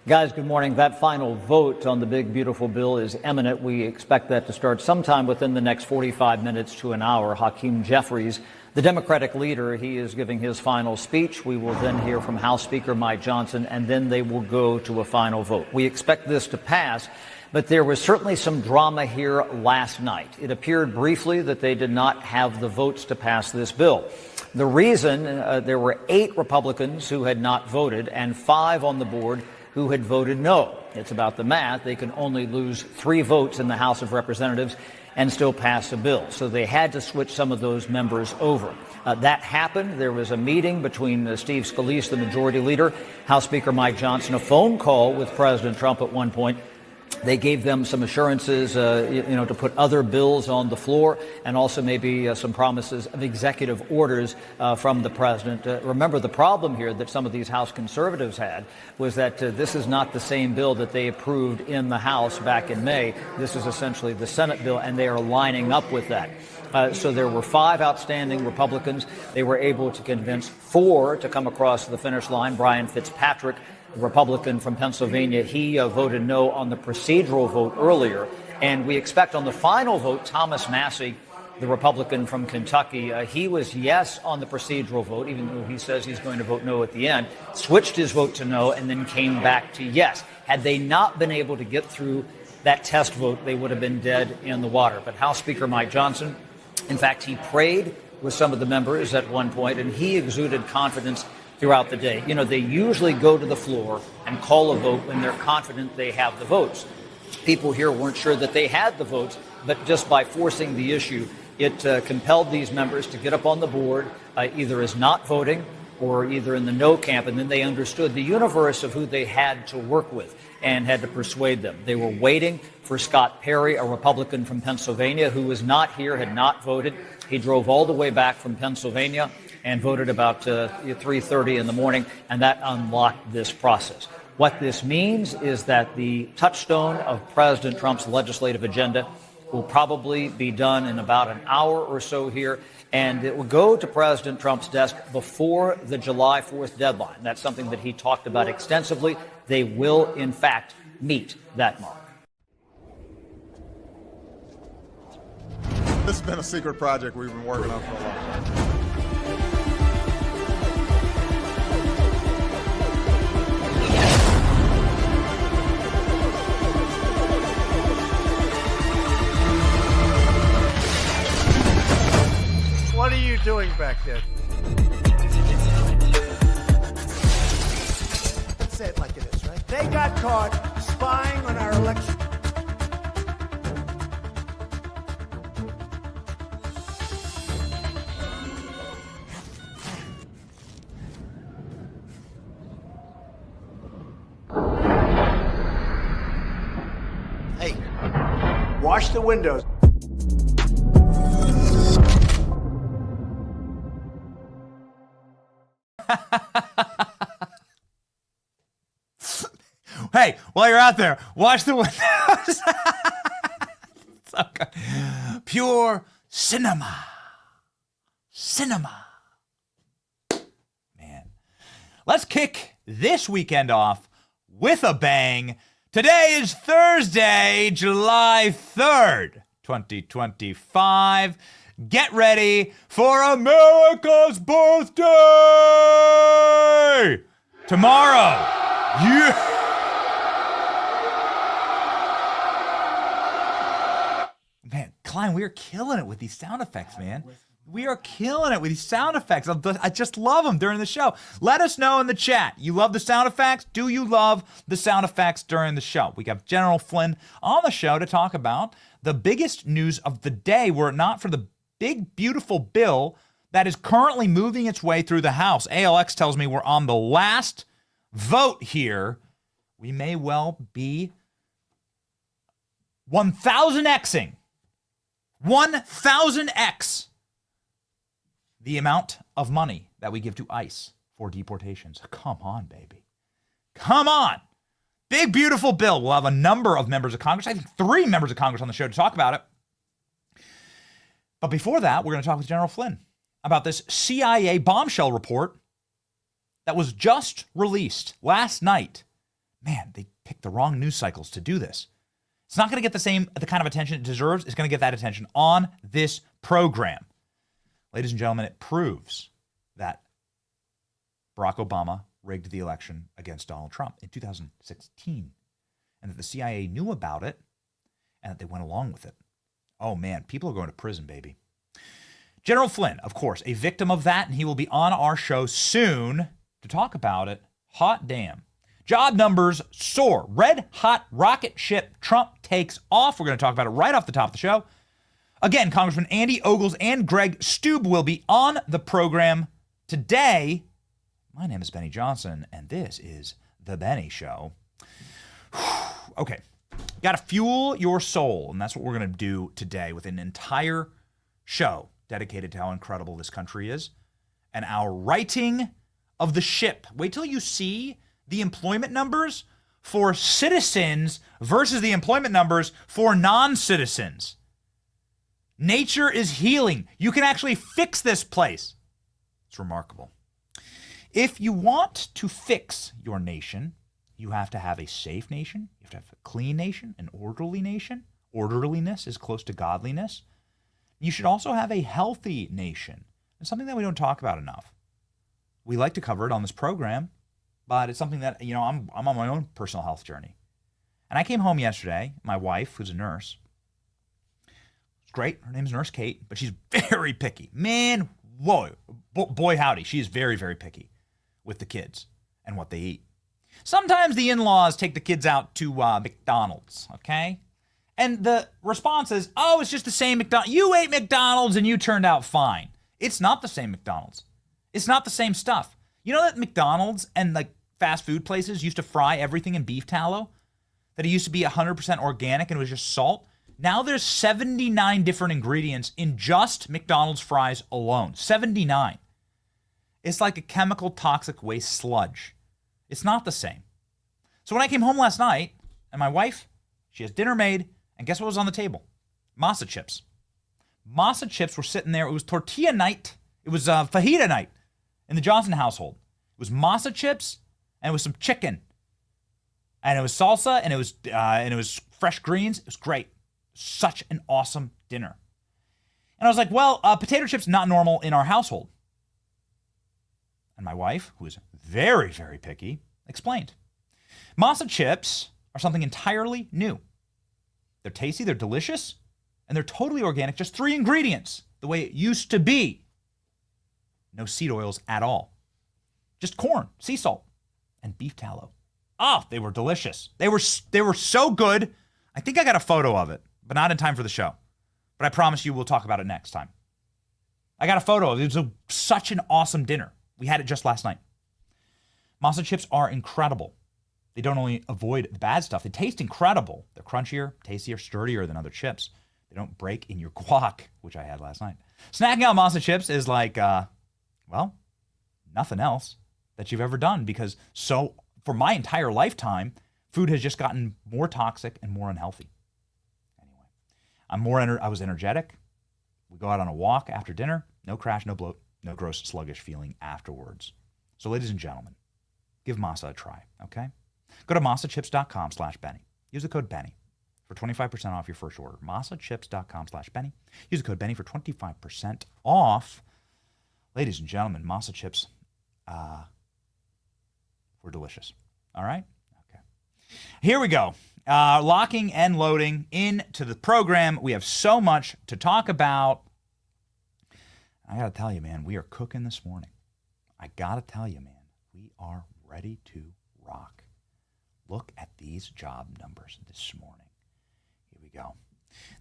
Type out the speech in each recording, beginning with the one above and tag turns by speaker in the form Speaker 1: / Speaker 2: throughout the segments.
Speaker 1: Guys, good morning. That final vote on the big, beautiful bill is imminent. We expect that to start sometime within the next 45 minutes to an hour. Hakeem Jeffries, the Democratic leader, he is giving his final speech. We will then hear from House Speaker Mike Johnson, and then they will go to a final vote. We expect this to pass, but there was certainly some drama here last night. It appeared briefly that they did not have the votes to pass this bill. The reason, there were 8 Republicans who had not voted and 5 on the board who had voted no. It's about the math. They can only lose 3 votes in the House of Representatives and still pass a bill. So they had to switch some of those members over. That happened. There was a meeting between Steve Scalise, the majority leader, House Speaker Mike Johnson, a phone call with President Trump at one point. They gave them some assurances, to put other bills on the floor, and also maybe some promises of executive orders from the president. Remember, the problem here that some of these House conservatives had was that this is not the same bill that they approved in the House back in May. This is essentially the Senate bill, and they are lining up with that. So there were 5 outstanding Republicans. They were able to convince 4 to come across the finish line. Brian Fitzpatrick, the Republican from Pennsylvania, he voted no on the procedural vote earlier. And we expect on the final vote, Thomas Masa, the Republican from Kentucky, he was yes on the procedural vote, even though he says he's going to vote no at the end, switched his vote to no, and then came back to yes. Had they not been able to get through that test vote, they would have been dead in the water. But House Speaker Mike Johnson, in fact, he prayed with some of the members at one point, and he exuded confidence throughout the day. You know, they usually go to the floor and call a vote when they're confident they have the votes. People here weren't sure that they had the votes, but just by forcing the issue, it compelled these members to get up on the board, either as not voting or either in the no camp, and then they understood the universe of who they had to work with and had to persuade them. They were waiting for Scott Perry, a Republican from Pennsylvania, who was not here, had not voted. He drove all the way back from Pennsylvania and voted about 3:30 in the morning, and that unlocked this process. What this means is that the touchstone of President Trump's legislative agenda will probably be done in about an hour or so here, and it will go to President Trump's desk before the July 4th deadline. That's something that he talked about extensively. They will, in fact, meet that mark.
Speaker 2: This has been a secret project we've been working on for a long time.
Speaker 3: What are you doing back there? Say it like it is, right? They got caught spying on our election. Hey, wash the windows.
Speaker 4: Hey, while you're out there, watch the windows. So good. Pure cinema. Cinema. Man. Let's kick this weekend off with a bang. Today is Thursday, July 3rd, 2025. Get ready for America's birthday! Tomorrow. Yeah. Man, Klein, we are killing it with these sound effects, man. We are killing it with these sound effects. I just love them during the show. Let us know in the chat. You love the sound effects? Do you love the sound effects during the show? We got General Flynn on the show to talk about the biggest news of the day, were it not for the big, beautiful bill that is currently moving its way through the House. ALX tells me we're on the last vote here. We may well be 1,000xing. 1,000x the amount of money that we give to ICE for deportations. Come on, baby. Come on. Big, beautiful bill. We'll have a number of members of Congress, I think 3 members of Congress on the show to talk about it. But before that, we're going to talk with General Flynn about this CIA bombshell report that was just released last night. man, they picked the wrong news cycles to do this. It's not going to get the kind of attention it deserves. It's going to get that attention on this program. Ladies and gentlemen, it proves that Barack Obama rigged the election against Donald Trump in 2016, and that the CIA knew about it and that they went along with it. Oh man, people are going to prison, baby. General Flynn, of course, a victim of that, and he will be on our show soon to talk about it. Hot damn. Job numbers soar. Red hot rocket ship Trump takes off. We're going to talk about it right off the top of the show. Again, Congressman Andy Ogles and Greg Steube will be on the program today. My name is Benny Johnson, and this is The Benny Show. Okay, got to fuel your soul, and that's what we're going to do today with an entire show dedicated to how incredible this country is and our righting of the ship. Wait till you see the employment numbers for citizens versus the employment numbers for non-citizens. Nature is healing. You can actually fix this place. It's remarkable. If you want to fix your nation, you have to have a safe nation. You have to have a clean nation, an orderly nation. Orderliness is close to godliness. You should also have a healthy nation. It's something that we don't talk about enough. We like to cover it on this program, but it's something that, I'm on my own personal health journey. And I came home yesterday. My wife, who's a nurse, it's great. Her name is Nurse Kate, but she's very picky. Man, whoa, boy howdy, she is very, very picky with the kids and what they eat. Sometimes the in-laws take the kids out to McDonald's, okay? And the response is, oh, it's just the same McDonald's. You ate McDonald's and you turned out fine. It's not the same McDonald's. It's not the same stuff. You know that McDonald's and like fast food places used to fry everything in beef tallow? That it used to be 100% organic and it was just salt? Now there's 79 different ingredients in just McDonald's fries alone. 79. It's like a chemical toxic waste sludge. It's not the same. So when I came home last night, and my wife, she has dinner made, and guess what was on the table? Masa chips. Masa chips were sitting there. It was tortilla night. It was fajita night in the Johnson household. It was masa chips, and it was some chicken. And it was salsa, and it was fresh greens. It was great. Such an awesome dinner. And I was like, well, potato chips not normal in our household. And my wife, who is very, very picky, explained. Masa chips are something entirely new. They're tasty, they're delicious, and they're totally organic. Just 3 ingredients, the way it used to be. No seed oils at all. Just corn, sea salt, and beef tallow. Oh, they were delicious. They were so good. I think I got a photo of it, but not in time for the show. But I promise you we'll talk about it next time. I got a photo of it. It was such an awesome dinner. We had it just last night. Masa chips are incredible. They don't only avoid the bad stuff, they taste incredible. They're crunchier, tastier, sturdier than other chips. They don't break in your guac, which I had last night. Snacking on Masa chips is like, nothing else that you've ever done, because for my entire lifetime, food has just gotten more toxic and more unhealthy. Anyway, I was energetic. We go out on a walk after dinner. No crash, no bloat, no gross sluggish feeling afterwards. So ladies and gentlemen, give Masa a try, okay? Go to masachips.com/Benny. Use the code Benny for 25% off your first order. Masachips.com/Benny. Use the code Benny for 25% off. Ladies and gentlemen, Masa chips were delicious. All right? Okay. Here we go. Locking and loading into the program. We have so much to talk about. I got to tell you, man, we are cooking this morning. I got to tell you, man, we are ready to rock. Look at these job numbers this morning. Here we go.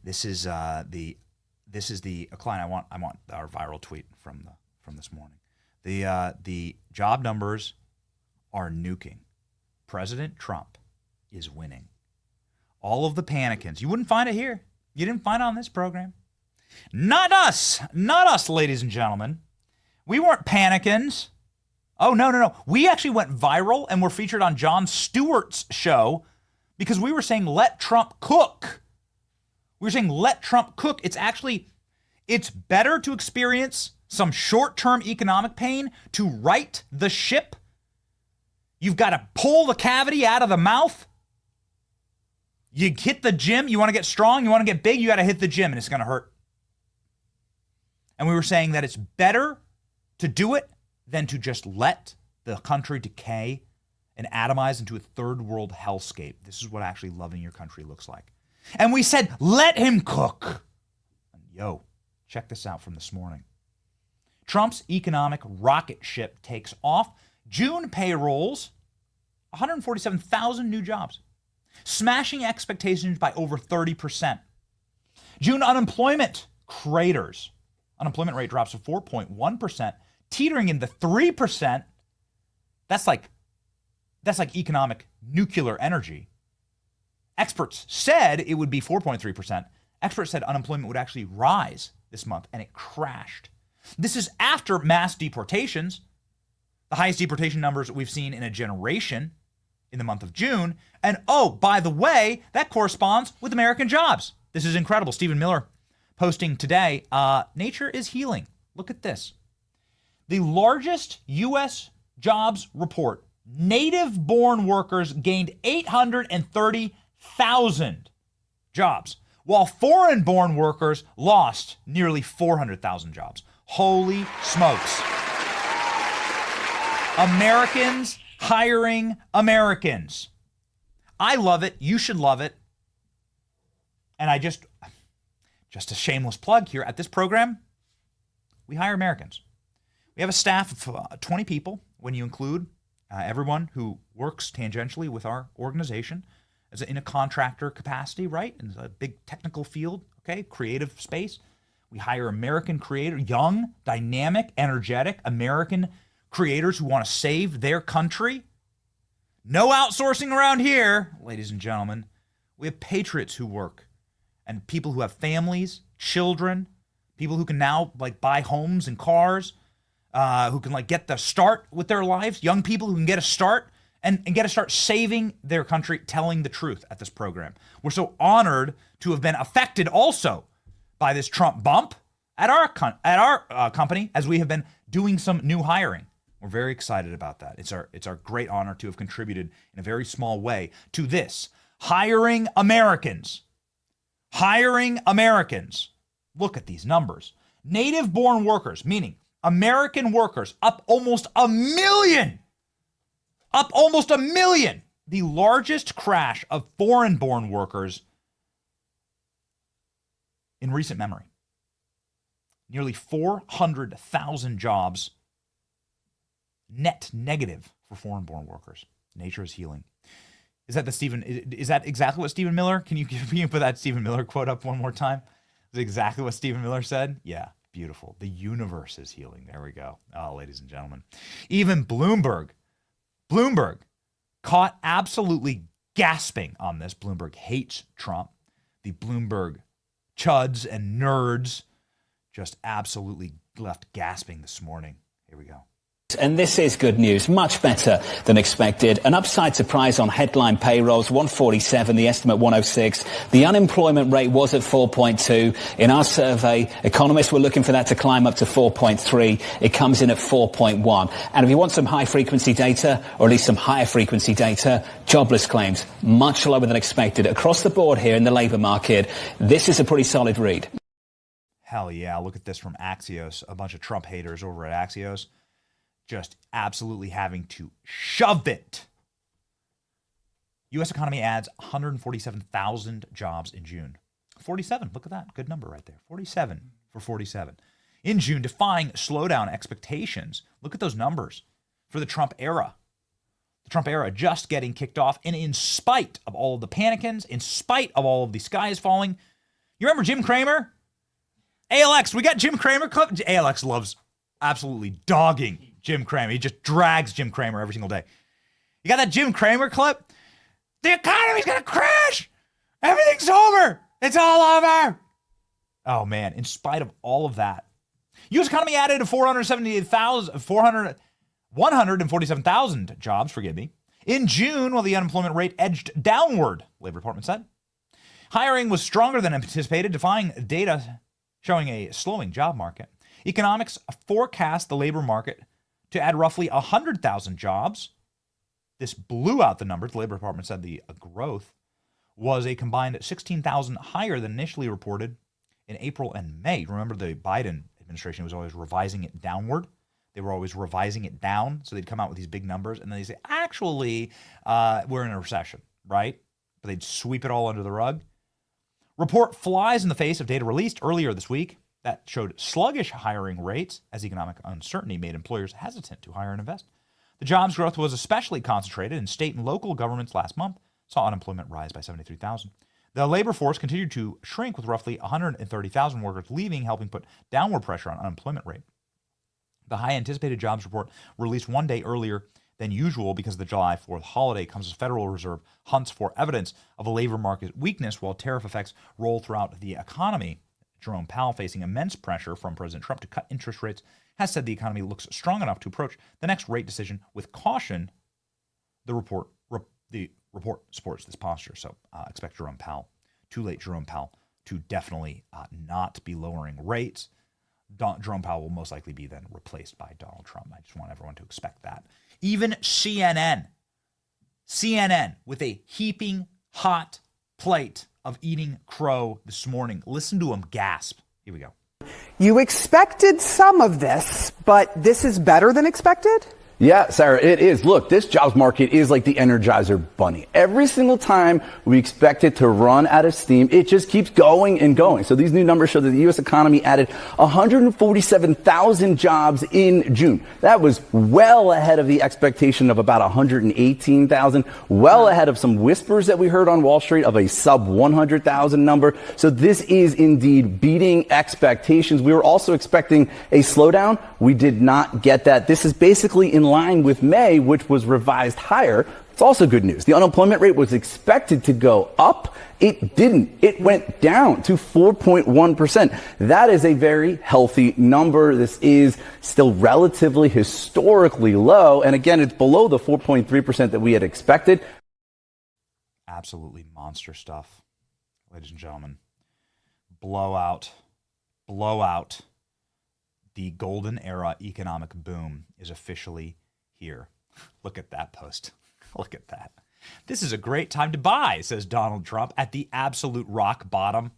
Speaker 4: This is the Klein. I want our viral tweet from this morning. The job numbers are nuking. President Trump is winning. All of the panicans. You wouldn't find it here. You didn't find it on this program. Not us, ladies and gentlemen. We weren't panicans. Oh, no. We actually went viral and were featured on Jon Stewart's show because we were saying, let Trump cook. We were saying, let Trump cook. It's better to experience some short-term economic pain to right the ship You've got to pull the cavity out of the mouth. You hit the gym. You want to get strong. You want to get big. You got to hit the gym, and it's going to hurt. And we were saying that it's better to do it than to just let the country decay and atomize into a third world hellscape. This is what actually loving your country looks like. And we said, let him cook. And yo, check this out from this morning. Trump's economic rocket ship takes off. June payrolls, 147,000 new jobs, smashing expectations by over 30%. June unemployment craters. Unemployment rate drops to 4.1%, teetering in the 3%. That's like economic nuclear energy. Experts said it would be 4.3%. Experts said unemployment would actually rise this month, and it crashed. This is after mass deportations, the highest deportation numbers we've seen in a generation in the month of June. And oh, by the way, that corresponds with American jobs. This is incredible. Stephen Miller posting today, nature is healing. Look at this. The largest U.S. jobs report, native-born workers gained 830,000 jobs, while foreign-born workers lost nearly 400,000 jobs. Holy smokes. Americans hiring Americans. I love it. You should love it. And I just a shameless plug here at this program, we hire Americans. We have a staff of 20 people when you include everyone who works tangentially with our organization as in a contractor capacity, right? In a big technical field, okay, creative space. We hire American creators, young, dynamic, energetic American creators who want to save their country. No outsourcing around here, ladies and gentlemen. We have patriots who work and people who have families, children, people who can now buy homes and cars, who can get the start with their lives, young people who can get a start and get a start saving their country, telling the truth at this program. We're so honored to have been affected also by this Trump bump at our company as we have been doing some new hiring. We're very excited about that. It's our great honor to have contributed in a very small way to this. Hiring Americans. Hiring Americans. Look at these numbers. Native-born workers, meaning American workers, up almost 1 million. Up almost 1 million. The largest crash of foreign-born workers in recent memory. Nearly 400,000 jobs net negative for foreign-born workers. Nature is healing. Is that exactly what Stephen Miller? Can you put that Stephen Miller quote up one more time? Is it exactly what Stephen Miller said? Yeah, beautiful. The universe is healing. There we go. Oh, ladies and gentlemen. Even Bloomberg caught absolutely gasping on this. Bloomberg hates Trump. The Bloomberg chuds and nerds just absolutely left gasping this morning. Here we go.
Speaker 5: And this is good news, much better than expected. An upside surprise on headline payrolls, 147, the estimate 106. The unemployment rate was at 4.2. In our survey, economists were looking for that to climb up to 4.3. It comes in at 4.1. And if you want some high-frequency data, or at least some higher-frequency data, jobless claims, much lower than expected. Across the board here in the labour market, this is a pretty solid read.
Speaker 4: Hell yeah, look at this from Axios, a bunch of Trump haters over at Axios. Just absolutely having to shove it. U.S. economy adds 147,000 jobs in June. 47, look at that. Good number right there. 47 for 47. In June, defying slowdown expectations. Look at those numbers for the Trump era. The Trump era just getting kicked off. And in spite of all of the panicins, in spite of all of the sky is falling. You remember Jim Cramer? ALX, we got Jim Cramer clip. ALX loves absolutely dogging Jim Cramer. He just drags Jim Cramer every single day. You got that Jim Cramer clip? The economy's going to crash. Everything's over. It's all over. Oh, man. In spite of all of that, U.S. economy added 147,000 jobs, forgive me. In June, while the unemployment rate edged downward, Labor Department said. Hiring was stronger than anticipated, defying data showing a slowing job market. Economics forecast the labor market to add roughly 100,000 jobs This blew out the numbers. The Labor Department said the growth was a combined 16,000 higher than initially reported in April and May. Remember, the Biden administration was always revising it downward. They were always revising it down. So they'd come out with these big numbers and then they'd say, actually, we're in a recession, right? But they'd sweep it all under the rug. Report flies in the face of data released earlier this week that showed sluggish hiring rates as economic uncertainty made employers hesitant to hire and invest. The jobs growth was especially concentrated in state and local governments last month, saw unemployment rise by 73,000. The labor force continued to shrink with roughly 130,000 workers leaving, helping put downward pressure on unemployment rate. The high anticipated jobs report released one day earlier than usual because of the July 4th holiday comes as Federal Reserve hunts for evidence of a labor market weakness while tariff effects roll throughout the economy. Jerome Powell, facing immense pressure from President Trump to cut interest rates, has said the economy looks strong enough to approach the next rate decision with caution. The report supports this posture, so expect Jerome Powell, to definitely not be lowering rates. Jerome Powell will most likely be then replaced by Donald Trump. I just want everyone to expect that. Even CNN with a heaping hot plate of eating crow this morning. Listen to him gasp. Here we go.
Speaker 6: You expected some of this, but this is better than expected?
Speaker 7: Yeah, Sarah, it is. Look, this jobs market is like the Energizer Bunny. Every single time we expect it to run out of steam, it just keeps going and going. So these new numbers show that the U.S. economy added 147,000 jobs in June. That was well ahead of the expectation of about 118,000, well ahead of some whispers that we heard on Wall Street of a sub 100,000 number. So this is indeed beating expectations. We were also expecting a slowdown. We did not get that. This is basically in line with May, which was revised higher. It's also good news. The unemployment rate was expected to go up. It didn't. It went down to 4.1%. That is a very healthy number. This is still relatively historically low. And again, it's below the 4.3% that we had expected.
Speaker 4: Absolutely monster stuff, ladies and gentlemen. Blowout. The golden era economic boom is officially here. Look at that post. Look at that. This is a great time to buy, says Donald Trump, at the absolute rock bottom.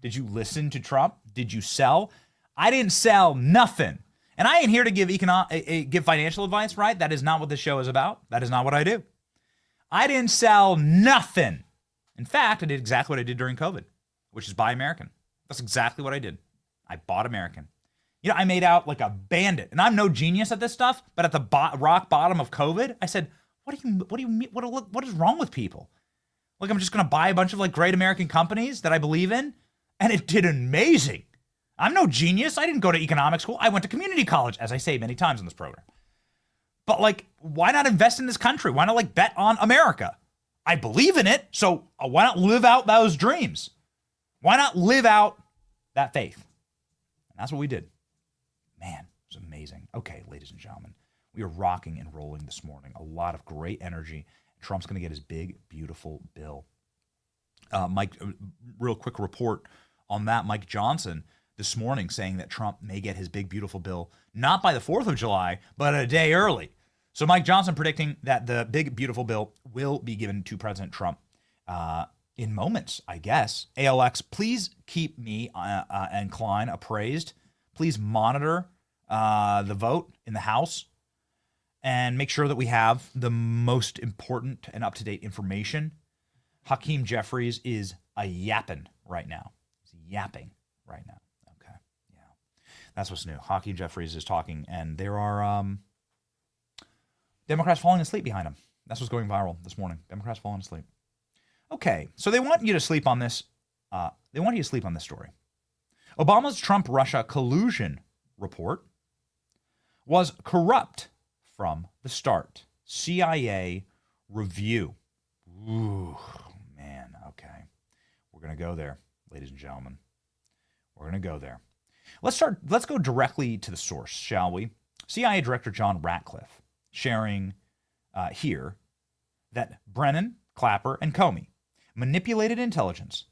Speaker 4: Did you listen to Trump? Did you sell? I didn't sell nothing. And I ain't here to give financial advice, right? That is not what this show is about. That is not what I do. I didn't sell nothing. In fact, I did exactly what I did during COVID, which is buy American. That's exactly what I did. I bought American. You know, I made out like a bandit, and I'm no genius at this stuff. But at the rock bottom of COVID, I said, "What do you mean? What is wrong with people? Like, I'm just going to buy a bunch of like great American companies that I believe in, and it did amazing. I'm no genius. I didn't go to economics school. I went to community college, as I say many times in this program. But like, why not invest in this country? Why not like bet on America? I believe in it, so why not live out those dreams? Why not live out that faith? And that's what we did." Man, it was amazing. Okay, ladies and gentlemen, we are rocking and rolling this morning. A lot of great energy. Trump's going to get his big, beautiful bill. Mike, real quick report on that. Mike Johnson this morning saying that Trump may get his big, beautiful bill not by the 4th of July, but a day early. So Mike Johnson predicting that the big, beautiful bill will be given to President Trump in moments, I guess. ALX, please keep me and Klein appraised. Please monitor the vote in the House and make sure that we have the most important and up-to-date information. Hakeem Jeffries is a yapping right now. He's yapping right now. Okay, yeah. That's what's new. Hakeem Jeffries is talking, and there are Democrats falling asleep behind him. That's what's going viral this morning. Democrats falling asleep. Okay, so they want you to sleep on this. They want you to sleep on this story. Obama's Trump-Russia collusion report was corrupt from the start. CIA review. Ooh, man, okay. We're going to go there, ladies and gentlemen. We're going to go there. Let's go directly to the source, shall we? CIA Director John Ratcliffe sharing here that Brennan, Clapper, and Comey manipulated intelligence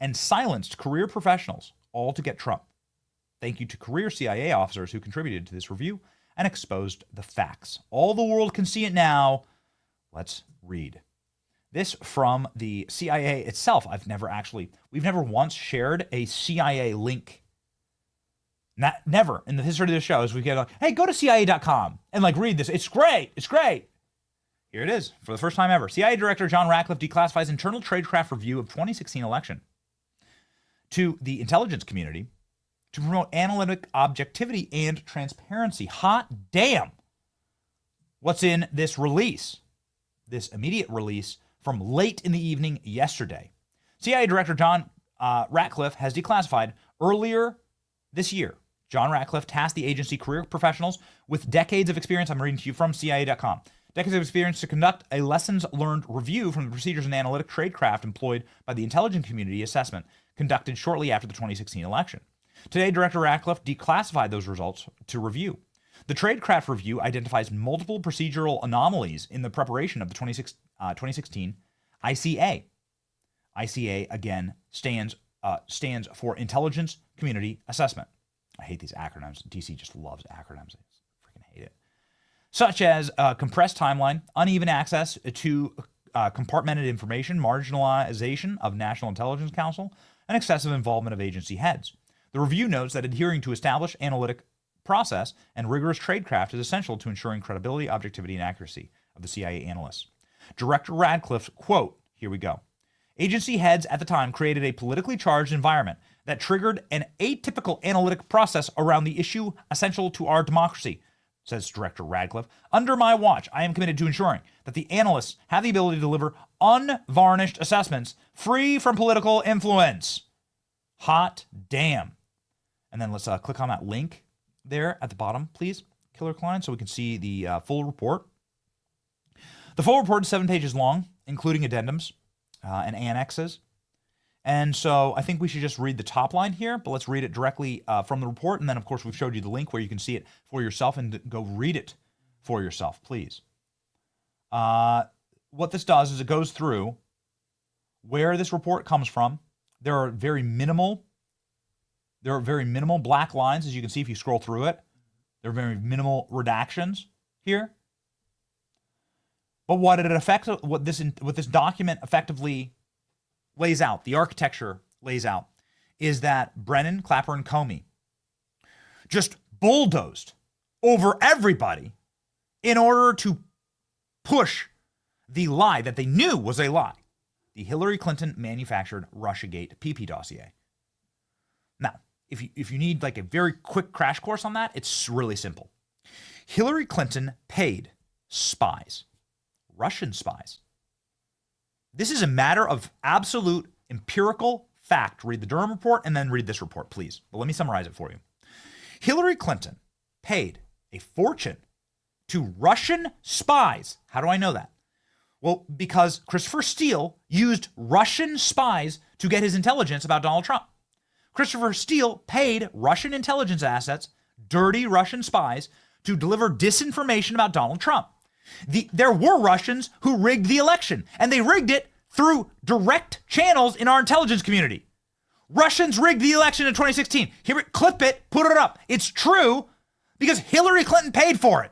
Speaker 4: and silenced career professionals, all to get Trump. Thank you to career CIA officers who contributed to this review and exposed the facts. All the world can see it now. Let's read. This from the CIA itself. We've never once shared a CIA link. Never in the history of the show is we get like, hey, go to CIA.com and like read this. It's great. It's great. Here it is for the first time ever. CIA Director John Ratcliffe declassifies internal tradecraft review of 2016 election to the intelligence community to promote analytic objectivity and transparency. Hot damn. What's in this release? This immediate release from late in the evening yesterday. CIA Director John Ratcliffe has declassified earlier this year. John Ratcliffe tasked the agency career professionals with decades of experience. I'm reading to you from CIA.com. Decades of experience to conduct a lessons learned review from the procedures and analytic tradecraft employed by the intelligence community assessment conducted shortly after the 2016 election. Today, Director Ratcliffe declassified those results to review. The tradecraft review identifies multiple procedural anomalies in the preparation of the 2016 ICA. ICA, again, stands for Intelligence Community Assessment. I hate these acronyms. DC just loves acronyms. I freaking hate it. Such as compressed timeline, uneven access to compartmented information, marginalization of National Intelligence Council, and excessive involvement of agency heads. The review notes that adhering to established analytic process and rigorous tradecraft is essential to ensuring credibility, objectivity, and accuracy of the CIA analysts. Director Ratcliffe's quote, here we go. Agency heads at the time created a politically charged environment that triggered an atypical analytic process around the issue essential to our democracy, says Director Ratcliffe. Under my watch, I am committed to ensuring that the analysts have the ability to deliver unvarnished assessments free from political influence. Hot damn. And then let's click on that link there at the bottom, please, Killer Klein, so we can see the full report. The full report is 7 pages long, including addendums and annexes. And so I think we should just read the top line here, but let's read it directly from the report. And then, of course, we've showed you the link where you can see it for yourself and go read it for yourself, please. What this does is it goes through where this report comes from. There are very minimal black lines, as you can see if you scroll through it. There are very minimal redactions here. But what this document effectively lays out, the architecture lays out, is that Brennan, Clapper, and Comey just bulldozed over everybody in order to push the lie that they knew was a lie, the Hillary Clinton manufactured Russiagate PP dossier. Now, if you need like a very quick crash course on that, it's really simple. Hillary Clinton paid spies, Russian spies. This is a matter of absolute empirical fact. Read the Durham report and then read this report, please. But let me summarize it for you. Hillary Clinton paid a fortune to Russian spies. How do I know that? Well, because Christopher Steele used Russian spies to get his intelligence about Donald Trump. Christopher Steele paid Russian intelligence assets, dirty Russian spies, to deliver disinformation about Donald Trump. There were Russians who rigged the election, and they rigged it through direct channels in our intelligence community. Russians rigged the election in 2016. Here, clip it, put it up. It's true because Hillary Clinton paid for it.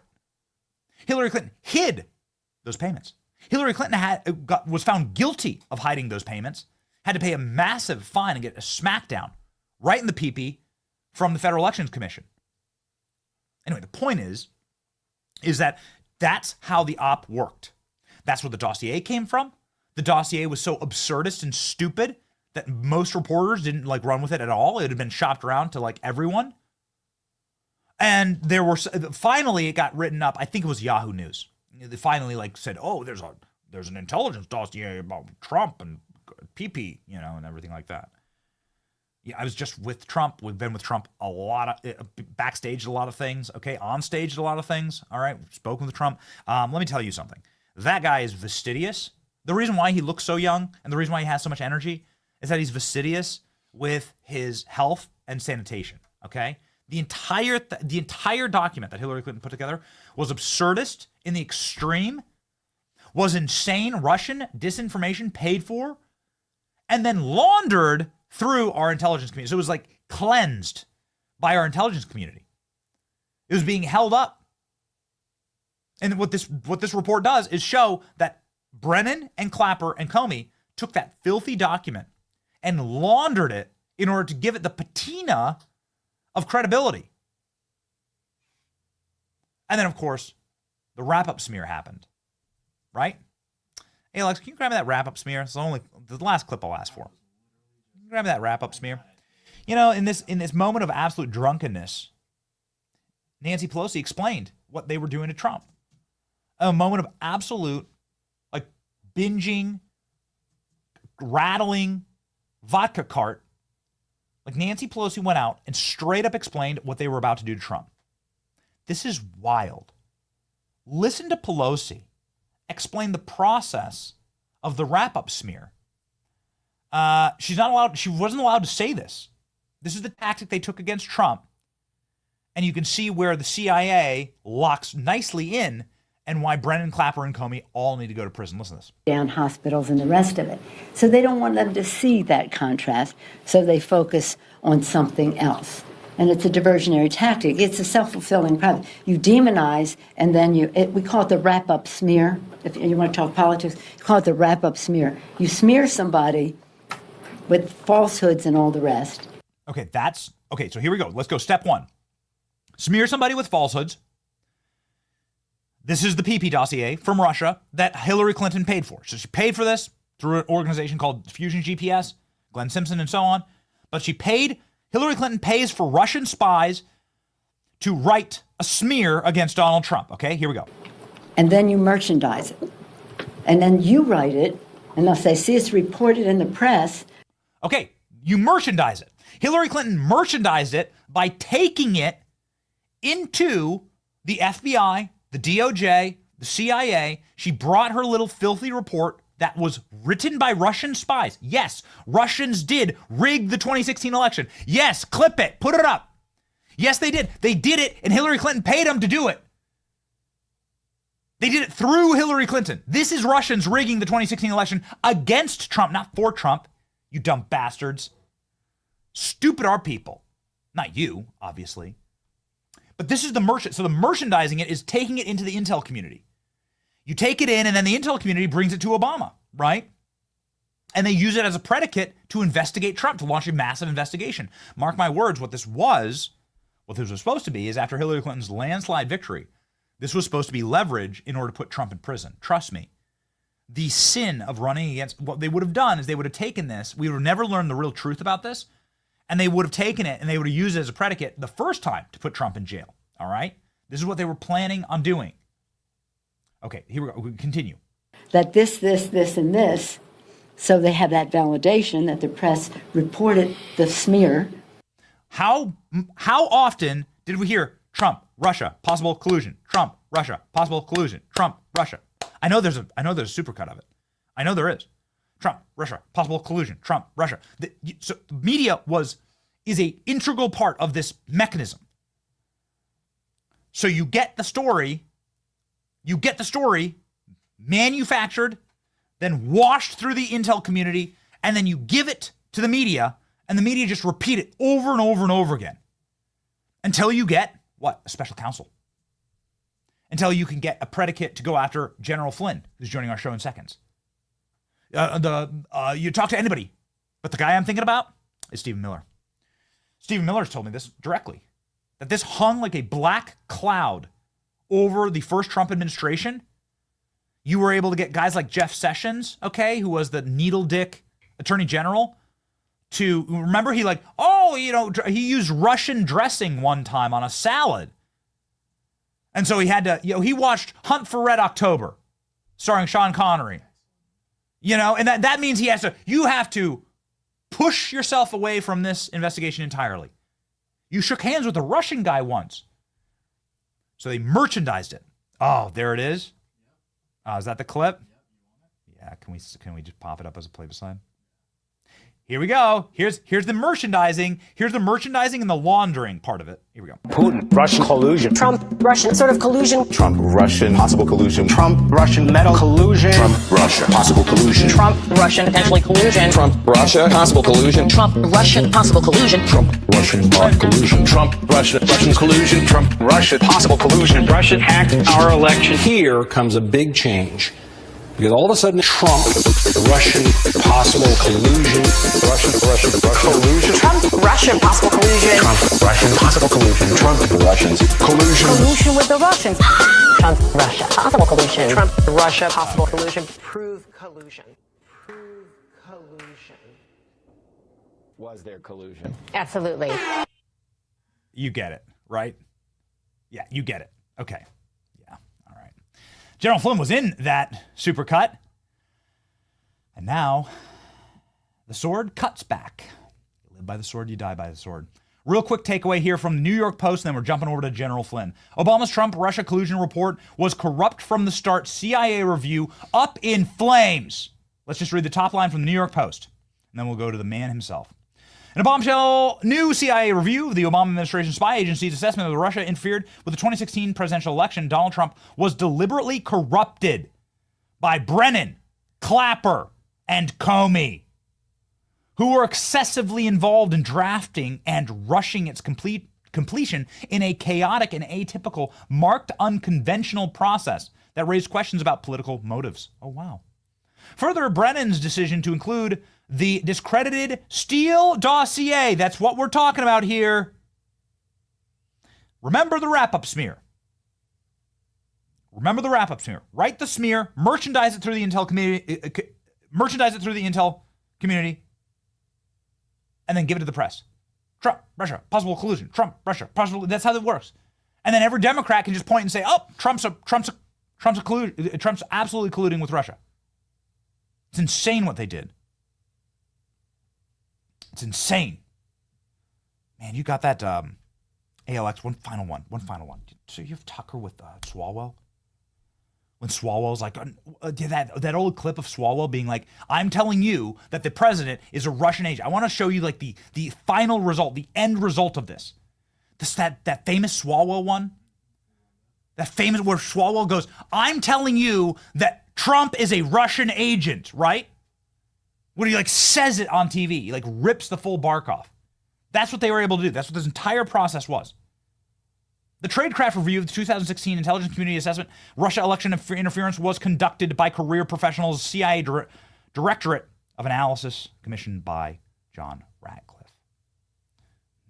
Speaker 4: Hillary Clinton hid those payments. Hillary Clinton was found guilty of hiding those payments, had to pay a massive fine and get a smackdown right in the pee-pee from the Federal Elections Commission. Anyway, the point is that that's how the op worked. That's where the dossier came from. The dossier was so absurdist and stupid that most reporters didn't like run with it at all. It had been shopped around to like everyone. And finally it got written up. I think it was Yahoo News. They finally like said, "Oh, there's an intelligence dossier about Trump and PP, and everything like that." Yeah, I was just with Trump. We've been with Trump a lot of backstage, a lot of things. Okay, on stage, a lot of things. All right, we've spoken with Trump. Let me tell you something. That guy is fastidious. The reason why he looks so young and the reason why he has so much energy is that he's fastidious with his health and sanitation. Okay, the entire document that Hillary Clinton put together was absurdist in the extreme, was insane Russian disinformation paid for, and then laundered through our intelligence community. So it was like cleansed by our intelligence community. It was being held up. And what this report does is show that Brennan and Clapper and Comey took that filthy document and laundered it in order to give it the patina of credibility. And then, of course, the wrap-up smear happened, right? Hey, Alex, can you grab me that wrap-up smear? It's the last clip I'll ask for. Can you grab me that wrap-up smear? You know, in this moment of absolute drunkenness, Nancy Pelosi explained what they were doing to Trump. A moment of absolute, like, binging, rattling vodka cart. Like, Nancy Pelosi went out and straight up explained what they were about to do to Trump. This is wild. Listen to Pelosi explain the process of the wrap-up smear. She wasn't allowed to say this. This is the tactic they took against Trump. And you can see where the CIA locks nicely in and why Brennan, Clapper, and Comey all need to go to prison. Listen to this.
Speaker 8: Down hospitals and the rest of it. So they don't want them to see that contrast, so they focus on something else. And it's a diversionary tactic. It's a self-fulfilling prophecy. You demonize, and then we call it the wrap-up smear. If you want to talk politics, you call it the wrap-up smear. You smear somebody with falsehoods and all the rest.
Speaker 4: Okay, so here we go. Let's go. Step one. Smear somebody with falsehoods. This is the PP dossier from Russia that Hillary Clinton paid for. So she paid for this through an organization called Fusion GPS, Glenn Simpson, and so on. But Hillary Clinton pays for Russian spies to write a smear against Donald Trump. Okay, here we go.
Speaker 8: And then you merchandise it. And then you write it, and they'll say, see, it's reported in the press.
Speaker 4: Okay, you merchandise it. Hillary Clinton merchandised it by taking it into the FBI, the DOJ, the CIA. She brought her little filthy report that was written by Russian spies. Yes, Russians did rig the 2016 election. Yes, clip it, put it up. Yes, they did. They did it, and Hillary Clinton paid them to do it. They did it through Hillary Clinton. This is Russians rigging the 2016 election against Trump, not for Trump, you dumb bastards. Stupid are people. Not you, obviously. But this is the merchant. So the merchandising it is taking it into the intel community. You take it in, and then the intel community brings it to Obama, right? And they use it as a predicate to investigate Trump, to launch a massive investigation. Mark my words, what this was supposed to be is after Hillary Clinton's landslide victory, this was supposed to be leverage in order to put Trump in prison. Trust me. The sin of running against, what they would have done is they would have taken this, we would have never learned the real truth about this, and they would have taken it and they would have used it as a predicate the first time to put Trump in jail, all right? This is what they were planning on doing. Okay, here we go. We continue.
Speaker 8: That this, and this, so they have that validation that the press reported the smear.
Speaker 4: How often did we hear Trump, Russia, possible collusion, Trump, Russia, possible collusion, Trump, Russia? I know there's a supercut of it. I know there is. Trump, Russia, possible collusion, Trump, Russia. So media is a integral part of this mechanism. So you get the story manufactured, then washed through the intel community, and then you give it to the media, and the media just repeat it over and over and over again until you get, what? A special counsel. Until you can get a predicate to go after General Flynn, who's joining our show in seconds. You talk to anybody, but the guy I'm thinking about is Stephen Miller. Stephen Miller's told me this directly, that this hung like a black cloud over the first Trump administration. You were able to get guys like Jeff Sessions, okay, who was the needle dick attorney general, to remember he he used Russian dressing one time on a salad. And so he had to, he watched Hunt for Red October, starring Sean Connery. And that means you have to push yourself away from this investigation entirely. You shook hands with a Russian guy once. So they merchandised it. Oh, there it is. Is that the clip? Yeah, can we just pop it up as a play beside? Here we go. Here's the merchandising. Here's the merchandising and the laundering part of it. Here we go.
Speaker 9: Putin, Russian collusion.
Speaker 10: Trump, Russian sort of collusion.
Speaker 9: Trump, Russian, possible collusion. Trump, Russian, metal collusion. Trump, Russia, possible collusion.
Speaker 10: Trump, Russian, potentially collusion.
Speaker 9: Trump, Russia, possible collusion.
Speaker 10: Trump, Russian, possible collusion.
Speaker 9: Trump, Russian, collusion. Trump, Russian collusion. Trump, Russia, possible collusion. Russia hacked our election. Here comes a big change. Because all of a sudden, Trump, Russian, possible collusion, Russian collusion.
Speaker 10: Trump, Russian, possible collusion.
Speaker 9: Trump, Russian, possible collusion. Trump, Russians, collusion.
Speaker 10: Collusion with the Russians. Trump, Russia, possible collusion. Trump, Russia, possible collusion.
Speaker 3: Prove collusion. Prove collusion.
Speaker 9: Was there collusion?
Speaker 10: Absolutely.
Speaker 4: You get it, right? Yeah, you get it. Okay. Yeah. All right. General Flynn was in that supercut. And now the sword cuts back. You live by the sword, you die by the sword. Real quick takeaway here from the New York Post, and then we're jumping over to General Flynn. Obama's Trump-Russia collusion report was corrupt from the start. CIA review up in flames. Let's just read the top line from the New York Post, and then we'll go to the man himself. In a bombshell new CIA review of the Obama administration spy agency's assessment of Russia interfered with the 2016 presidential election, Donald Trump was deliberately corrupted by Brennan, Clapper, and Comey, who were excessively involved in drafting and rushing its completion in a chaotic and atypical, marked unconventional process that raised questions about political motives. Oh, wow. Further, Brennan's decision to include the discredited Steele dossier, that's what we're talking about here. Remember the wrap-up smear. Remember the wrap-up smear. Write the smear, merchandise it through the intel community, and then give it to the press. Trump, Russia, possible collusion. Trump, Russia, possible. That's how it works. And then every Democrat can just point and say, "Oh, Trump's absolutely colluding with Russia." It's insane what they did. It's insane. Man, you got that ALX, one final one. So you have Tucker with Swalwell? When Swalwell's like, that old clip of Swalwell being like, I'm telling you that the president is a Russian agent. I want to show you like the final result, the end result of this. That famous Swalwell one. That famous where Swalwell goes, I'm telling you that Trump is a Russian agent, right? When he like says it on TV, he like rips the full bark off. That's what they were able to do. That's what this entire process was. The Tradecraft review of the 2016 Intelligence Community Assessment, Russia election interference, was conducted by career professionals, CIA Directorate of Analysis, commissioned by John Ratcliffe.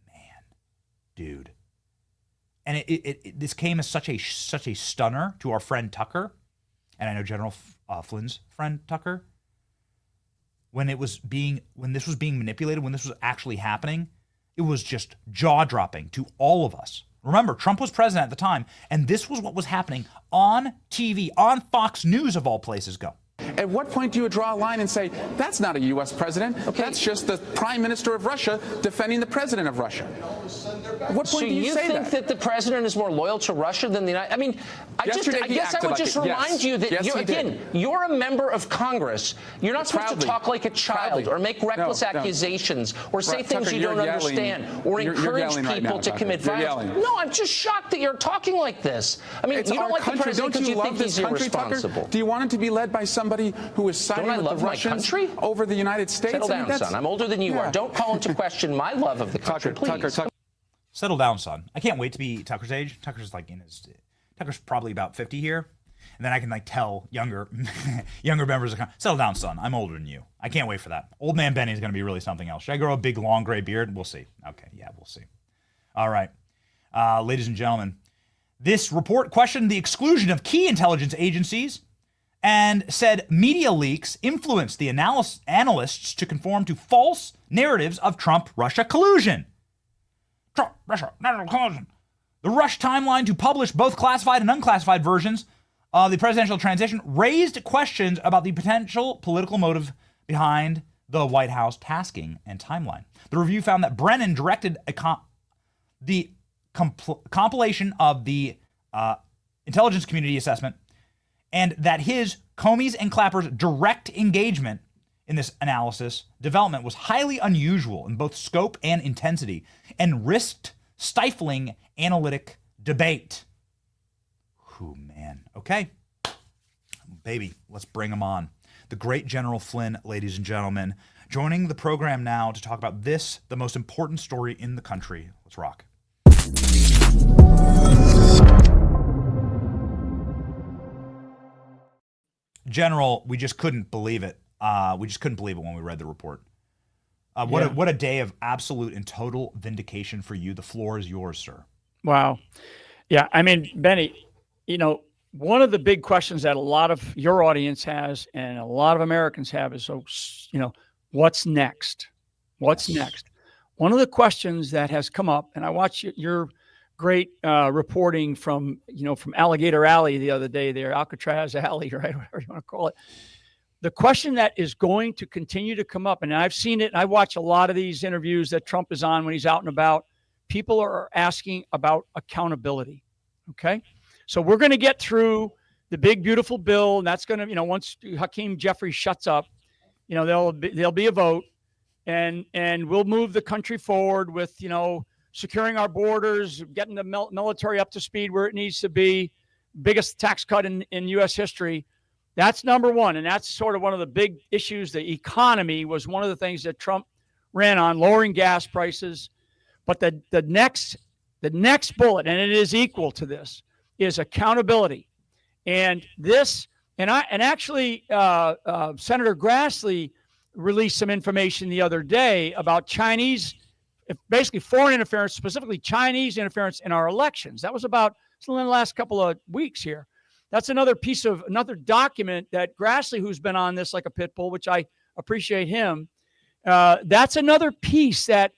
Speaker 4: Man, dude. And this came as such a stunner to our friend Tucker, and I know General Flynn's friend Tucker. When this was being manipulated, when this was actually happening, it was just jaw-dropping to all of us. Remember, Trump was president at the time, and this was what was happening on TV, on Fox News of all places. Go.
Speaker 11: At what point do you draw a line and say, that's not a U.S. president, that's just the prime minister of Russia defending the president of Russia? At what point do you say that? So you think that the president is more loyal to Russia than the United States? I mean, I guess I would just remind you that, you're a member of Congress. You're not supposed to talk like a child or make reckless accusations or say things you don't understand or encourage people to commit violence. No, I'm just shocked that you're talking like this. I mean, you don't like the president because you think he's irresponsible. Do you want it to be led by somebody who is siding with the Russians over the United States?
Speaker 10: Settle down, son. I'm older than you are. Don't call into question my love of the country, please.
Speaker 4: Settle down, son. I can't wait to be Tucker's age. Tucker's probably about 50 here. And then I can like tell younger members of Congress, settle down, son. I'm older than you. I can't wait for that. Old man Benny is going to be really something else. Should I grow a big, long gray beard? We'll see. Okay, yeah, we'll see. All right. Ladies and gentlemen, this report questioned the exclusion of key intelligence agencies and said media leaks influenced the analysts to conform to false narratives of Trump-Russia collusion. Trump-Russia collusion. The rush timeline to publish both classified and unclassified versions of the presidential transition raised questions about the potential political motive behind the White House tasking and timeline. The review found that Brennan directed the compilation of the intelligence community assessment, and that his, Comey's, and Clapper's direct engagement in this analysis, development was highly unusual in both scope and intensity and risked stifling analytic debate. Whew, man. Okay. Baby, let's bring him on. The great General Flynn, ladies and gentlemen, joining the program now to talk about this, the most important story in the country. Let's rock. General, we just couldn't believe it. We just couldn't believe it when we read the report. What a day of absolute and total vindication for you. The floor is yours, sir.
Speaker 12: Wow. Yeah, I mean, Benny, you know, one of the big questions that a lot of your audience has and a lot of Americans have is, so, you know, what's next? What's next? One of the questions that has come up, and I watched your great reporting from, you know, from Alligator Alley the other day there, Alcatraz Alley, right? Whatever you want to call it. The question that is going to continue to come up, and I've seen it, and I watch a lot of these interviews that Trump is on when he's out and about, people are asking about accountability, okay? So we're going to get through the big, beautiful bill, and that's going to, you know, once Hakeem Jeffries shuts up, you know, there'll be a vote, and we'll move the country forward with, you know, securing our borders, getting the military up to speed where it needs to be, biggest tax cut in U.S. history. That's number one, and that's sort of one of the big issues. The economy was one of the things that Trump ran on, lowering gas prices. But the next bullet, and it is equal to this, is accountability. And this, and actually, Senator Grassley released some information the other day about Chinese, basically foreign interference, specifically Chinese interference in our elections. That was about in the last couple of weeks here. That's another document that Grassley, who's been on this like a pit bull, which I appreciate him. That's another piece that,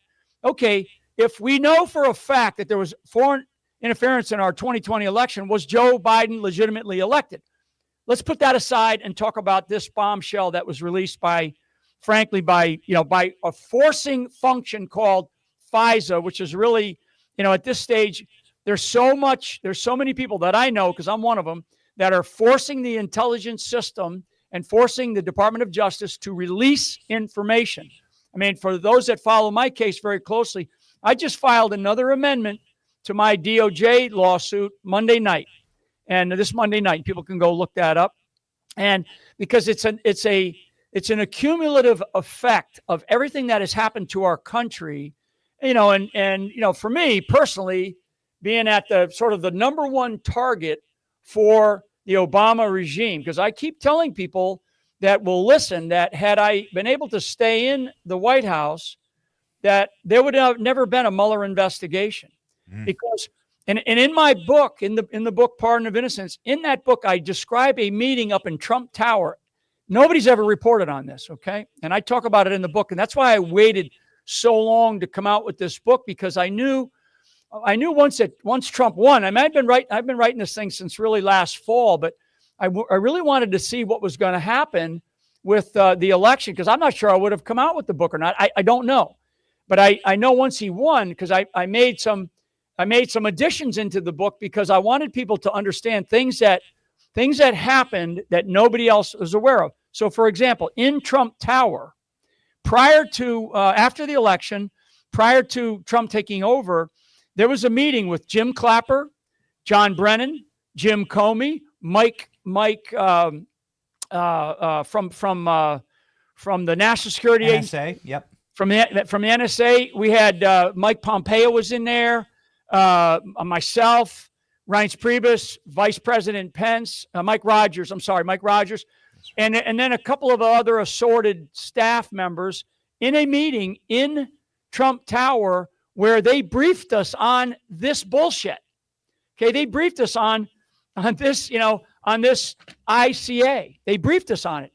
Speaker 12: okay, if we know for a fact that there was foreign interference in our 2020 election, was Joe Biden legitimately elected? Let's put that aside and talk about this bombshell that was released by a forcing function called FISA, which is really, you know, at this stage, there's so many people that I know, because I'm one of them, that are forcing the intelligence system and forcing the Department of Justice to release information. I mean, for those that follow my case very closely, I just filed another amendment to my DOJ lawsuit Monday night. And this Monday night, people can go look that up. And because it's an accumulative effect of everything that has happened to our country, you know, and you know, for me personally, being at the sort of the number one target for the Obama regime, because I keep telling people that will listen that had I been able to stay in the White House, that there would have never been a Mueller investigation. Because, and in my book, in the book Pardon of Innocence, in that book, I describe a meeting up in Trump Tower. Nobody's ever reported on this, okay? And I talk about it in the book, and that's why I waited so long to come out with this book, because I knew once Trump won. I mean, I've been writing this thing since really last fall, but I really wanted to see what was going to happen with the election, because I'm not sure I would have come out with the book or not. I don't know, but I know once he won, because I made some additions into the book, because I wanted people to understand things that happened that nobody else was aware of. So, for example, in Trump Tower, after the election, prior to Trump taking over, there was a meeting with Jim Clapper, John Brennan, Jim Comey, Mike from the National Security Agency.
Speaker 4: NSA, yep.
Speaker 12: From the NSA, we had Mike Pompeo was in there, myself, Reince Priebus, Vice President Pence, Mike Rogers, and then a couple of other assorted staff members in a meeting in Trump Tower, where they briefed us on this bullshit. Okay, they briefed us on this, you know, on this ICA. They briefed us on it.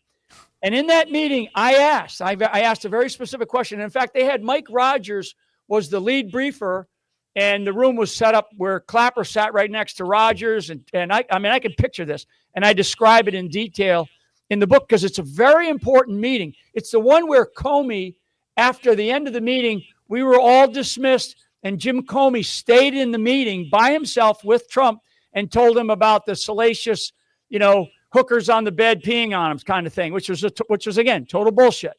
Speaker 12: And in that meeting, I asked a very specific question. In fact, they had Mike Rogers was the lead briefer, and the room was set up where Clapper sat right next to Rogers. And I mean, I can picture this, and I describe it in detail in the book, because it's a very important meeting. It's the one where Comey, after the end of the meeting, we were all dismissed, and Jim Comey stayed in the meeting by himself with Trump and told him about the salacious, you know, hookers on the bed peeing on them kind of thing, which was again, total bullshit.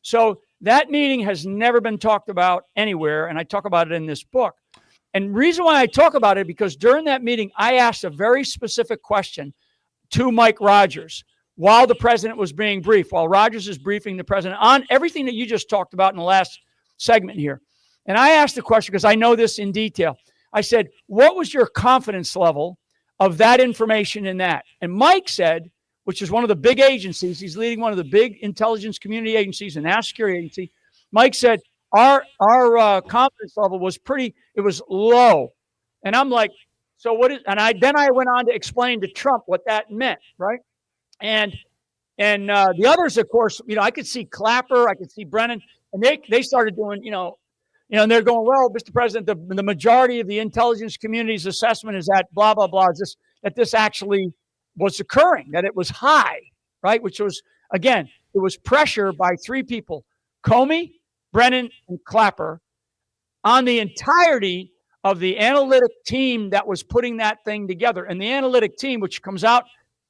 Speaker 12: So that meeting has never been talked about anywhere, and I talk about it in this book. And reason why I talk about it, because during that meeting, I asked a very specific question to Mike Rogers while the president was being briefed, while Rogers is briefing the president on everything that you just talked about in the last segment here. And I asked the question because I know this in detail. I said, what was your confidence level of that information in that? And Mike said, which is one of the big agencies, he's leading one of the big intelligence community agencies, a national security agency. Mike said, our confidence level was it was low. And I'm like, so what is, and then I went on to explain to Trump what that meant, right? And the others, of course, I could see Clapper, I could see Brennan, and they started doing, and they're going, well, Mr. President, the majority of the intelligence community's assessment is that blah, blah, blah, that this actually was occurring, that it was high, right? Which was, again, it was pressure by three people, Comey, Brennan, and Clapper, on the entirety of the analytic team that was putting that thing together. And the analytic team, which comes out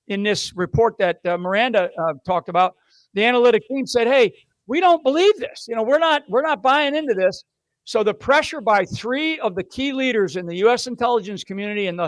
Speaker 12: in this report that Miranda talked about, the analytic team said, hey, we don't believe this. We're not buying into this. So the pressure by three of the key leaders in the U.S. intelligence community and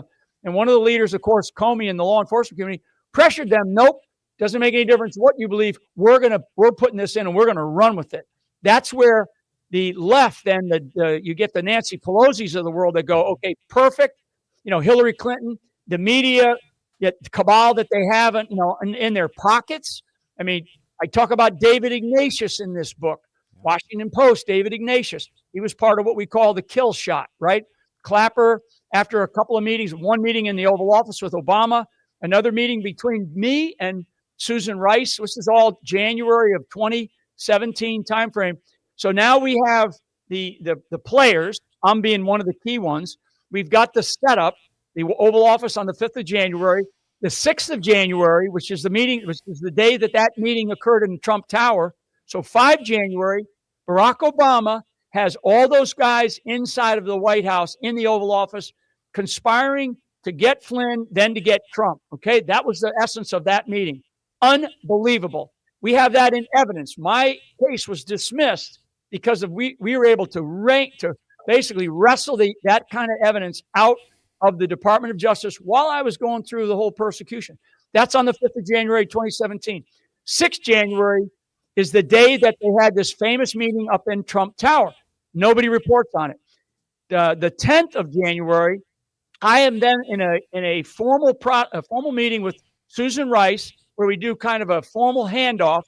Speaker 12: one of the leaders, of course, Comey in the law enforcement community, pressured them. Nope, doesn't make any difference what you believe. We're putting this in and we're going to run with it. That's where the left, then you get the Nancy Pelosi's of the world that go, okay, perfect. Hillary Clinton, the media, the cabal that they have, in their pockets. I mean, I talk about David Ignatius in this book, Washington Post, David Ignatius. He was part of what we call the kill shot, right? Clapper, after a couple of meetings, one meeting in the Oval Office with Obama, another meeting between me and Susan Rice, which is all January of 2017 timeframe. So now we have the players, I'm being one of the key ones. We've got the setup, the Oval Office on the 5th of January, the 6th of January, which is the meeting, which is the day that meeting occurred in Trump Tower. So 5 January, Barack Obama has all those guys inside of the White House in the Oval Office conspiring to get Flynn, then to get Trump. Okay, that was the essence of that meeting. Unbelievable. We have that in evidence. My case was dismissed because we were able to basically wrestle that kind of evidence out of the Department of Justice while I was going through the whole persecution. That's on the 5th of January, 2017. 6th January is the day that they had this famous meeting up in Trump Tower. Nobody reports on it. The 10th of January, I am then in a formal meeting with Susan Rice, where we do kind of a formal handoff.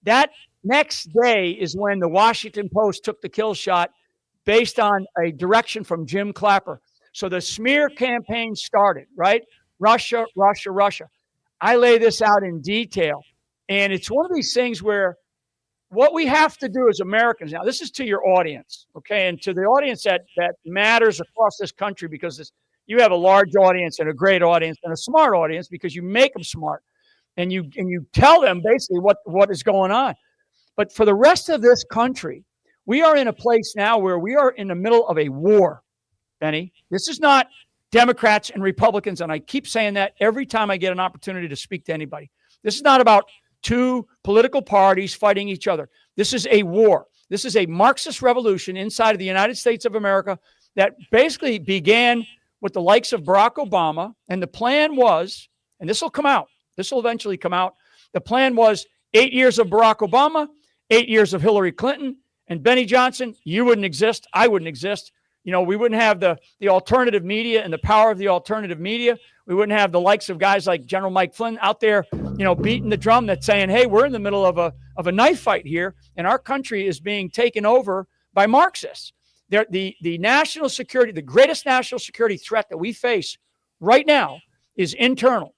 Speaker 12: That next day is when the Washington Post took the kill shot based on a direction from Jim Clapper. So the smear campaign started, right? Russia, Russia, Russia. I lay this out in detail. And it's one of these things where what we have to do as Americans, now this is to your audience, okay, and to the audience that matters across this country, because you have a large audience and a great audience and a smart audience because you make them smart and you tell them basically what is going on. But for the rest of this country, we are in a place now where we are in the middle of a war, Benny. This is not Democrats and Republicans, and I keep saying that every time I get an opportunity to speak to anybody. This is not about two political parties fighting each other. This is a war. This is a Marxist revolution inside of the United States of America that basically began with the likes of Barack Obama. And the plan was, and this will come out, this will eventually come out. The plan was 8 years of Barack Obama, 8 years of Hillary Clinton, and Benny Johnson. You wouldn't exist. I wouldn't exist. We wouldn't have the alternative media and the power of the alternative media. We wouldn't have the likes of guys like General Mike Flynn out there, beating the drum that's saying, hey, we're in the middle of a knife fight here, and our country is being taken over by Marxists. The national security, the greatest national security threat that we face right now is internal.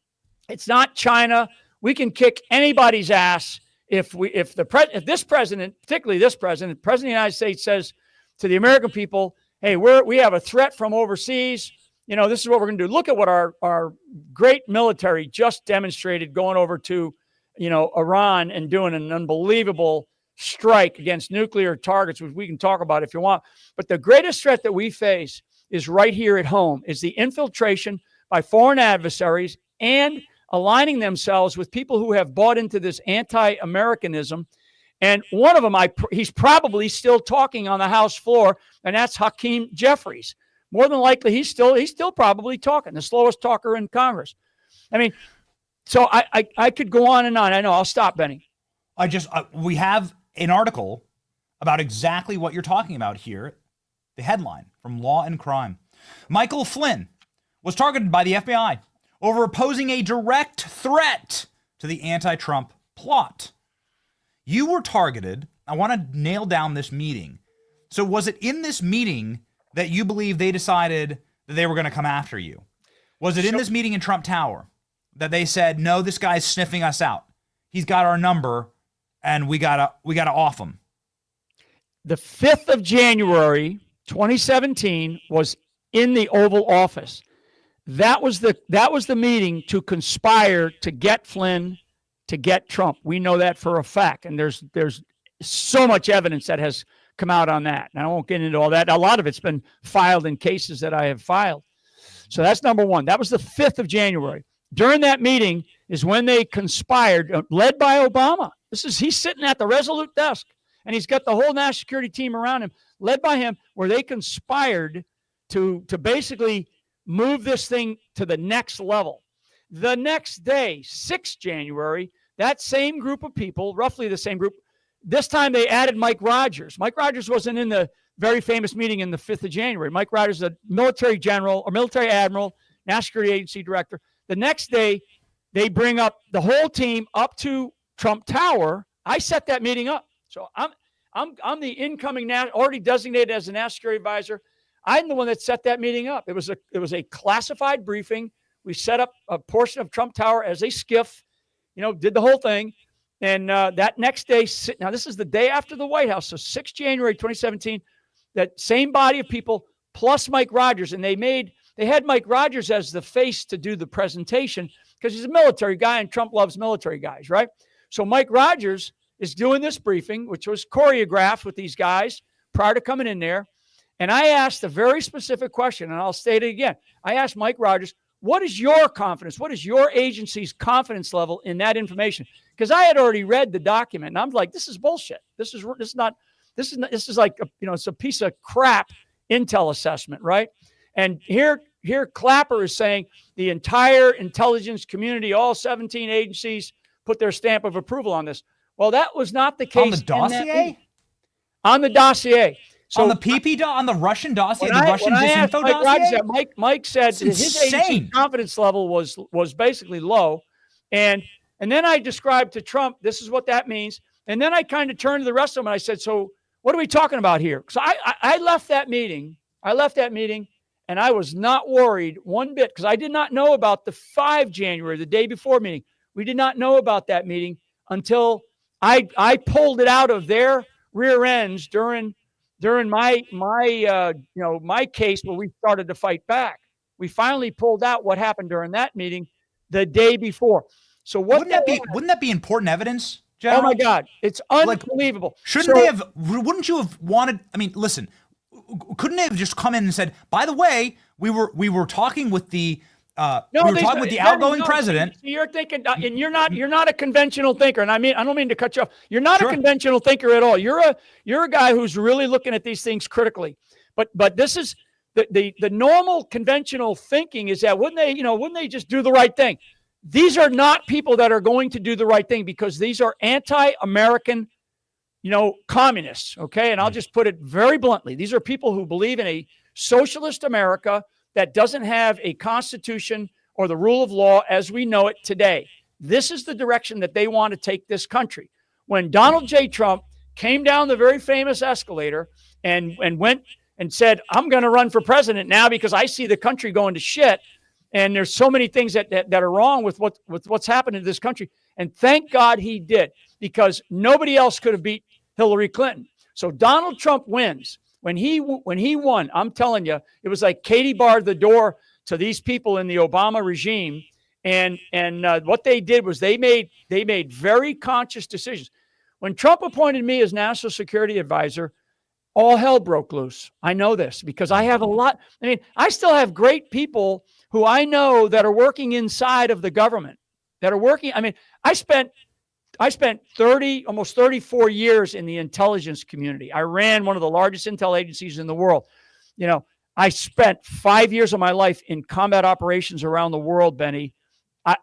Speaker 12: It's not China. We can kick anybody's ass if this president, particularly this president, the president of the United States, says to the American people, hey, we have a threat from overseas. This is what we're going to do. Look at what our great military just demonstrated going over to, Iran and doing an unbelievable strike against nuclear targets, which we can talk about if you want. But the greatest threat that we face is right here at home, is the infiltration by foreign adversaries and aligning themselves with people who have bought into this anti-Americanism. And one of them, he's probably still talking on the House floor, and that's Hakeem Jeffries. More than likely, he's still probably talking, the slowest talker in Congress. I mean, so I could go on and on. I know. I'll stop, Benny.
Speaker 4: We have an article about exactly what you're talking about here. The headline from Law and Crime. Michael Flynn was targeted by the FBI over posing a direct threat to the anti-Trump plot. You were targeted. I want to nail down this meeting. So was it in this meeting that you believe they decided that they were going to come after you? Was it in this meeting in Trump Tower that they said, no, this guy's sniffing us out. He's got our number and we gotta off him?
Speaker 12: The 5th of January, 2017 was in the Oval Office. That was the meeting to conspire to get Flynn, to get Trump. We know that for a fact. And there's so much evidence that has come out on that. And I won't get into all that. A lot of it's been filed in cases that I have filed. So that's number one. That was the 5th of January. During that meeting is when they conspired, led by Obama. He's sitting at the Resolute desk, and he's got the whole national security team around him, led by him, where they conspired to basically move this thing to the next level. The next day, 6th January, that same group of people, roughly the same group, this time they added Mike Rogers. Mike Rogers wasn't in the very famous meeting in the 5th of January. Mike Rogers is a military general or military admiral, National Security Agency director. The next day, they bring up the whole team up to Trump Tower. I set that meeting up. So I'm the incoming, already designated as a national security advisor. I'm the one that set that meeting up. It was a classified briefing. We set up a portion of Trump Tower as a skiff, did the whole thing. And that next day, now this is the day after the White House, so 6 January 2017, that same body of people plus Mike Rogers, and they had Mike Rogers as the face to do the presentation because he's a military guy and Trump loves military guys, right? So Mike Rogers is doing this briefing, which was choreographed with these guys prior to coming in there. And I asked a very specific question, and I'll state it again. I asked Mike Rogers, what is your confidence? What is your agency's confidence level in that information? Because I had already read the document, and I'm like, this is bullshit. This is like it's a piece of crap intel assessment, right? And here Clapper is saying the entire intelligence community, all 17 agencies, put their stamp of approval on this. Well, that was not the case.
Speaker 4: On the dossier?
Speaker 12: On the dossier. So
Speaker 4: on the on the Russian dossier, the Russian disinfo dossier?
Speaker 12: Mike said that his agency's confidence level was basically low. And then I described to Trump, this is what that means. And then I kind of turned to the rest of them and I said, so what are we talking about here? So I left that meeting. And I was not worried one bit because I did not know about the 5 January, the day before meeting. We did not know about that meeting until I pulled it out of their rear ends during my case where we started to fight back. We finally pulled out what happened during that meeting the day before. So wouldn't
Speaker 4: that be important evidence, General?
Speaker 12: Oh my God, it's unbelievable.
Speaker 4: Wouldn't you have wanted? I mean, listen, couldn't they have just come in and said, by the way, we were talking with the outgoing president.
Speaker 12: You're thinking, and you're not a conventional thinker. And I don't mean to cut you off. You're not a conventional thinker at all. You're a guy who's really looking at these things critically. But this is the normal conventional thinking is that wouldn't they just do the right thing? These are not people that are going to do the right thing because these are anti-American, communists. Okay, and I'll just put it very bluntly. These are people who believe in a socialist America that doesn't have a constitution or the rule of law as we know it today. This is the direction that they want to take this country. When Donald J. Trump came down the very famous escalator and went and said, I'm going to run for president now because I see the country going to shit. And there's so many things that are wrong with what's happened in this country. And thank God he did, because nobody else could have beat Hillary Clinton. So Donald Trump wins. When he won, I'm telling you, it was like Katie barred the door to these people in the Obama regime. And what they did was they made very conscious decisions. When Trump appointed me as national security advisor, all hell broke loose. I know this because I have a lot. I mean, I still have great people who I know that are working inside of the government. that are working. I mean, I spent 30, almost 34 years in the intelligence community. I ran one of the largest intel agencies in the world. I spent 5 years of my life in combat operations around the world, Benny. I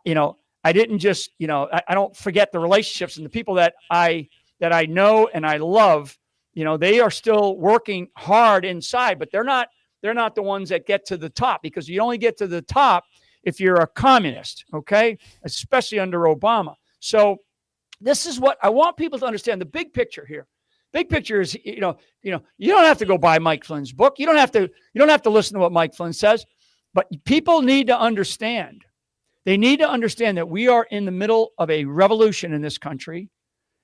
Speaker 12: didn't just, I don't forget the relationships and the people that I know and I love. They are still working hard inside, but they're not the ones that get to the top, because you only get to the top if you're a communist, okay? Especially under Obama. So this is what I want people to understand, the big picture here. Big picture is, you don't have to go buy Mike Flynn's book. You don't have to listen to what Mike Flynn says, but people need to understand. They need to understand that we are in the middle of a revolution in this country,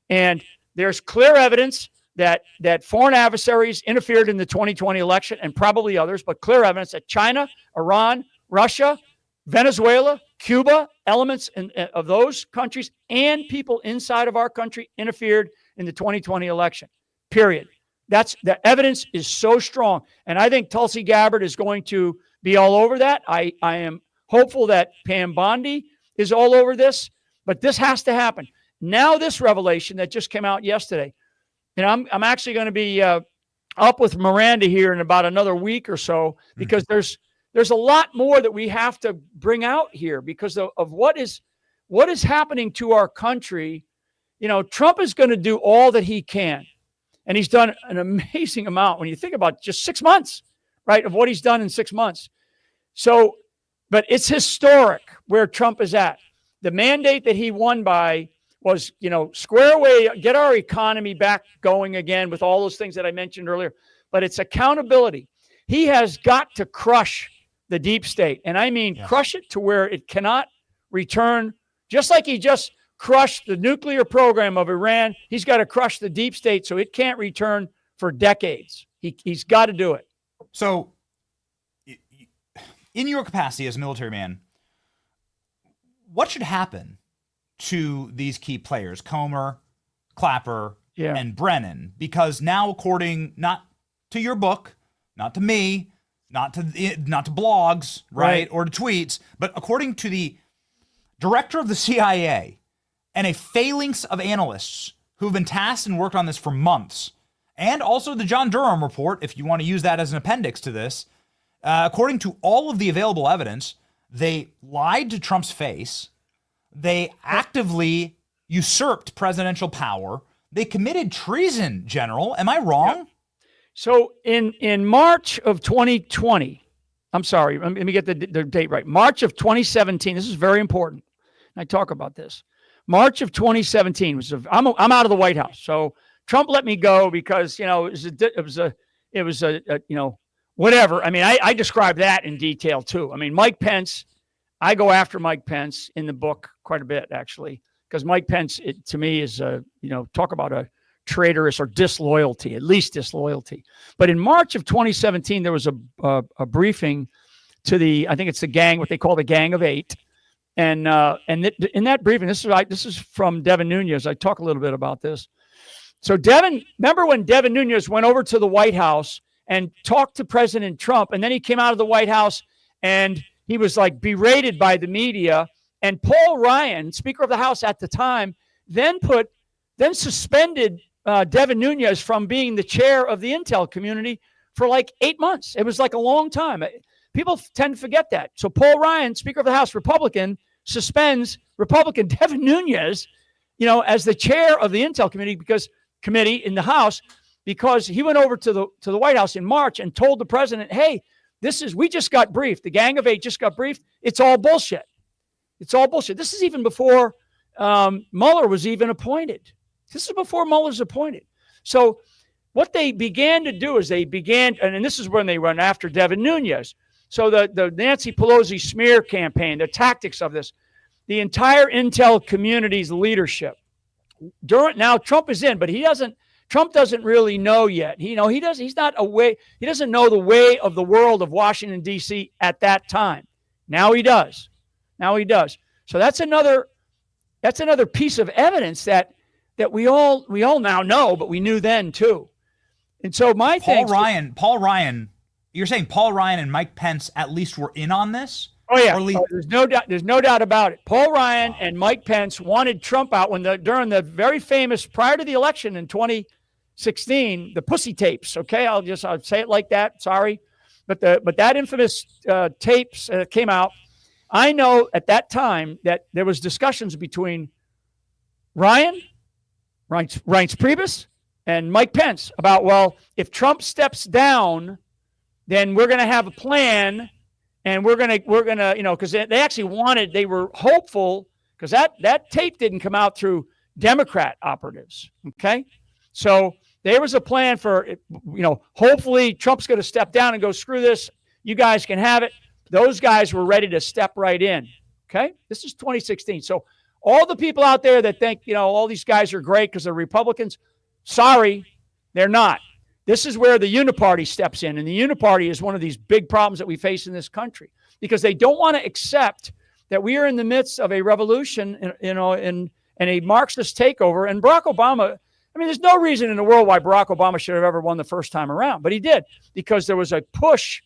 Speaker 12: and there's clear evidence that foreign adversaries interfered in the 2020 election, and probably others, but clear evidence that China, Iran, Russia, Venezuela, Cuba, elements of those countries and people inside of our country interfered in the 2020 election, period. The evidence is so strong. And I think Tulsi Gabbard is going to be all over that. I am hopeful that Pam Bondi is all over this, but this has to happen. Now this revelation that just came out yesterday, I'm actually going to be up with Miranda here in about another week or so, because there's a lot more that we have to bring out here because of what is happening to our country. Trump is going to do all that he can, and he's done an amazing amount when you think about just 6 months, right, of what he's done in 6 months. So, but it's historic where Trump is at. The mandate that he won by was, square away, get our economy back going again with all those things that I mentioned earlier. But it's accountability. He has got to crush the deep state. And I mean, crush it to where it cannot return, just like he just crushed the nuclear program of Iran. He's got to crush the deep state so it can't return for decades. He's got to do it.
Speaker 4: So in your capacity as a military man, what should happen to these key players, Comer, Clapper, and Brennan? Because now, according not to your book, not to me, not to blogs, right, or to tweets, but according to the director of the CIA and a phalanx of analysts who've been tasked and worked on this for months, and also the John Durham report, if you want to use that as an appendix to this, according to all of the available evidence, they lied to Trump's face. They actively usurped presidential power. They committed treason, General. Am I wrong?
Speaker 12: Yeah. So in March of 2020, I'm sorry, let me get the date right. March of 2017, this is very important. I talk about this. March of 2017 I'm out of the White House. So Trump let me go because, it was whatever. I mean, I describe that in detail too. I mean, Mike Pence, I go after Mike Pence in the book quite a bit, actually, because Mike Pence, to me, is, talk about a traitorous or disloyalty, at least disloyalty. But in March of 2017, there was a briefing to I think it's the gang, what they call the Gang of Eight. And in that briefing, this is from Devin Nunes. I talk a little bit about this. So remember when Devin Nunes went over to the White House and talked to President Trump, and then he came out of the White House and he was like berated by the media, and Paul Ryan, Speaker of the House at the time, then suspended Devin Nunes from being the chair of the intel community for like 8 months. It was like a long time. People tend to forget that. So Paul Ryan, Speaker of the House, Republican, suspends Republican Devin Nunes, as the chair of the intel committee in the House, because he went over to the White House in March and told the president, hey, we just got briefed. The Gang of Eight just got briefed. It's all bullshit. It's all bullshit. This is even before Mueller was even appointed. This is before Mueller's appointed. So what they began to do is and this is when they went after Devin Nunes. So the Nancy Pelosi smear campaign, the tactics of this, the entire intel community's leadership. Now Trump is in, but Trump doesn't really know yet. He doesn't know the way of the world of Washington, D.C. at that time. Now he does. So that's another piece of evidence that we all now know, but we knew then too. And so Paul Ryan,
Speaker 4: you're saying Paul Ryan and Mike Pence at least were in on this?
Speaker 12: Oh yeah, there's no doubt about it. Paul Ryan and Mike Pence wanted Trump out during the very famous prior to the election in 2016, the pussy tapes. Okay, I'll say it like that. Sorry, but that infamous tapes came out. I know at that time that there was discussions between Reince Priebus and Mike Pence about, well, if Trump steps down, then we're going to have a plan. And we're gonna, because they were hopeful, because that tape didn't come out through Democrat operatives. Okay, so there was a plan for, hopefully Trump's going to step down and go, screw this, you guys can have it. Those guys were ready to step right in. Okay, this is 2016. So all the people out there that think, all these guys are great because they're Republicans, sorry, they're not. This is where the uniparty steps in. And the uniparty is one of these big problems that we face in this country because they don't want to accept that we are in the midst of a revolution, and a Marxist takeover. And Barack Obama, there's no reason in the world why Barack Obama should have ever won the first time around, but he did because there was a push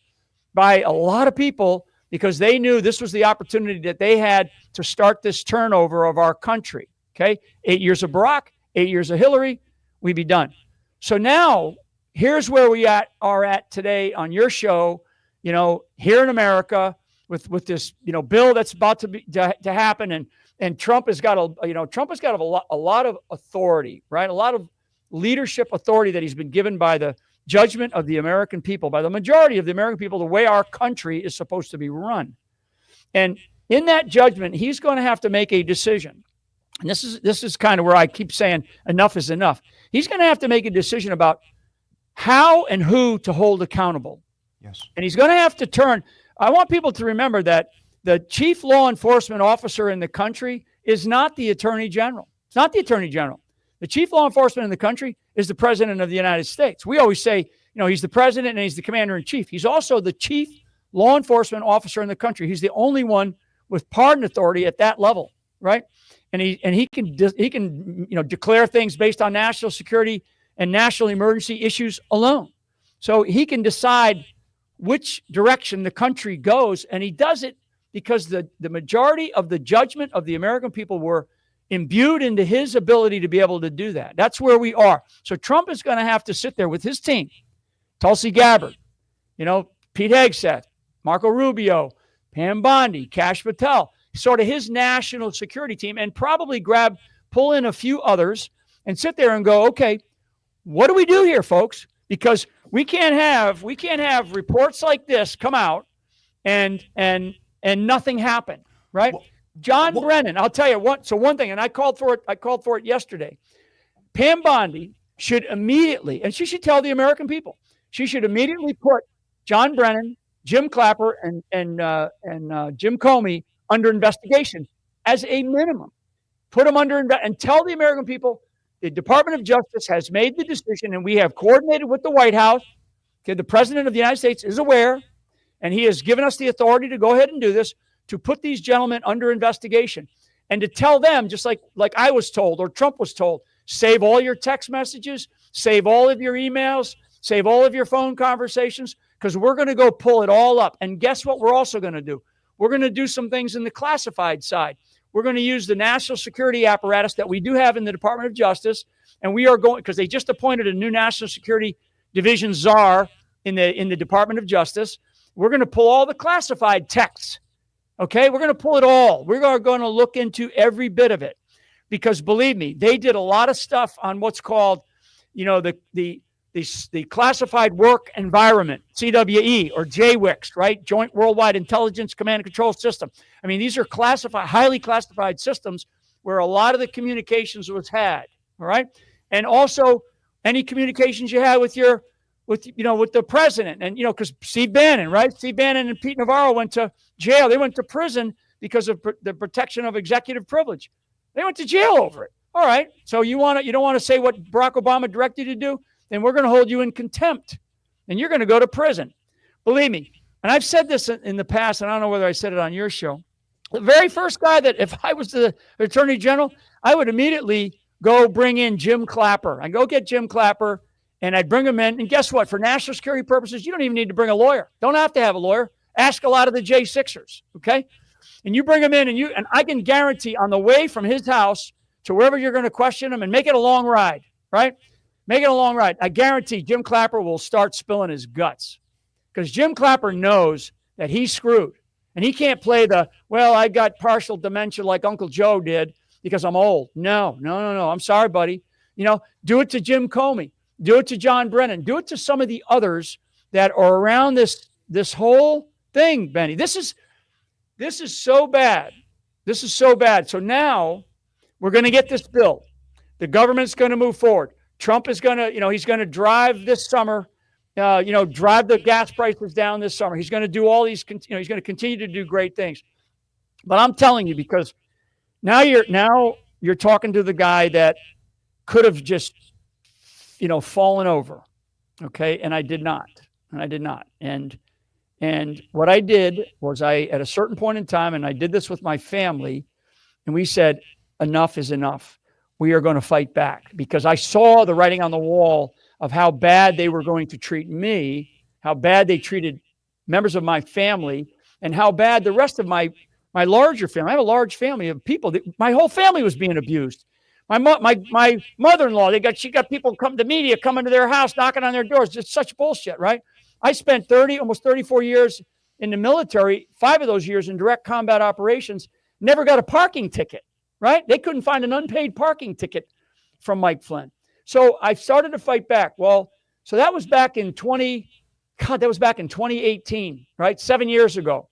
Speaker 12: by a lot of people because they knew this was the opportunity that they had to start this turnover of our country. Okay. 8 years of Barack, 8 years of Hillary, we'd be done. So now, here's where we are at today on your show, here in America with this, bill that's about to happen. And Trump has got a lot of authority, right? A lot of leadership authority that he's been given by the judgment of the American people, by the majority of the American people, the way our country is supposed to be run. And in that judgment, he's going to have to make a decision. And this is kind of where I keep saying enough is enough. He's going to have to make a decision about how and who to hold accountable.
Speaker 4: Yes. And
Speaker 12: he's going to have to turn. I want people to remember that the chief law enforcement officer in the country is not the attorney general. It's not the attorney general. The chief law enforcement in the country is the president of the United States. We always say, he's the president and he's the commander in chief. He's also the chief law enforcement officer in the country. He's the only one with pardon authority at that level, right? And he can declare things based on national security and national emergency issues alone. So he can decide which direction the country goes, and he does it because the majority of the judgment of the American people were imbued into his ability to be able to do that. That's where we are. So Trump is going to have to sit there with his team, Tulsi Gabbard, Pete Hegseth, Marco Rubio, Pam Bondi, Kash Patel, sort of his national security team, and probably pull in a few others and sit there and go, okay, what do we do here, folks? Because we can't have reports like this come out and nothing happen, right? John Brennan, I'll tell you what. So one thing, and I called for it yesterday. Pam Bondi should immediately, and she should tell the American people, she should immediately put John Brennan, Jim Clapper, and Jim Comey under investigation as a minimum. Put them under and tell the American people the Department of Justice has made the decision, and we have coordinated with the White House. Okay, the President of the United States is aware, and he has given us the authority to go ahead and do this, to put these gentlemen under investigation, and to tell them, just like I was told or Trump was told, save all your text messages, save all of your emails, save all of your phone conversations, because we're going to go pull it all up. And guess what we're also going to do? We're going to do some things in the classified side. We're going to use the national security apparatus that we do have in the Department of Justice, and we are going, because they just appointed a new national security division czar in the Department of Justice. We're going to pull all the classified texts. Okay, we're going to pull it all. We're going to look into every bit of it, because believe me, they did a lot of stuff on what's called, the classified work environment, CWE or JWICS, right? Joint Worldwide Intelligence Command and Control System. I mean, these are highly classified systems where a lot of the communications was had. All right, and also any communications you had with the president, and because Steve Bannon, right? Steve Bannon and Pete Navarro went to jail. They went to prison because of the protection of executive privilege. They went to jail over it. All right, so you don't want to say what Barack Obama directed you to do? Then we're going to hold you in contempt, and you're going to go to prison. Believe me, and I've said this in the past, and I don't know whether I said it on your show. The very first guy that, if I was the Attorney General, I would immediately go bring in Jim Clapper. I'd go get Jim Clapper, and I'd bring him in. And guess what? For national security purposes, you don't even need to bring a lawyer. Don't have to have a lawyer. Ask a lot of the J6ers, okay? And you bring them in, and I can guarantee on the way from his house to wherever you're going to question him, and make it a long ride, right? Make it a long ride. I guarantee Jim Clapper will start spilling his guts, because Jim Clapper knows that he's screwed. And he can't play I got partial dementia like Uncle Joe did because I'm old. No. I'm sorry, buddy. Do it to Jim Comey. Do it to John Brennan. Do it to some of the others that are around this whole thing, Benny. This is so bad. This is so bad. So now we're going to get this bill. The government's going to move forward. Trump is going to, he's going to drive this summer, drive the gas prices down this summer. He's going to do all these, he's going to continue to do great things. But I'm telling you, because now you're talking to the guy that could have just, fallen over. Okay. And I did not. And what I did was at a certain point in time, and I did this with my family, and we said, enough is enough. We are going to fight back, because I saw the writing on the wall of how bad they were going to treat me, how bad they treated members of my family, and how bad the rest of my larger family. I have a large family of people. My whole family was being abused. My mother-in-law, she got people the media coming to their house, knocking on their doors. It's such bullshit, right? I spent almost 34 years in the military, 5 of those years in direct combat operations, never got a parking ticket, right? They couldn't find an unpaid parking ticket from Mike Flynn. So I started to fight back. Well, so that was back in 2018, right? 7 years ago.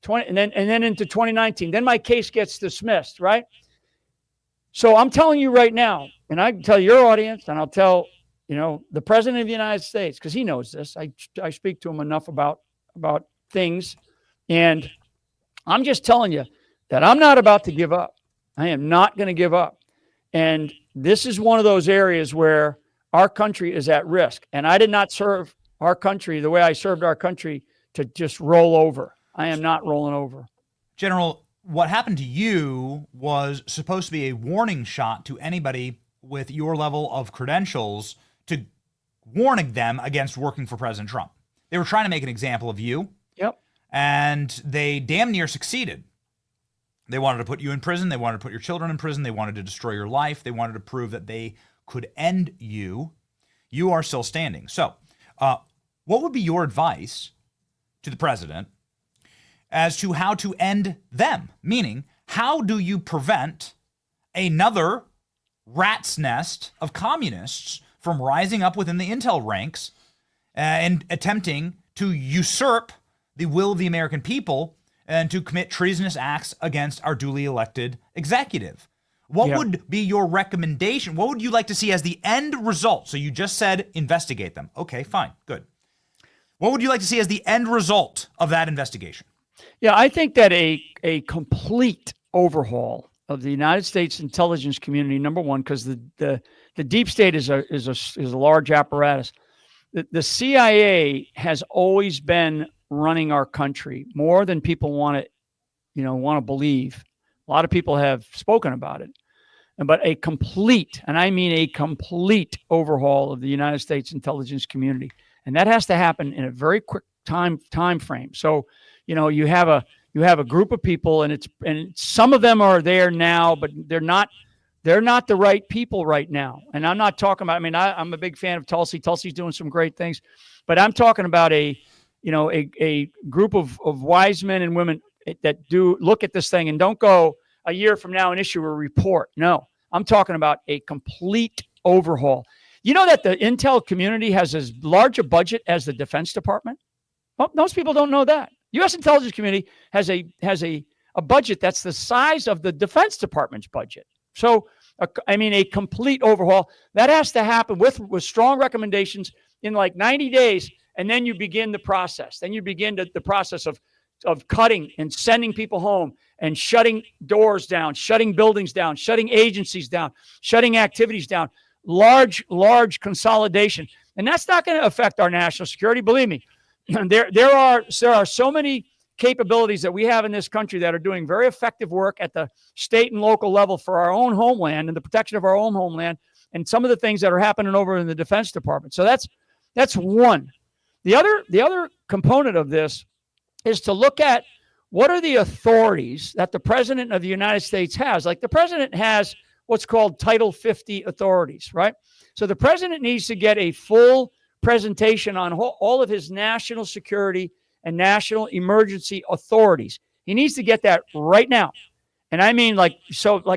Speaker 12: And then into 2019. Then my case gets dismissed, right? So I'm telling you right now, and I can tell your audience, and I'll tell the president of the United States, because he knows this. I speak to him enough about things, and I'm just telling you that I'm not about to give up. I am not going to give up. And this is one of those areas where our country is at risk. And I did not serve our country the way I served our country to just roll over. I am not rolling over.
Speaker 4: General, what happened to you was supposed to be a warning shot to anybody with your level of credentials, to warning them against working for President Trump. They were trying to make an example of you.
Speaker 12: Yep.
Speaker 4: And they damn near succeeded. They wanted to put you in prison. They wanted to put your children in prison. They wanted to destroy your life. They wanted to prove that they could end you. You are still standing. So what would be your advice to the president as to how to end them? Meaning, how do you prevent another rat's nest of communists from rising up within the intel ranks and attempting to usurp the will of the American people and to commit treasonous acts against our duly elected executive? What would be your recommendation? What would you like to see as the end result? So you just said investigate them. Okay, fine, good. What would you like to see as the end result of that investigation?
Speaker 12: Yeah, I think that a complete overhaul of the United States intelligence community, number one, because the deep state is a large apparatus. The CIA has always been running our country more than people want to believe. A lot of people have spoken about it, but a complete, and I mean a complete overhaul of the United States intelligence community, and that has to happen in a very quick time frame. So, you have a group of people, and some of them are there now, but they're not the right people right now. And I'm not talking about, I'm a big fan of Tulsi. Tulsi's doing some great things, but I'm talking about a group of wise men and women that do look at this thing and don't go a year from now and issue a report. No, I'm talking about a complete overhaul. You know that the intel community has as large a budget as the Defense Department? Well, most people don't know that. U.S. intelligence community has a budget that's the size of the Defense Department's budget. So, a complete overhaul that has to happen with strong recommendations in like 90 days, and then you begin the process. Then you begin the process of cutting and sending people home and shutting doors down, shutting buildings down, shutting agencies down, shutting activities down. Large consolidation, and that's not going to affect our national security. Believe me. There are so many capabilities that we have in this country that are doing very effective work at the state and local level for our own homeland and the protection of our own homeland, and some of the things that are happening over in the Defense Department. So that's one. The other component of this is to look at what are the authorities that the president of the United States has. Like the president has what's called Title 50 authorities, right? So the president needs to get a full presentation on all of his national security and national emergency authorities. He needs to get that right now. And I mean, like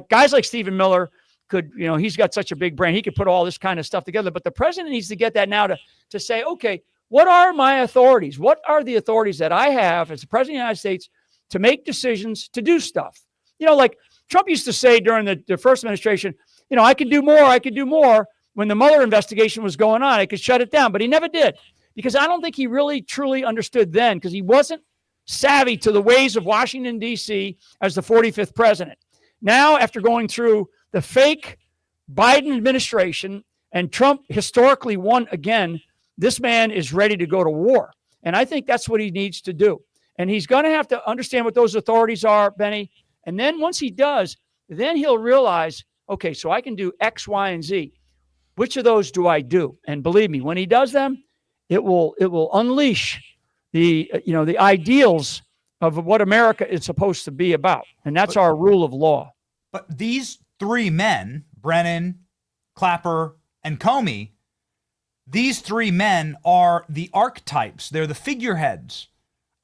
Speaker 12: guys like Stephen Miller could, he's got such a big brain. He could put all this kind of stuff together, but the president needs to get that now to say, okay, what are my authorities? What are the authorities that I have as the president of the United States to make decisions, to do stuff? Like Trump used to say during the first administration, I could do more. When the Mueller investigation was going on, I could shut it down, but he never did, because I don't think he really truly understood then, because he wasn't savvy to the ways of Washington, D.C. as the 45th president. Now, after going through the fake Biden administration and Trump historically won again, this man is ready to go to war. And I think that's what he needs to do. And he's going to have to understand what those authorities are, Benny. And then once he does, then he'll realize, okay, so I can do X, Y, and Z. Which of those do I do? And believe me, when he does them, it will unleash the ideals of what America is supposed to be about. And that's our rule of law.
Speaker 4: But these three men, Brennan, Clapper, and Comey, these three men are the archetypes. They're the figureheads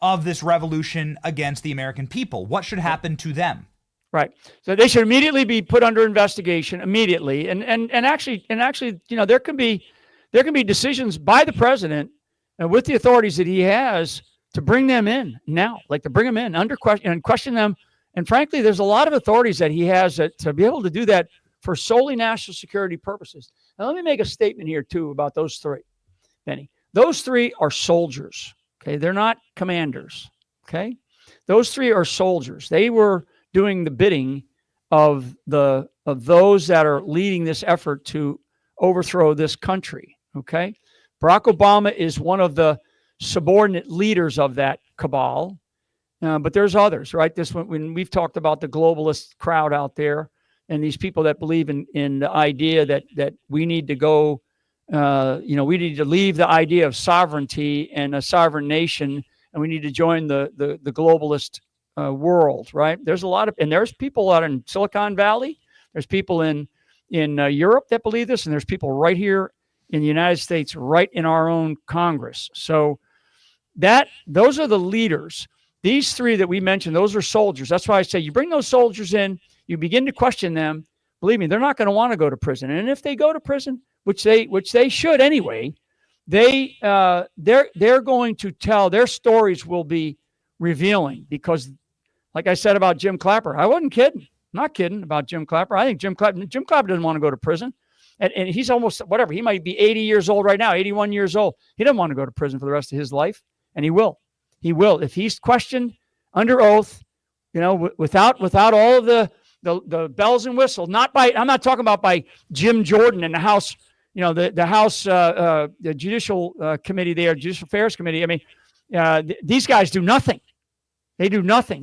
Speaker 4: of this revolution against the American people. What should happen to them?
Speaker 12: Right. So they should immediately be put under investigation immediately. And actually, there can be decisions by the president and with the authorities that he has to bring them in now, like to bring them in under question and question them. And frankly, there's a lot of authorities that he has to be able to do that for solely national security purposes. Now, let me make a statement here too about those three, Benny. Those three are soldiers. Okay. They're not commanders. Okay. Those three are soldiers. They were doing the bidding of those that are leading this effort to overthrow this country. Okay. Barack Obama is one of the subordinate leaders of that cabal. But there's others, right? When we've talked about the globalist crowd out there and these people that believe in the idea that we need to go, we need to leave the idea of sovereignty and a sovereign nation, and we need to join the globalist world, right? There's there's people out in Silicon Valley. There's people in Europe that believe this, and there's people right here in the United States, right in our own Congress. So those are the leaders. These three that we mentioned, those are soldiers. That's why I say you bring those soldiers in, you begin to question them. Believe me, they're not going to want to go to prison. And if they go to prison, which they should anyway, they're going to tell, their stories will be revealing, because like I said about Jim Clapper, I wasn't kidding. I'm not kidding about Jim Clapper. I think Jim Clapper doesn't want to go to prison. And he's almost, whatever, he might be 80 years old right now, 81 years old. He doesn't want to go to prison for the rest of his life. And he will. He will. If he's questioned under oath, without all of the bells and whistles, I'm not talking about by Jim Jordan and the House, the House the Judicial Committee there, Judicial Affairs Committee. I mean, these guys do nothing. They do nothing.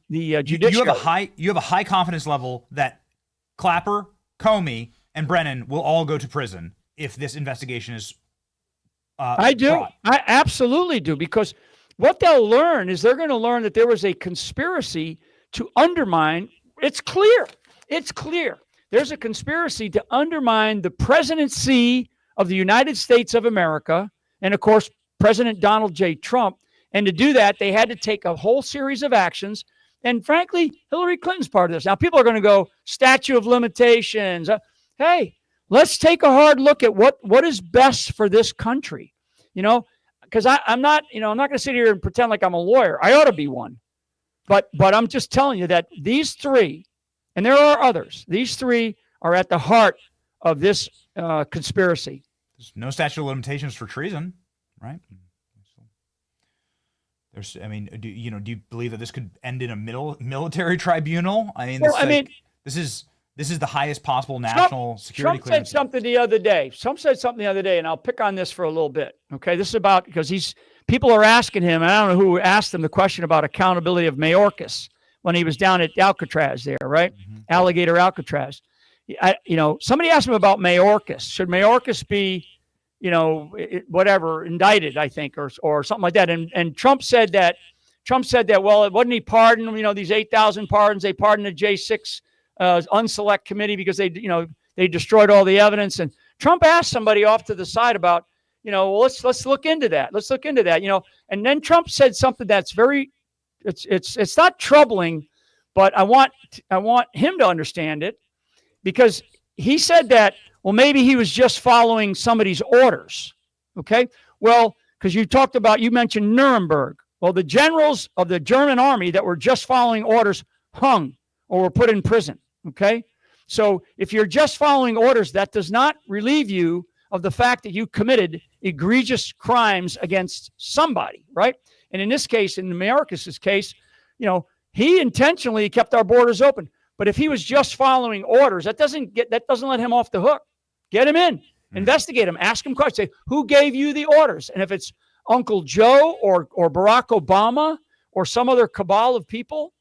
Speaker 12: The judiciary.
Speaker 4: You have a high confidence level that Clapper, Comey, and Brennan will all go to prison if this investigation is
Speaker 12: I do.
Speaker 4: brought.
Speaker 12: I absolutely do, because what they'll learn is they're going to learn that there was a conspiracy to undermine. It's clear. There's a conspiracy to undermine the presidency of the United States of America and, of course, President Donald J. Trump. And to do that, they had to take a whole series of actions. And frankly, Hillary Clinton's part of this. Now, people are going to go, statute of limitations. Hey, let's take a hard look at what is best for this country. Because I'm not going to sit here and pretend like I'm a lawyer. I ought to be one. But I'm just telling you that these three, and there are others, these three are at the heart of this conspiracy.
Speaker 4: There's no statute of limitations for treason, right? Do you believe that this could end in a military tribunal? I mean, this is the highest possible national security clearance.
Speaker 12: Trump said something the other day, and I'll pick on this for a little bit. Okay, this is about, because people are asking him, and I don't know who asked him the question about accountability of Mayorkas when he was down at Alcatraz there, right? Mm-hmm. Alligator Alcatraz. Somebody asked him about Mayorkas. Should Mayorkas be, indicted, I think, or something like that. And Trump said that Trump said that, well, it wasn't he pardoned, these 8,000 pardons. They pardoned the J6 unselect committee because they destroyed all the evidence. And Trump asked somebody off to the side about, well, let's look into that. Let's look into that, And then Trump said something that's very, it's not troubling, but I want him to understand it, because he said that, well, maybe he was just following somebody's orders. Okay. Well, because you mentioned Nuremberg. Well, the generals of the German army that were just following orders hung or were put in prison. Okay. So if you're just following orders, that does not relieve you of the fact that you committed egregious crimes against somebody, right? And in this case, in Mayorkas' case, he intentionally kept our borders open. But if he was just following orders, that doesn't let him off the hook. Get him in, investigate him, ask him questions. Say, who gave you the orders? And if it's Uncle Joe or Barack Obama or some other cabal of people,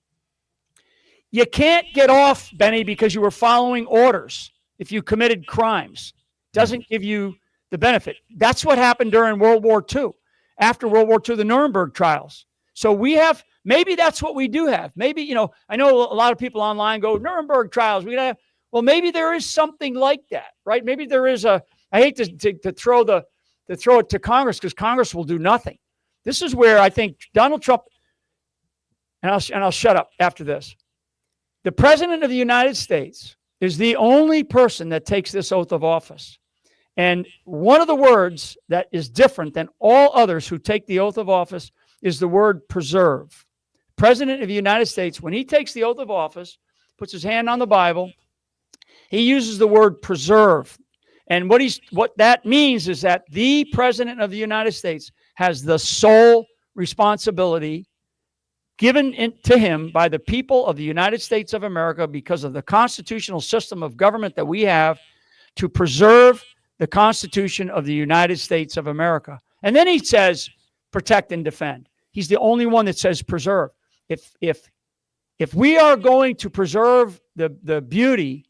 Speaker 12: you can't get off, Benny, because you were following orders. If you committed crimes, doesn't give you the benefit. That's what happened during World War II. After World War II, the Nuremberg trials. So maybe that's what we do have. Maybe, I know a lot of people online go, Nuremberg trials. Well, maybe there is something like that, right? Maybe there is I hate to throw it to Congress, because Congress will do nothing. This is where I think Donald Trump, and I'll shut up after this. The President of the United States is the only person that takes this oath of office. And one of the words that is different than all others who take the oath of office is the word preserve. President of the United States, when he takes the oath of office, puts his hand on the Bible, he uses the word preserve. And what that means is that the President of the United States has the sole responsibility given to him by the people of the United States of America, because of the constitutional system of government that we have, to preserve the Constitution of the United States of America. And then he says, protect and defend. He's the only one that says preserve. If we are going to preserve the beauty,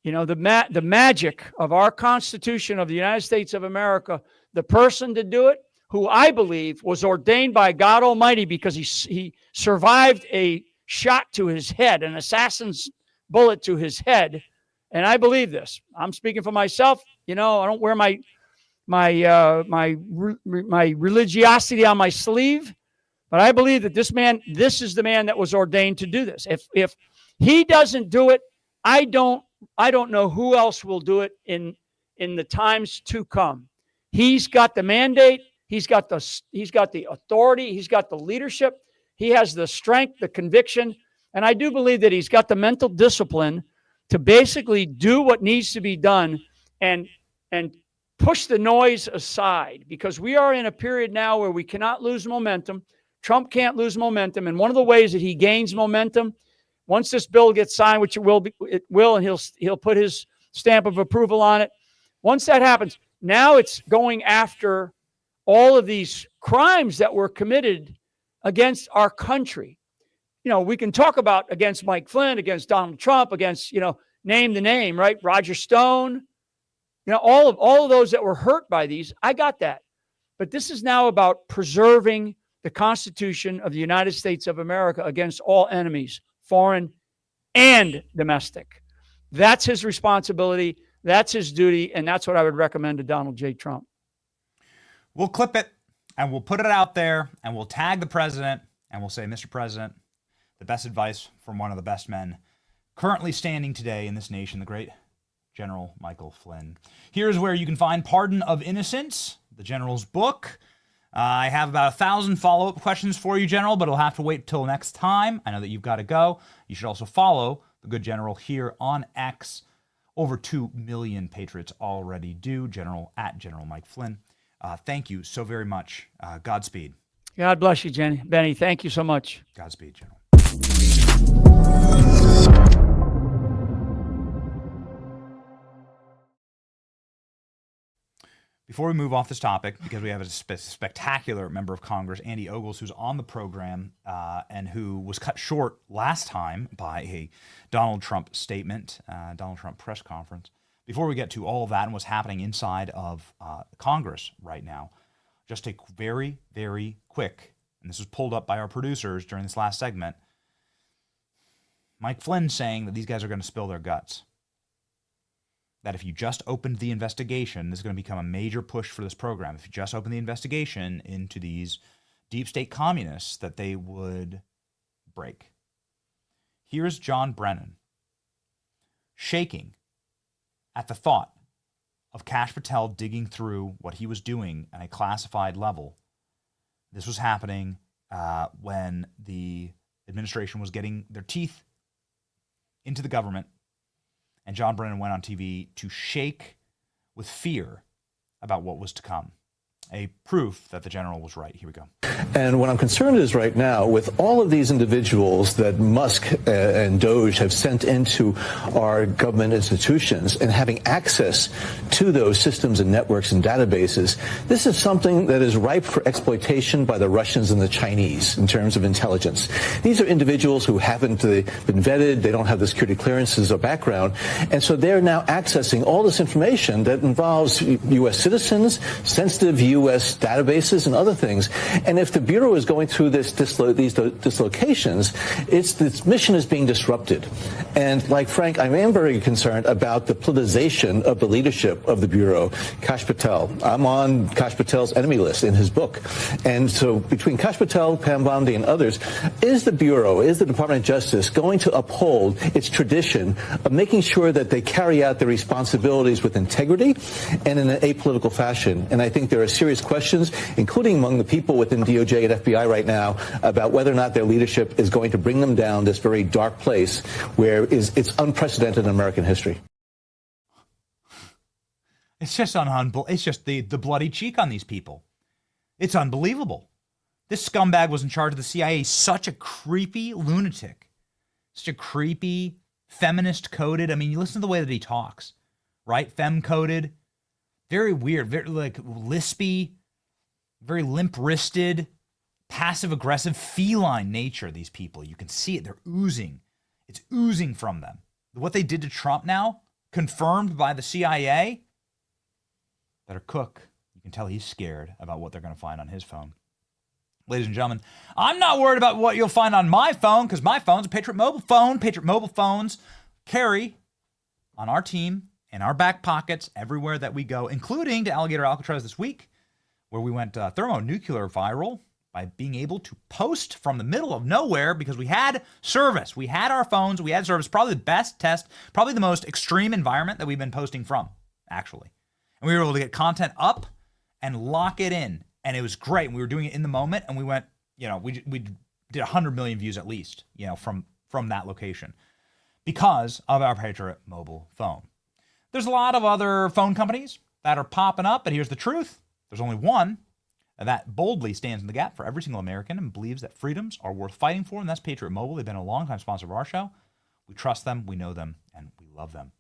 Speaker 12: the magic of our Constitution of the United States of America, the person to do it, who I believe was ordained by God Almighty because he survived a shot to his head, an assassin's bullet to his head. And I believe this. I'm speaking for myself. I don't wear my religiosity on my sleeve, but I believe that this is the man that was ordained to do this. If he doesn't do it, I don't know who else will do it in the times to come. He's got the mandate. He's got the authority. He's got the leadership. He has the strength, the conviction. And I do believe that he's got the mental discipline to basically do what needs to be done and push the noise aside, because we are in a period now where we cannot lose momentum. Trump can't lose momentum. And one of the ways that he gains momentum, once this bill gets signed, which it will, and he'll put his stamp of approval on it. Once that happens, now it's going after all of these crimes that were committed against our country. We can talk about against Mike Flynn, against Donald Trump, against, name the name, right? Roger Stone, all of those that were hurt by these. I got that. But this is now about preserving the Constitution of the United States of America against all enemies, foreign and domestic. That's his responsibility. That's his duty. And that's what I would recommend to Donald J. Trump.
Speaker 4: We'll clip it and we'll put it out there and we'll tag the president and we'll say, Mr. President, the best advice from one of the best men currently standing today in this nation, the great General Michael Flynn. Here's where you can find Pardon of Innocence, the General's book. I have about 1,000 follow-up questions for you, General, but it'll have to wait till next time. I know that you've got to go. You should also follow the good General here on X. Over 2 million patriots already do. General Mike Flynn. Thank you so very much. Godspeed.
Speaker 12: God bless you, Benny. Thank you so much.
Speaker 4: Godspeed, General. Before we move off this topic, because we have a spectacular member of Congress, Andy Ogles, who's on the program and who was cut short last time by a Donald Trump statement, Donald Trump press conference. Before we get to all of that and what's happening inside of Congress right now, just a very, very quick and this was pulled up by our producers during this last segment, Mike Flynn saying that these guys are going to spill their guts. That if you just opened the investigation, this is going to become a major push for this program. If you just open the investigation into these deep state communists, that they would break. Here's John Brennan shaking at the thought of Kash Patel digging through what he was doing at a classified level. This was happening when the administration was getting their teeth into the government, and John Brennan went on TV to shake with fear about what was to come. A proof that the general was right. Here we go.
Speaker 13: And what I'm concerned is right now, with all of these individuals that Musk and Doge have sent into our government institutions and having access to those systems and networks and databases, this is something that is ripe for exploitation by the Russians and the Chinese in terms of intelligence. These are individuals who haven't been vetted, they don't have the security clearances or background, and so they're now accessing all this information that involves U.S. citizens, sensitive U.S. databases and other things. And if the Bureau is going through these dislocations, its mission is being disrupted. And like Frank, I am very concerned about the politicization of the leadership of the Bureau. Kash Patel, I'm on Kash Patel's enemy list in his book. And so between Kash Patel, Pam Bondi, and others, is the Bureau, is the Department of Justice going to uphold its tradition of making sure that they carry out their responsibilities with integrity and in an apolitical fashion? And I think there are serious questions, including among the people within DOJ and FBI right now, about whether or not their leadership is going to bring them down this very dark place where it's unprecedented in American history.
Speaker 4: It's just it's just the bloody cheek on these people. It's unbelievable. This scumbag was in charge of the CIA. Such a creepy lunatic. Such a creepy, feminist-coded. I mean, you listen to the way that he talks, right? Femme-coded. Very weird, very like lispy, very limp-wristed, passive-aggressive, feline nature, these people. You can see it. They're oozing. It's oozing from them. What they did to Trump now, confirmed by the CIA, better cook. You can tell he's scared about what they're going to find on his phone. Ladies and gentlemen, I'm not worried about what you'll find on my phone because my phone's a Patriot Mobile phone. Patriot Mobile phones carry on our team in our back pockets everywhere that we go, including to Alligator Alcatraz this week, where we went thermonuclear viral by being able to post from the middle of nowhere because we had service. We had our phones. We had service. Probably the best test, probably the most extreme environment that we've been posting from, actually. And we were able to get content up and lock it in. And it was great. We were doing it in the moment, and we went, we did 100 million views at least, from that location because of our Patriot Mobile phone. There's a lot of other phone companies that are popping up, but here's the truth. There's only one that boldly stands in the gap for every single American and believes that freedoms are worth fighting for, and that's Patriot Mobile. They've been a longtime sponsor of our show. We trust them, we know them, and we love them.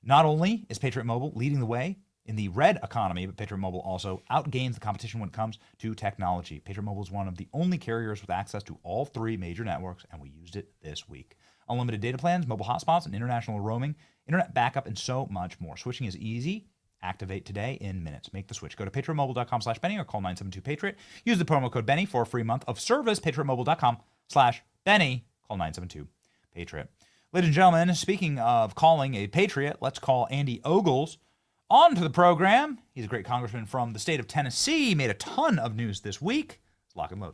Speaker 4: Not only is Patriot Mobile leading the way in the red economy, but Patriot Mobile also outgains the competition when it comes to technology. Patriot Mobile is one of the only carriers with access to all three major networks, and we used it this week. Unlimited data plans, mobile hotspots, and international roaming, internet backup, and so much more. Switching is easy. Activate today in minutes. Make the switch. Go to patriotmobile.com/Benny or call 972-PATRIOT. Use the promo code Benny for a free month of service. patriotmobile.com/Benny. Call 972-PATRIOT. Ladies and gentlemen, speaking of calling a patriot, let's call Andy Ogles on to the program. He's a great congressman from the state of Tennessee. He made a ton of news this week. Let's lock and load.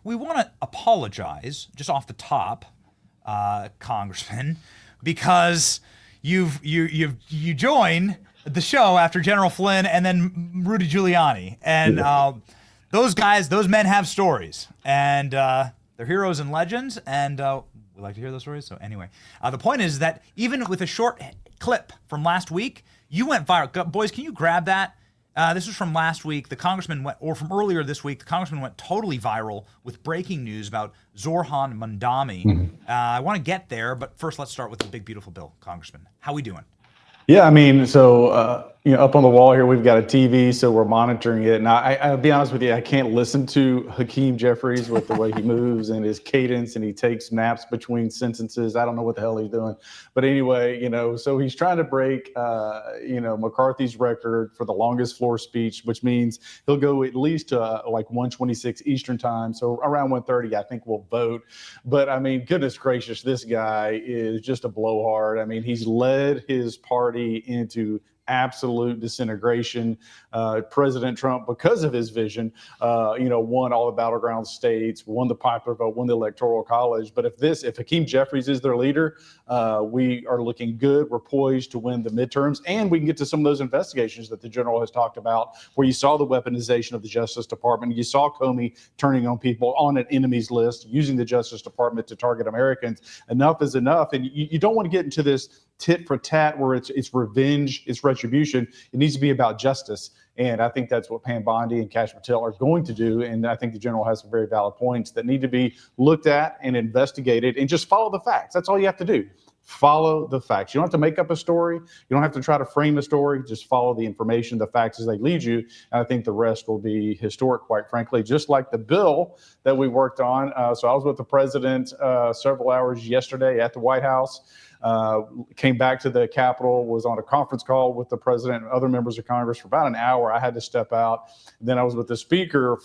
Speaker 4: We want to apologize just off the top, Congressman, because you joined the show after General Flynn and then Rudy Giuliani, and those men have stories, and they're heroes and legends, and we like to hear those stories. So anyway, the point is that even with a short clip from last week, you went viral. Boys, can you grab that? This was from last week. The congressman went, or from earlier this week, the congressman went totally viral with breaking news about Zorhan Mandami.
Speaker 14: Mm-hmm.
Speaker 4: I want to get there, but first let's start with the big, beautiful bill. Congressman, how we doing?
Speaker 14: Yeah, I mean, so up on the wall here, we've got a TV, so we're monitoring it. And I'll be honest with you, I can't listen to Hakeem Jeffries with the way he moves and his cadence, and he takes naps between sentences. I don't know what the hell he's doing. But anyway, so he's trying to break, McCarthy's record for the longest floor speech, which means he'll go at least to like 1:26 Eastern time. So around 1:30, I think we'll vote. But I mean, goodness gracious, this guy is just a blowhard. I mean, he's led his party into absolute disintegration. President Trump, because of his vision, won all the battleground states, won the popular vote, won the electoral college. But if Hakeem Jeffries is their leader, we are looking good. We're poised to win the midterms, and we can get to some of those investigations that the general has talked about, where you saw the weaponization of the Justice Department. You saw Comey turning on people on an enemies list, using the Justice Department to target Americans. Enough is enough. And you don't want to get into this tit for tat where it's revenge, it's retribution. It needs to be about justice. And I think that's what Pam Bondi and Kash Patel are going to do. And I think the general has some very valid points that need to be looked at and investigated, and just follow the facts. That's all you have to do. Follow the facts. You don't have to make up a story. You don't have to try to frame a story. Just follow the information, the facts as they lead you. And I think the rest will be historic, quite frankly, just like the bill that we worked on. So I was with the president several hours yesterday at the White House. Came back to the Capitol, was on a conference call with the president and other members of Congress for about an hour. I had to step out. Then I was with the speaker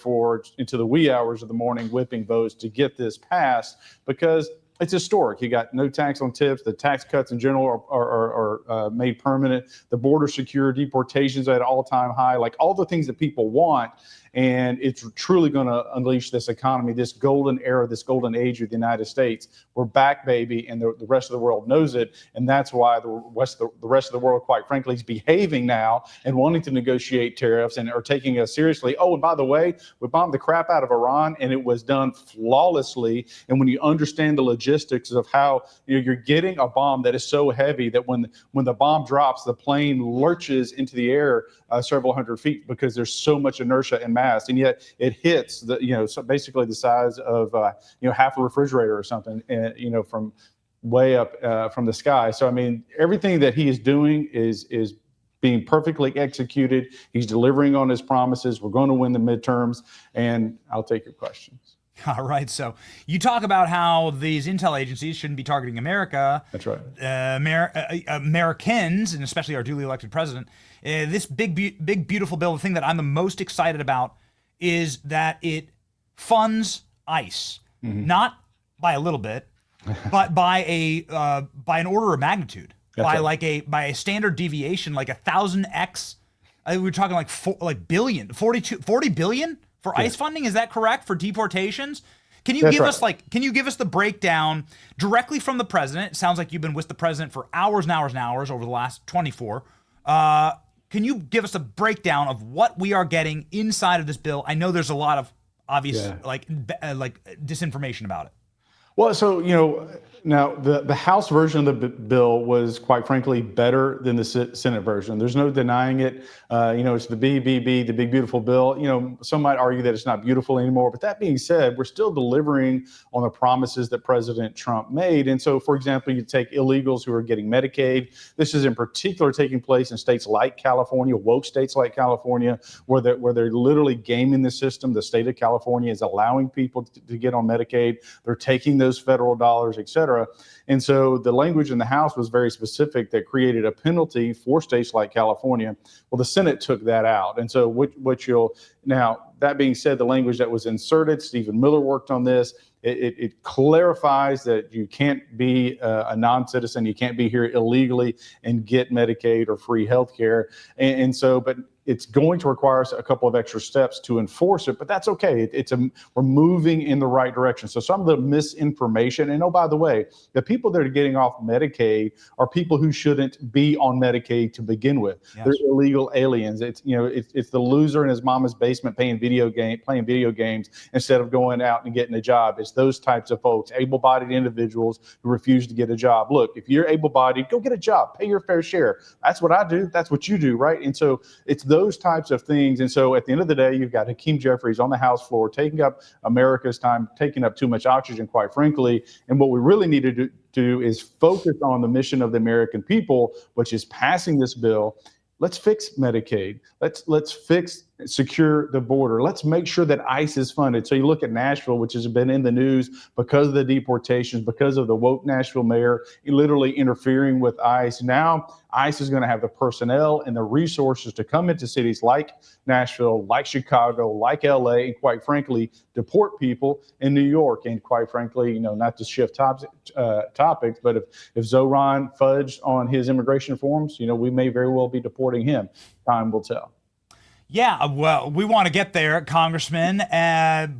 Speaker 14: into the wee hours of the morning, whipping votes to get this passed, because it's historic. You got no tax on tips. The tax cuts in general are made permanent. The border secure, deportations at an all-time high, like all the things that people want. And it's truly going to unleash this economy, this golden era, this golden age of the United States. We're back, baby, and the rest of the world knows it. And that's why the rest of the world, quite frankly, is behaving now and wanting to negotiate tariffs and are taking us seriously. Oh, and by the way, we bombed the crap out of Iran, and it was done flawlessly. And when you understand the logistics of how you're getting a bomb that is so heavy that when the bomb drops, the plane lurches into the air several hundred feet, because there's so much inertia and mass, and yet it hits so basically the size of half a refrigerator or something, from way up from the sky. So I mean, everything that he is doing is being perfectly executed. He's delivering on his promises. We're going to win the midterms, and I'll take your questions.
Speaker 4: All right. So you talk about how these intel agencies shouldn't be targeting America.
Speaker 14: That's right.
Speaker 4: Americans, and especially our duly elected president. This big, beautiful bill, the thing that I'm the most excited about is that it funds ICE, not by a little bit, but by an order of magnitude, by a standard deviation, like 1,000x. We're talking like 40 billion for ICE funding. Is that correct for deportations? Can you give us the breakdown directly from the president? It sounds like you've been with the president for hours and hours and hours over the last 24. Can you give us a breakdown of what we are getting inside of this bill? I know there's a lot of obvious like disinformation about it.
Speaker 14: Well, so, now the House version of the bill was, quite frankly, better than the Senate version. There's no denying it. It's the BBB, the big, beautiful bill. Some might argue that it's not beautiful anymore. But that being said, we're still delivering on the promises that President Trump made. And so, for example, you take illegals who are getting Medicaid. This is in particular taking place in states like California, woke states like California, where they're literally gaming the system. The state of California is allowing people to get on Medicaid. They're taking those federal dollars, et cetera. And so the language in the House was very specific, that created a penalty for states like California. Well, the Senate took that out. And so now, that being said, the language that was inserted, Stephen Miller worked on this. It clarifies that you can't be a non-citizen, you can't be here illegally and get Medicaid or free health care. And so, but it's going to require us a couple of extra steps to enforce it, but that's okay. We're moving in the right direction. So some of the misinformation, and oh, by the way, the people that are getting off Medicaid are people who shouldn't be on Medicaid to begin with. Yes. They're illegal aliens. It's the loser in his mama's basement playing video games instead of going out and getting a job. It's those types of folks, able-bodied individuals who refuse to get a job. Look, if you're able-bodied, go get a job, pay your fair share. That's what I do. That's what you do, right? And so it's those types of things. And so at the end of the day, you've got Hakeem Jeffries on the House floor taking up America's time, taking up too much oxygen, quite frankly. And what we really need to do is focus on the mission of the American people, which is passing this bill, Let's fix Medicaid. Let's secure the border. Let's make sure that ICE is funded. So you look at Nashville, which has been in the news because of the deportations, because of the woke Nashville mayor literally interfering with ICE. Now ICE is going to have the personnel and the resources to come into cities like Nashville, like Chicago, like LA, and quite frankly, deport people in New York. And quite frankly, not to shift topics, but if Zoran fudged on his immigration forms, we may very well be deporting him. Time will tell.
Speaker 4: Yeah, well, we want to get there, Congressman.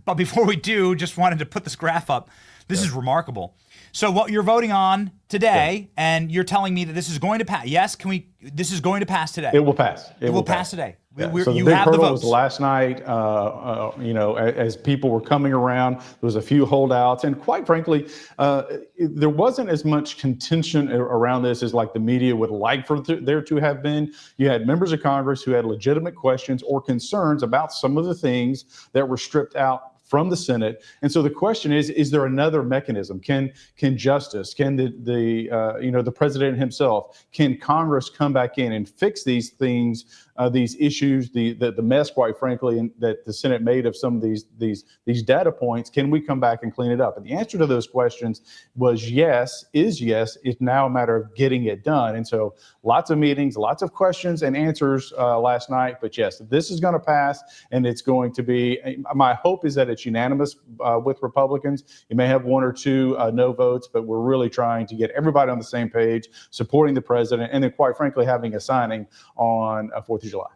Speaker 4: But before we do, just wanted to put this graph up. This is remarkable. So what you're voting on today, and you're telling me that this is going to pass. Yes, this is going to pass today.
Speaker 14: It will pass.
Speaker 4: It will pass today.
Speaker 14: Yeah. So the big hurdle was last night, as people were coming around, there was a few holdouts. And quite frankly, there wasn't as much contention around this as like the media would like for there to have been. You had members of Congress who had legitimate questions or concerns about some of the things that were stripped out from the Senate. And so the question is there another mechanism? Can justice, can the president himself, can Congress come back in and fix these things, these issues, the mess, quite frankly, and that the Senate made of some of these data points? Can we come back and clean it up? And the answer to those questions was yes, is yes. It's now a matter of getting it done. And so lots of meetings, lots of questions and answers last night. But yes, this is going to pass, and it's going to be, my hope is that it's unanimous with Republicans. You may have one or two no votes, but we're really trying to get everybody on the same page, supporting the president, and then quite frankly, having a signing on 4th of July.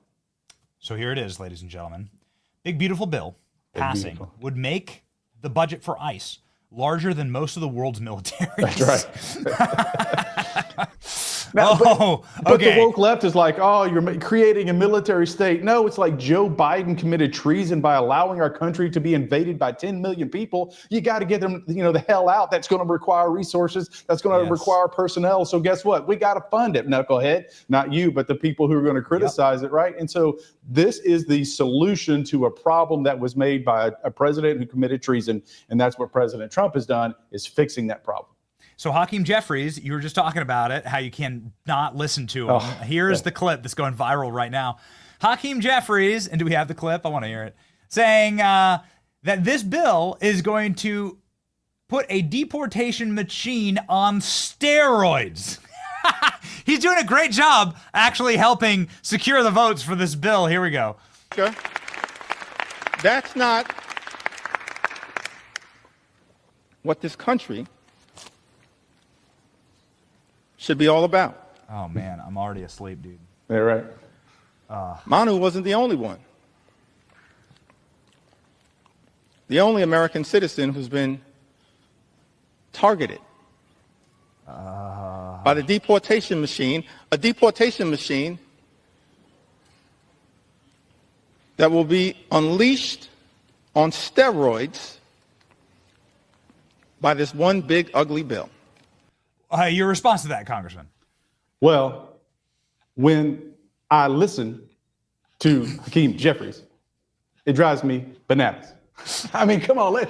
Speaker 4: So here it is, ladies and gentlemen. Big, beautiful bill passing would make the budget for ICE larger than most of the world's militaries.
Speaker 14: That's right. Now, but the woke left is like, oh, you're creating a military state. No, it's like Joe Biden committed treason by allowing our country to be invaded by 10 million people. You got to get them, the hell out. That's going to require resources. That's going to require personnel. So guess what? We got to fund it, knucklehead. Not you, but the people who are going to criticize it, right? And so this is the solution to a problem that was made by a president who committed treason. And that's what President Trump has done, is fixing that problem.
Speaker 4: So Hakeem Jeffries, you were just talking about it, how you can not listen to him. Here's the clip that's going viral right now. Hakeem Jeffries, and do we have the clip? I want to hear it, saying that this bill is going to put a deportation machine on steroids. He's doing a great job actually helping secure the votes for this bill. Here we go.
Speaker 15: Okay. That's not what this country should be all about.
Speaker 4: Oh, man, I'm already asleep, dude.
Speaker 14: Yeah, right.
Speaker 15: Manu wasn't the only one. The only American citizen who's been targeted by the deportation machine, a deportation machine that will be unleashed on steroids by this one big, ugly bill.
Speaker 4: Your response to that, Congressman?
Speaker 14: Well, when I listen to Hakeem Jeffries, it drives me bananas. I mean, come on,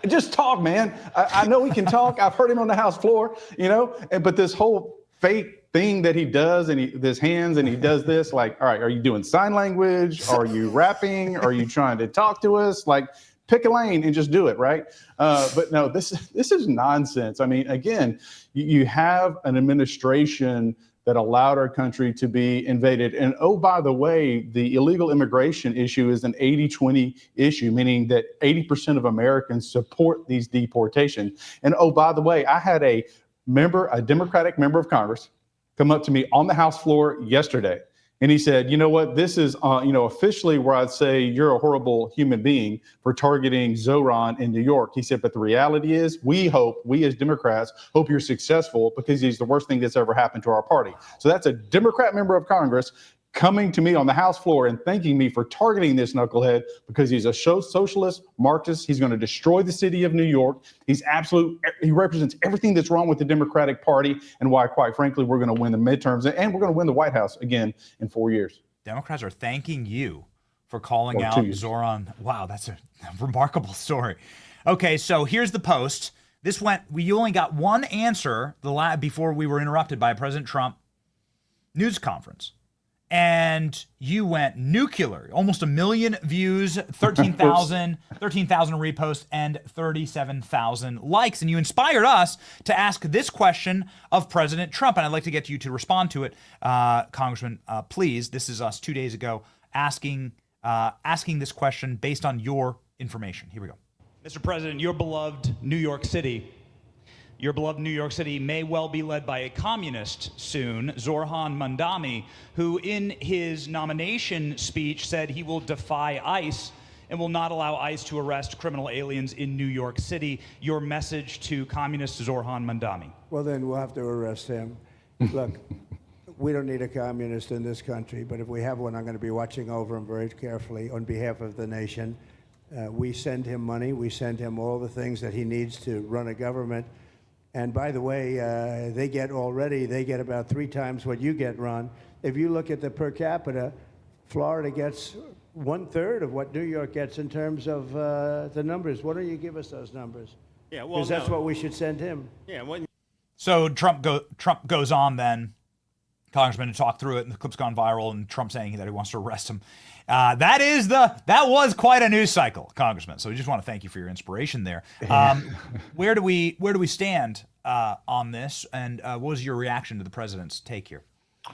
Speaker 14: just talk, man. I know he can talk. I've heard him on the House floor, but this whole fake thing that he does, and his hands, and he does this, like, all right, are you doing sign language? Are you rapping? Are you trying to talk to us? Like, pick a lane and just do it, right? But no, this is nonsense. I mean, again, you have an administration that allowed our country to be invaded. And oh, by the way, the illegal immigration issue is an 80-20 issue, meaning that 80% of Americans support these deportations. And oh, by the way, I had a Democratic member of Congress come up to me on the House floor yesterday. And he said, you know what, this is, officially where I'd say you're a horrible human being for targeting Zoran in New York. He said, but the reality is we as Democrats hope you're successful because he's the worst thing that's ever happened to our party. So that's a Democrat member of Congress coming to me on the House floor and thanking me for targeting this knucklehead because he's a socialist, Marxist. He's going to destroy the city of New York. He represents everything that's wrong with the Democratic Party, and why, quite frankly, we're going to win the midterms and we're going to win the White House again in 4 years.
Speaker 4: Democrats are thanking you for calling out Zoran. Wow, that's a remarkable story. Okay, so here's the post. We only got one answer before we were interrupted by a President Trump news conference. and you went nuclear. Almost 1 million views, 13,000 reposts, and 37,000 likes. And you inspired us to ask this question of President Trump. And I'd like to get you to respond to it, Congressman, please. This is us 2 days ago asking this question based on your information. Here we go.
Speaker 16: Mr. President, your beloved New York City may well be led by a communist soon, Zoran Mandami, who in his nomination speech said he will defy ICE and will not allow ICE to arrest criminal aliens in New York City. Your message to communist Zoran Mandami.
Speaker 3: Well, then we'll have to arrest him. Look, we don't need a communist in this country, but if we have one, I'm going to be watching over him very carefully on behalf of the nation. We send him money. We send him all the things that he needs to run a government. And by the way, they get about 3 times what you get, Ron. If you look at the per capita, Florida gets 1/3 of what New York gets in terms of the numbers. Why don't you give us those numbers?
Speaker 15: Yeah, well,
Speaker 3: because that's what we should send him.
Speaker 15: Yeah. Well,
Speaker 4: So Trump goes on then, Congressman, to talk through it, and the clip's gone viral, and Trump saying that he wants to arrest him. That was quite a news cycle, Congressman. So we just want to thank you for your inspiration there. Where do we stand on this, and what was your reaction to the president's take here?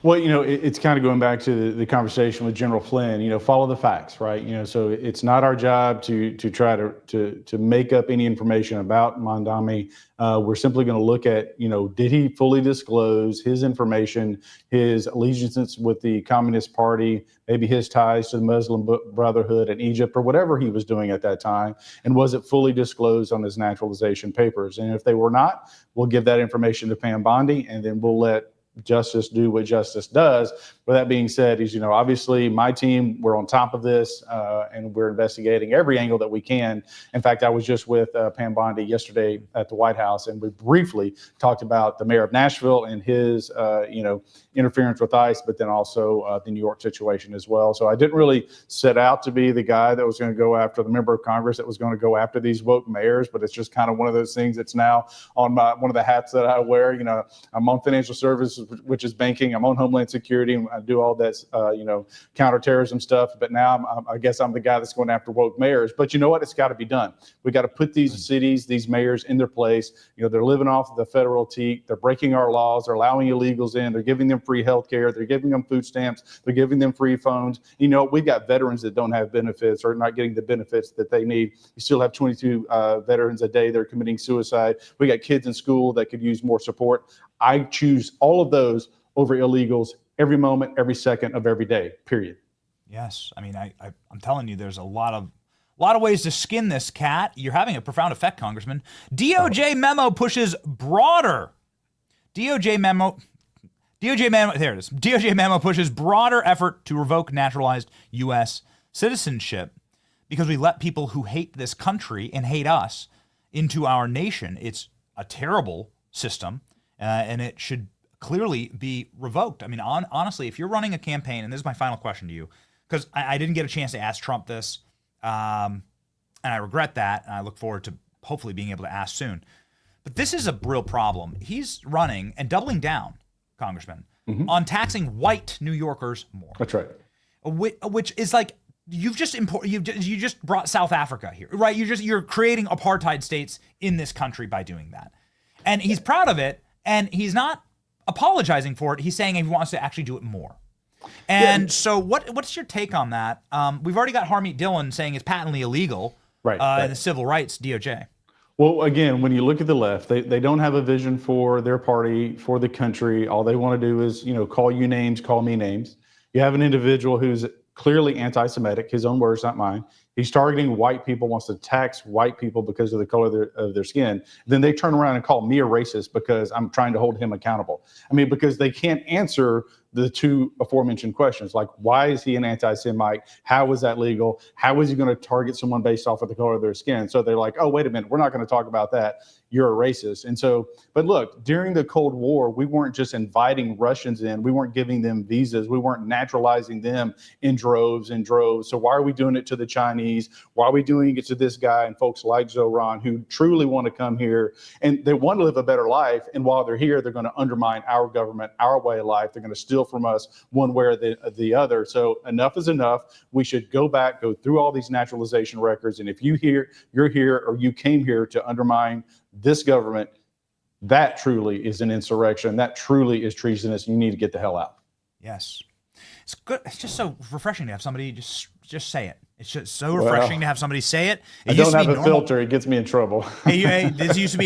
Speaker 14: Well, it's kind of going back to the conversation with General Flynn. Follow the facts, right? So it's not our job to try to make up any information about Mandami. We're simply going to look at, did he fully disclose his information, his allegiances with the Communist Party, maybe his ties to the Muslim Brotherhood in Egypt, or whatever he was doing at that time, and was it fully disclosed on his naturalization papers? And if they were not, we'll give that information to Pam Bondi, and then we'll let justice do what justice does. With that being said, obviously my team, we're on top of this, and we're investigating every angle that we can. In fact, I was just with Pam Bondi yesterday at the White House, and we briefly talked about the mayor of Nashville and his, interference with ICE, but then also the New York situation as well. So I didn't really set out to be the guy that was going to go after the member of Congress that was going to go after these woke mayors, but it's just kind of one of those things that's now on one of the hats that I wear. I'm on financial services, which is banking. I'm on Homeland Security, and I do all that, counterterrorism stuff. But now I guess I'm the guy that's going after woke mayors. But you know what? It's got to be done. We got to put these cities, these mayors in their place. They're living off of the federal teat. They're breaking our laws. They're allowing illegals in. They're giving them free health care. They're giving them food stamps. They're giving them free phones. We've got veterans that don't have benefits or not getting the benefits that they need. You still have 22 veterans a day that are committing suicide. We got kids in school that could use more support. I choose all of those over illegals every moment, every second of every day, period.
Speaker 4: Yes. I mean, I'm telling you, there's a lot of ways to skin this cat. You're having a profound effect, Congressman. DOJ memo pushes broader. DOJ memo, there it is. DOJ memo pushes broader effort to revoke naturalized U.S. citizenship because we let people who hate this country and hate us into our nation. It's a terrible system, and it should clearly be revoked. I mean, honestly, if you're running a campaign, and this is my final question to you, because I didn't get a chance to ask Trump this, and I regret that, and I look forward to hopefully being able to ask soon. But this is a real problem. He's running and doubling down, Congressman, on taxing white New Yorkers more.
Speaker 14: That's right.
Speaker 4: Which is like, you just brought South Africa here, right? You're creating apartheid states in this country by doing that. And he's proud of it, and he's not apologizing for it. He's saying he wants to actually do it more. And so what's your take on that? We've already got Harmeet Dillon saying it's patently illegal, right. In the civil rights DOJ.
Speaker 14: Well, again, when you look at the left, they don't have a vision for their party, for the country. All they want to do is, call you names, call me names. You have an individual who's clearly anti-Semitic, his own words, not mine. He's targeting white people, wants to tax white people because of the color of their skin. Then they turn around and call me a racist because I'm trying to hold him accountable. I mean, because they can't answer the two aforementioned questions, like why is he an anti-Semite? How is that legal? How is he going to target someone based off of the color of their skin? So they're like, oh, wait a minute, we're not going to talk about that. You're a racist. And so, but look, during the Cold War, we weren't just inviting Russians in. We weren't giving them visas. We weren't naturalizing them in droves and droves. So why are we doing it to the Chinese? Why are we doing it to this guy and folks like Zoran who truly want to come here and they want to live a better life? And while they're here, they're going to undermine our government, our way of life. They're going to steal from us one way or the other. So enough is enough. We should go back, go through all these naturalization records. And if you're here or you came here to undermine this government, that truly is an insurrection. That truly is treasonous. You need to get the hell out.
Speaker 4: Yes. It's good. It's just so refreshing to have somebody just say it. It's just so refreshing to have somebody say it.
Speaker 14: I don't have a filter. It gets me in trouble.
Speaker 4: This used to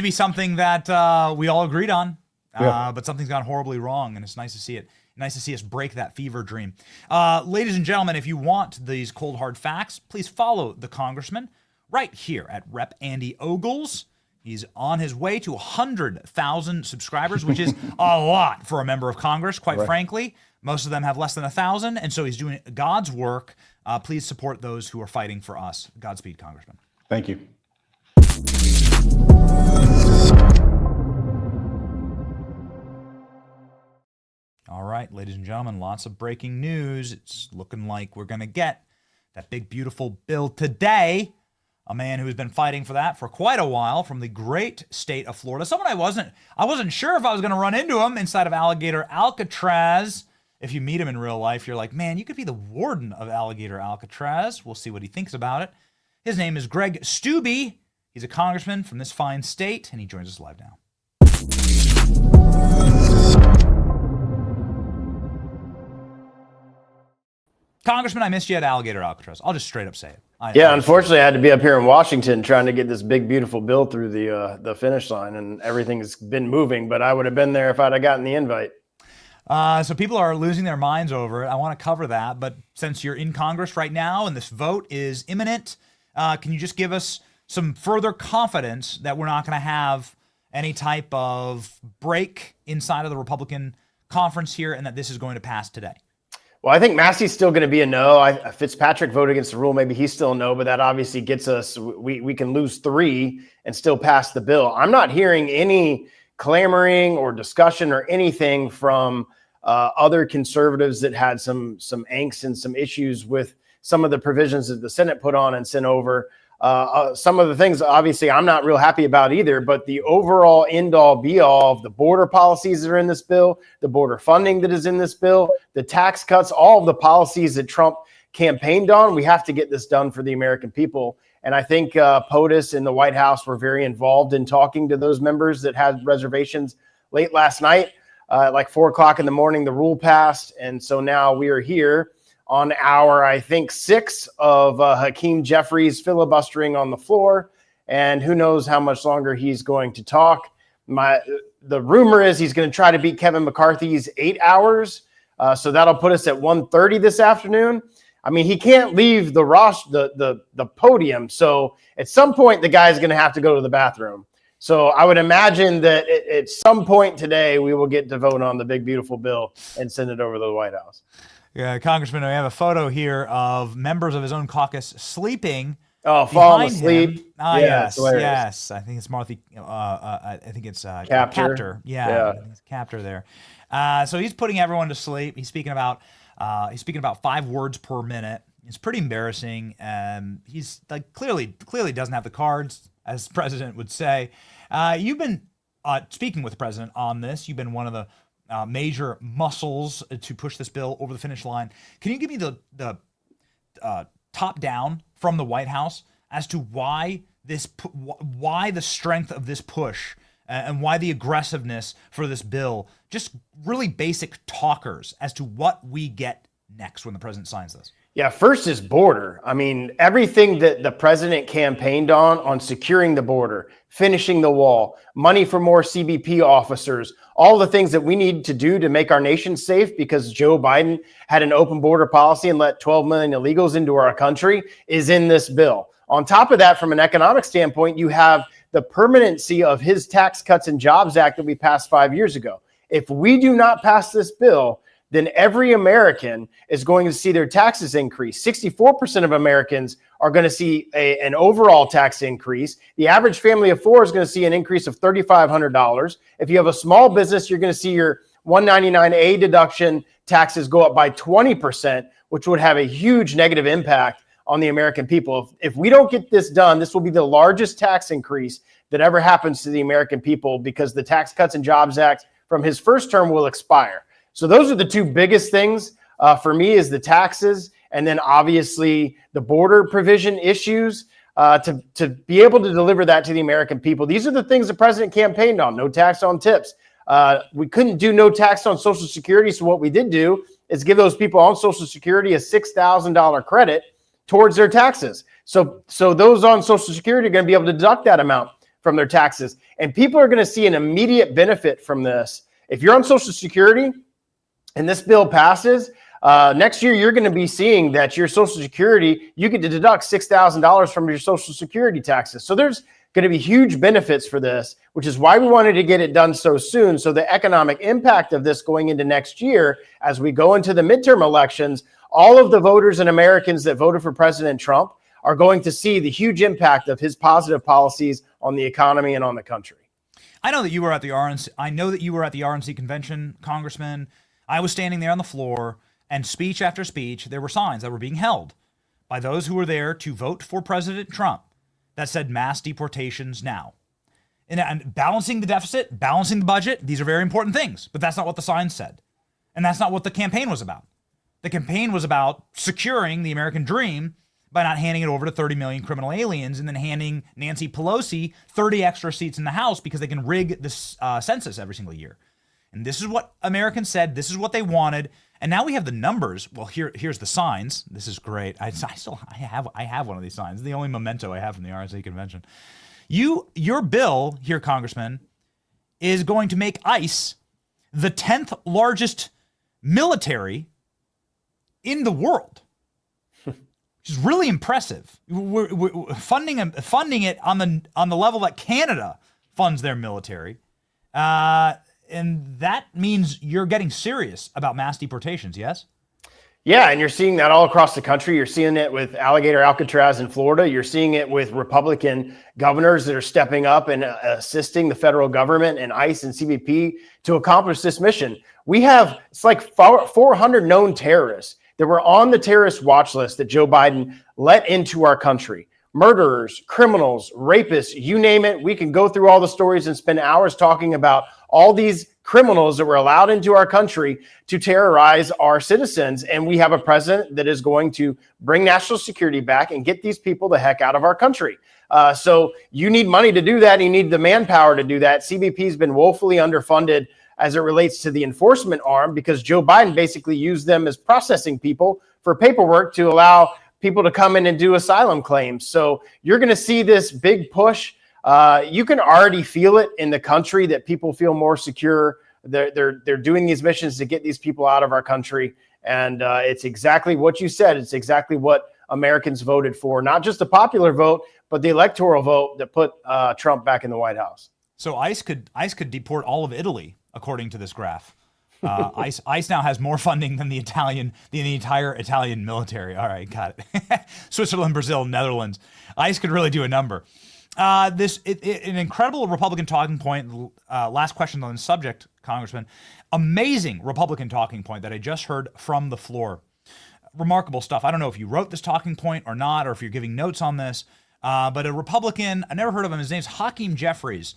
Speaker 4: be something that we all agreed on, but something's gone horribly wrong, and it's nice to see it. Nice to see us break that fever dream. Ladies and gentlemen, if you want these cold hard facts, please follow the congressman right here at Rep. Andy Ogles. He's on his way to 100,000 subscribers, which is a lot for a member of Congress, quite frankly. Most of them have less than 1,000, and so he's doing God's work. Please support those who are fighting for us. Godspeed, Congressman.
Speaker 14: Thank you.
Speaker 4: All right, ladies and gentlemen, lots of breaking news. It's looking like we're going to get that big, beautiful bill today. A man who has been fighting for that for quite a while from the great state of Florida. Someone I wasn't sure if I was going to run into him inside of Alligator Alcatraz. If you meet him in real life, you're like, man, you could be the warden of Alligator Alcatraz. We'll see what he thinks about it. His name is Greg Steube. He's a congressman from this fine state, and he joins us live now. Congressman, I missed you at Alligator Alcatraz. I'll just straight up say it.
Speaker 17: Unfortunately, I had to be up here in Washington trying to get this big, beautiful bill through the finish line, and everything's been moving, but I would have been there if I'd have gotten the invite.
Speaker 4: So people are losing their minds over it. I want to cover that, but since you're in Congress right now and this vote is imminent, can you just give us some further confidence that we're not going to have any type of break inside of the Republican conference here and that this is going to pass today?
Speaker 17: Well, I think Massey's still going to be a no. Fitzpatrick voted against the rule. Maybe he's still a no, but that obviously gets us, we can lose 3 and still pass the bill. I'm not hearing any clamoring or discussion or anything from other conservatives that had some angst and some issues with some of the provisions that the Senate put on and sent over. Some of the things, obviously, I'm not real happy about either, but the overall end-all, be-all of the border policies that are in this bill, the border funding that is in this bill, the tax cuts, all of the policies that Trump campaigned on, we have to get this done for the American people. And I think POTUS and the White House were very involved in talking to those members that had reservations late last night. Like 4 o'clock in the morning, the rule passed. And so now we are here on our, I think, 6 of Hakeem Jeffries filibustering on the floor. And who knows how much longer he's going to talk. The rumor is he's going to try to beat Kevin McCarthy's 8 hours. So that'll put us at 1:30 this afternoon. I mean, he can't leave the podium. So at some point, the guy's going to have to go to the bathroom. So I would imagine that at some point today, we will get to vote on the big, beautiful bill and send it over to the White House.
Speaker 4: Yeah, Congressman, we have a photo here of members of his own caucus sleeping.
Speaker 17: Falling asleep.
Speaker 4: Yes. I think it's Martha. I think it's Captor. Yeah. I think it's Captor there. So he's putting everyone to sleep. He's speaking about 5 words per minute. It's pretty embarrassing. He's like clearly doesn't have the cards, as the president would say. You've been speaking with the president on this. You've been one of the major muscles to push this bill over the finish line. Can you give me the top down from the White House as to why the strength of this push and why the aggressiveness for this bill? Just really basic talkers as to what we get next when the president signs this.
Speaker 17: Yeah, first is border. I mean, everything that the president campaigned on securing the border, finishing the wall, money for more CBP officers, all the things that we need to do to make our nation safe because Joe Biden had an open border policy and let 12 million illegals into our country is in this bill. On top of that, from an economic standpoint, you have the permanency of his Tax Cuts and Jobs Act that we passed 5 years ago. If we do not pass this bill, then every American is going to see their taxes increase. 64% of Americans are going to see an overall tax increase. The average family of 4 is going to see an increase of $3,500. If you have a small business, you're going to see your 199A deduction taxes go up by 20%, which would have a huge negative impact on the American people. If we don't get this done, this will be the largest tax increase that ever happens to the American people because the Tax Cuts and Jobs Act from his first term will expire. So those are the two biggest things for me, is the taxes, and then obviously the border provision issues, to be able to deliver that to the American people. These are the things the president campaigned on. No tax on tips. We couldn't do no tax on Social Security. So what we did do is give those people on Social Security a $6,000 credit towards their taxes. So those on Social Security are going to be able to deduct that amount from their taxes. And people are going to see an immediate benefit from this. If you're on Social Security and this bill passes, next year, you're going to be seeing that your Social Security, you get to deduct $6,000 from your Social Security taxes. So there's going to be huge benefits for this, which is why we wanted to get it done so soon. So the economic impact of this going into next year, as we go into the midterm elections, all of the voters and Americans that voted for President Trump are going to see the huge impact of his positive policies on the economy and on the country.
Speaker 4: I know that you were at the RNC. I know that you were at the RNC convention, Congressman. I was standing there on the floor, and speech after speech, there were signs that were being held by those who were there to vote for President Trump that said mass deportations now. And balancing the deficit, balancing the budget, these are very important things, but that's not what the signs said. And that's not what the campaign was about. The campaign was about securing the American dream by not handing it over to 30 million criminal aliens and then handing Nancy Pelosi 30 extra seats in the House because they can rig the census every single year. And this is what Americans said. This is what they wanted. And now we have the numbers. Well, here's the signs. This is great. I have one of these signs. It's the only memento I have from the RNC convention. Your bill here, Congressman, is going to make ICE the 10th largest military in the world, which is really impressive. We're funding it on the level that Canada funds their military. And that means you're getting serious about mass deportations, yes?
Speaker 17: Yeah, and you're seeing that all across the country. You're seeing it with Alligator Alcatraz in Florida. You're seeing it with Republican governors that are stepping up and assisting the federal government and ICE and CBP to accomplish this mission. We have, it's like 400 known terrorists that were on the terrorist watch list that Joe Biden let into our country. Murderers, criminals, rapists, you name it. We can go through all the stories and spend hours talking about all these criminals that were allowed into our country to terrorize our citizens. And we have a president that is going to bring national security back and get these people the heck out of our country. So you need money to do that. You need the manpower to do that. CBP has been woefully underfunded as it relates to the enforcement arm because Joe Biden basically used them as processing people for paperwork to allow people to come in and do asylum claims. So you're going to see this big push. You can already feel it in the country that people feel more secure. They're doing these missions to get these people out of our country. And it's exactly what you said. It's exactly what Americans voted for, not just the popular vote, but the electoral vote that put Trump back in the White House.
Speaker 4: So ICE could deport all of Italy, according to this graph. ICE now has more funding than the entire Italian military. All right, got it. Switzerland, Brazil, Netherlands. ICE could really do a number. An incredible Republican talking point. Last question on the subject, Congressman. Amazing Republican talking point that I just heard from the floor. Remarkable stuff. I don't know if you wrote this talking point or not, or if you're giving notes on this. But a Republican, I never heard of him. His name's Hakeem Jeffries,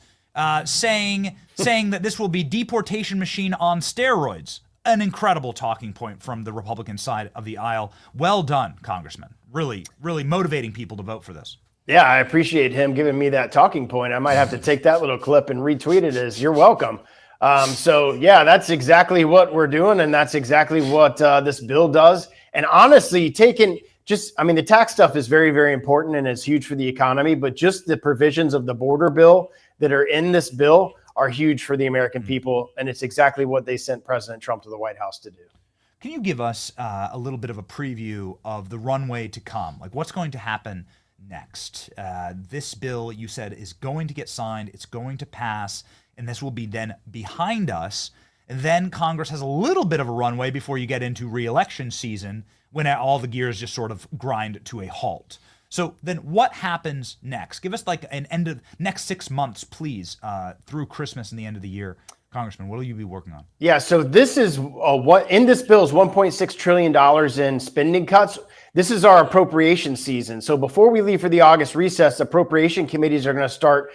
Speaker 4: saying that this will be deportation machine on steroids. An incredible talking point from the Republican side of the aisle. Well done, Congressman. Really, really motivating people to vote for this.
Speaker 17: Yeah, I appreciate him giving me that talking point. I might have to take that little clip and retweet it as you're welcome. So yeah, that's exactly what we're doing. And that's exactly what this bill does. And honestly, the tax stuff is very, very important and it's huge for the economy, but just the provisions of the border bill that are in this bill are huge for the American people. And it's exactly what they sent President Trump to the White House to do.
Speaker 4: Can you give us a little bit of a preview of the runway to come? Like what's going to happen next? This bill, you said, is going to get signed. It's going to pass, and this will be then behind us. And then Congress has a little bit of a runway before you get into re-election season when all the gears just sort of grind to a halt. So then what happens next? Give us like an end of next 6 months, please, through Christmas and the end of the year. Congressman, what will you be working on?
Speaker 17: Yeah, so this is what in this bill is $1.6 trillion in spending cuts. This is our appropriation season. So before we leave for the August recess, appropriation committees are going to start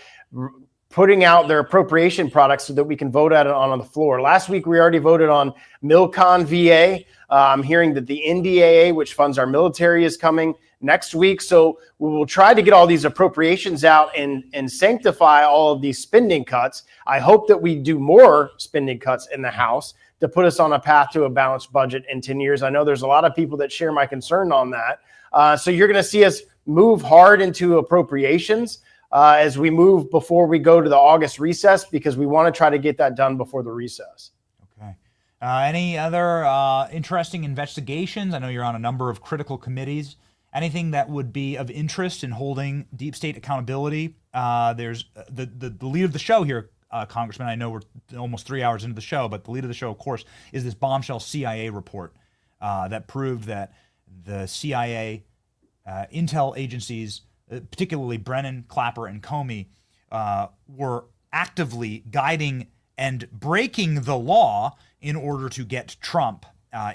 Speaker 17: putting out their appropriation products so that we can vote on the floor. Last week, we already voted on Milcon VA. I'm hearing that the NDAA, which funds our military, is coming next week. So we will try to get all these appropriations out and sanctify all of these spending cuts. I hope that we do more spending cuts in the House to put us on a path to a balanced budget in 10 years. I know there's a lot of people that share my concern on that. So you're going to see us move hard into appropriations as we move before we go to the August recess, because we want to try to get that done before the recess.
Speaker 4: Okay. Any other interesting investigations? I know you're on a number of critical committees. Anything that would be of interest in holding deep state accountability? There's the lead of the show here, Congressman. I know we're almost 3 hours into the show, but the lead of the show, of course, is this bombshell CIA report that proved that the CIA intel agencies, particularly Brennan, Clapper, and Comey, were actively guiding and breaking the law in order to get Trump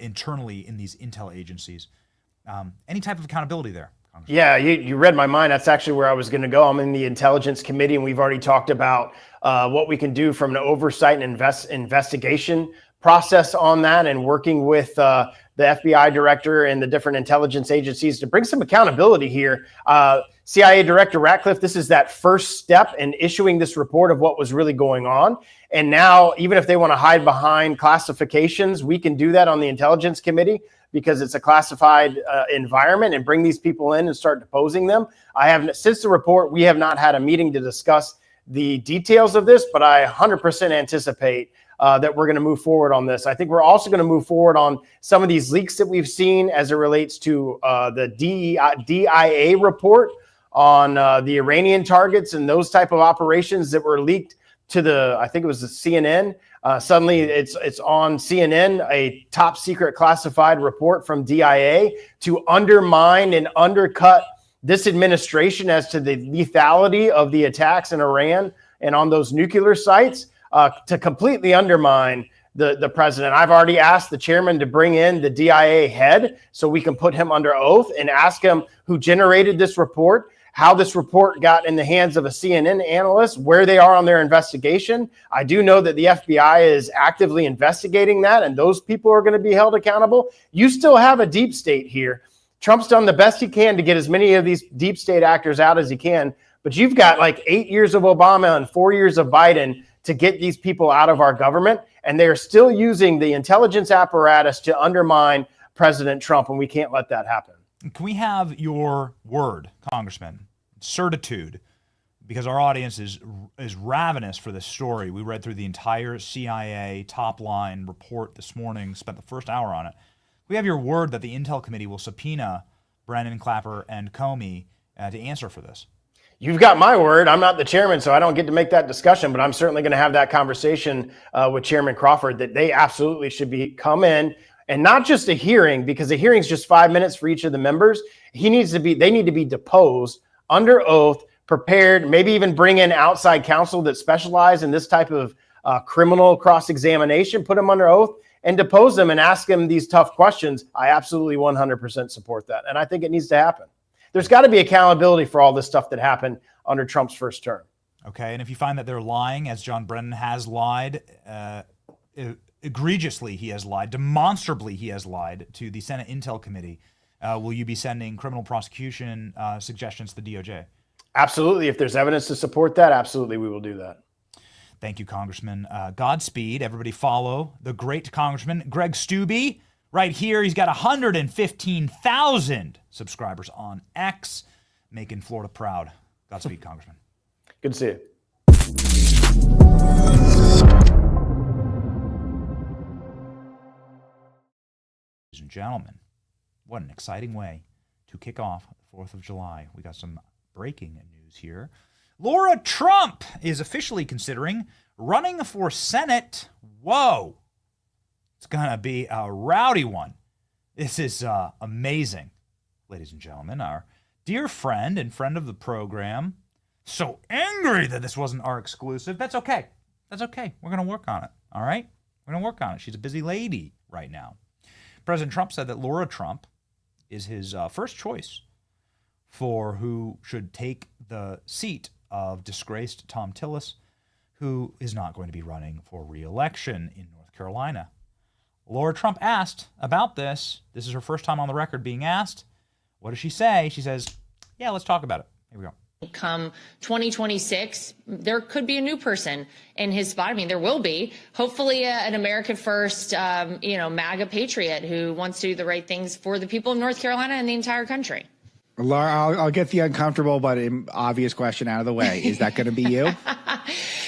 Speaker 4: internally in these intel agencies. Any type of accountability there?
Speaker 17: Yeah, you read my mind. That's actually where I was going to go. I'm in the Intelligence Committee, and we've already talked about what we can do from an oversight and investigation process on that, and working with the FBI director and the different intelligence agencies to bring some accountability here. CIA Director Ratcliffe, this is that first step in issuing this report of what was really going on. And now, even if they want to hide behind classifications, we can do that on the Intelligence Committee, because it's a classified environment, and bring these people in and start deposing them. Since the report, we have not had a meeting to discuss the details of this, but I 100% anticipate that we're going to move forward on this. I think we're also going to move forward on some of these leaks that we've seen as it relates to the DIA report on the Iranian targets and those type of operations that were leaked to I think it was the CNN. Suddenly it's on CNN, a top secret classified report from DIA to undermine and undercut this administration as to the lethality of the attacks in Iran and on those nuclear sites, to completely undermine the president. I've already asked the chairman to bring in the DIA head so we can put him under oath and ask him who generated this report, how this report got in the hands of a CNN analyst, where they are on their investigation. I do know that the FBI is actively investigating that, and those people are going to be held accountable. You still have a deep state here. Trump's done the best he can to get as many of these deep state actors out as he can, but you've got like 8 years of Obama and 4 years of Biden to get these people out of our government, and they are still using the intelligence apparatus to undermine President Trump, and we can't let that happen.
Speaker 4: Can we have your word, Congressman, certitude, because our audience is ravenous for this story. We read through the entire CIA top-line report this morning, spent the first hour on it. We have your word that the Intel Committee will subpoena Brennan, Clapper, and Comey to answer for this.
Speaker 17: You've got my word. I'm not the chairman, so I don't get to make that discussion, but I'm certainly going to have that conversation with Chairman Crawford that they absolutely should come in. And not just a hearing, because a hearing is just 5 minutes for each of the members. They need to be deposed under oath, prepared, maybe even bring in outside counsel that specialize in this type of criminal cross-examination, put them under oath and depose them and ask them these tough questions. I absolutely 100% support that. And I think it needs to happen. There's got to be accountability for all this stuff that happened under Trump's first term.
Speaker 4: Okay. And if you find that they're lying, as John Brennan has lied, egregiously he has lied, demonstrably he has lied to the Senate Intel Committee, will you be sending criminal prosecution suggestions to the DOJ?
Speaker 17: Absolutely. If there's evidence to support that, absolutely we will do that.
Speaker 4: Thank you, Congressman. Godspeed. Everybody follow the great Congressman Greg Steube right here. He's got 115,000 subscribers on X, making Florida proud. Godspeed, Congressman.
Speaker 17: Good to see you.
Speaker 4: Ladies and gentlemen, what an exciting way to kick off the 4th of July. We got some breaking news here. Laura Trump is officially considering running for Senate. Whoa. It's going to be a rowdy one. This is amazing. Ladies and gentlemen, our dear friend and friend of the program, so angry that this wasn't our exclusive. That's okay. That's okay. We're going to work on it. All right? We're going to work on it. She's a busy lady right now. President Trump said that Laura Trump is his first choice for who should take the seat of disgraced Tom Tillis who is not going to be running for re-election in North Carolina. Laura Trump asked about this. This is her first time on the record being asked. What does she say? She says, yeah, let's talk about it. Here we go.
Speaker 18: Come 2026, there could be a new person in his spot. I mean, there will be. Hopefully, an America First, MAGA patriot who wants to do the right things for the people of North Carolina and the entire country.
Speaker 19: Laura, I'll get the uncomfortable but obvious question out of the way. Is that going to be you?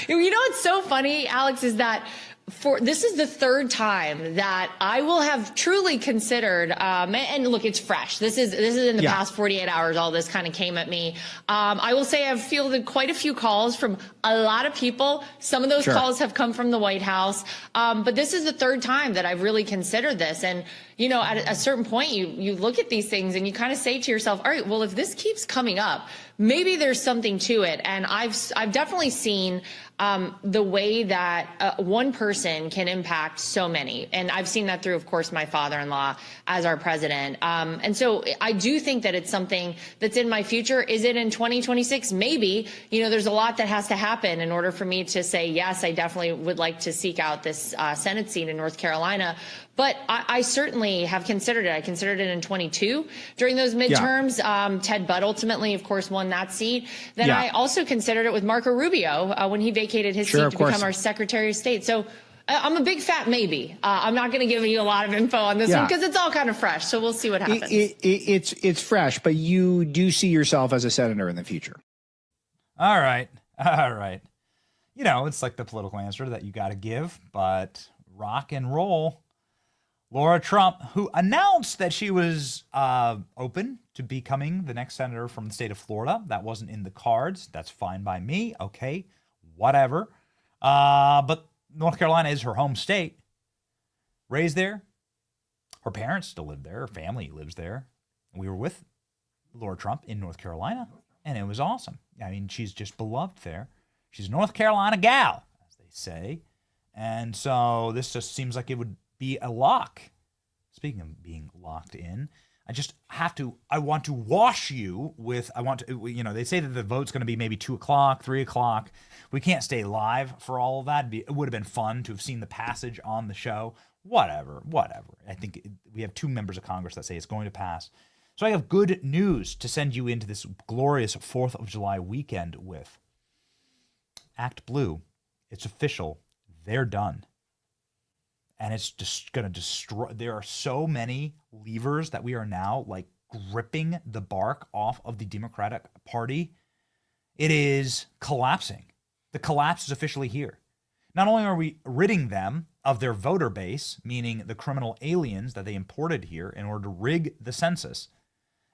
Speaker 18: You know what's so funny, Alex, is that this is the third time that I will have truly considered, and look, it's fresh. This is in the past 48 hours. All this kind of came at me. I will say I've fielded quite a few calls from a lot of people. Some of those calls have come from the White House. But this is the third time that I've really considered this. And, you know, at a certain point, you look at these things and you kind of say to yourself, all right, well, if this keeps coming up, maybe there's something to it. And I've definitely seen the way that one person can impact so many. And I've seen that through, of course, my father-in-law as our president. And so I do think that it's something that's in my future. Is it in 2026? Maybe. You know, there's a lot that has to happen in order for me to say, yes, I definitely would like to seek out this Senate seat in North Carolina. But I certainly have considered it. I considered it in 22 during those midterms. Ted Budd ultimately, of course, won that seat. Then I also considered it with Marco Rubio when he vacated his seat to become our Secretary of State. So I'm a big fat maybe. I'm not going to give you a lot of info on this one because it's all kind of fresh. So we'll see what happens.
Speaker 19: It's fresh, but you do see yourself as a senator in the future.
Speaker 4: All right. You know, it's like the political answer that you got to give, but rock and roll. Laura Trump, who announced that she was open to becoming the next senator from the state of Florida. That wasn't in the cards. That's fine by me. Okay, whatever. But North Carolina is her home state. Raised there. Her parents still live there. Her family lives there. We were with Laura Trump in North Carolina, and it was awesome. I mean, she's just beloved there. She's a North Carolina gal, as they say. And so this just seems like it would be a lock. Speaking of being locked in, I want to wash you with, they say that the vote's going to be maybe 2 o'clock, 3 o'clock. We can't stay live for all of that. It would have been fun to have seen the passage on the show. Whatever. I think we have 2 members of Congress that say it's going to pass. So I have good news to send you into this glorious 4th of July weekend with. Act Blue. It's official. They're done. And it's just going to destroy. There are so many levers that we are now like gripping the bark off of the Democratic Party. It is collapsing. The collapse is officially here. Not only are we ridding them of their voter base, meaning the criminal aliens that they imported here in order to rig the census.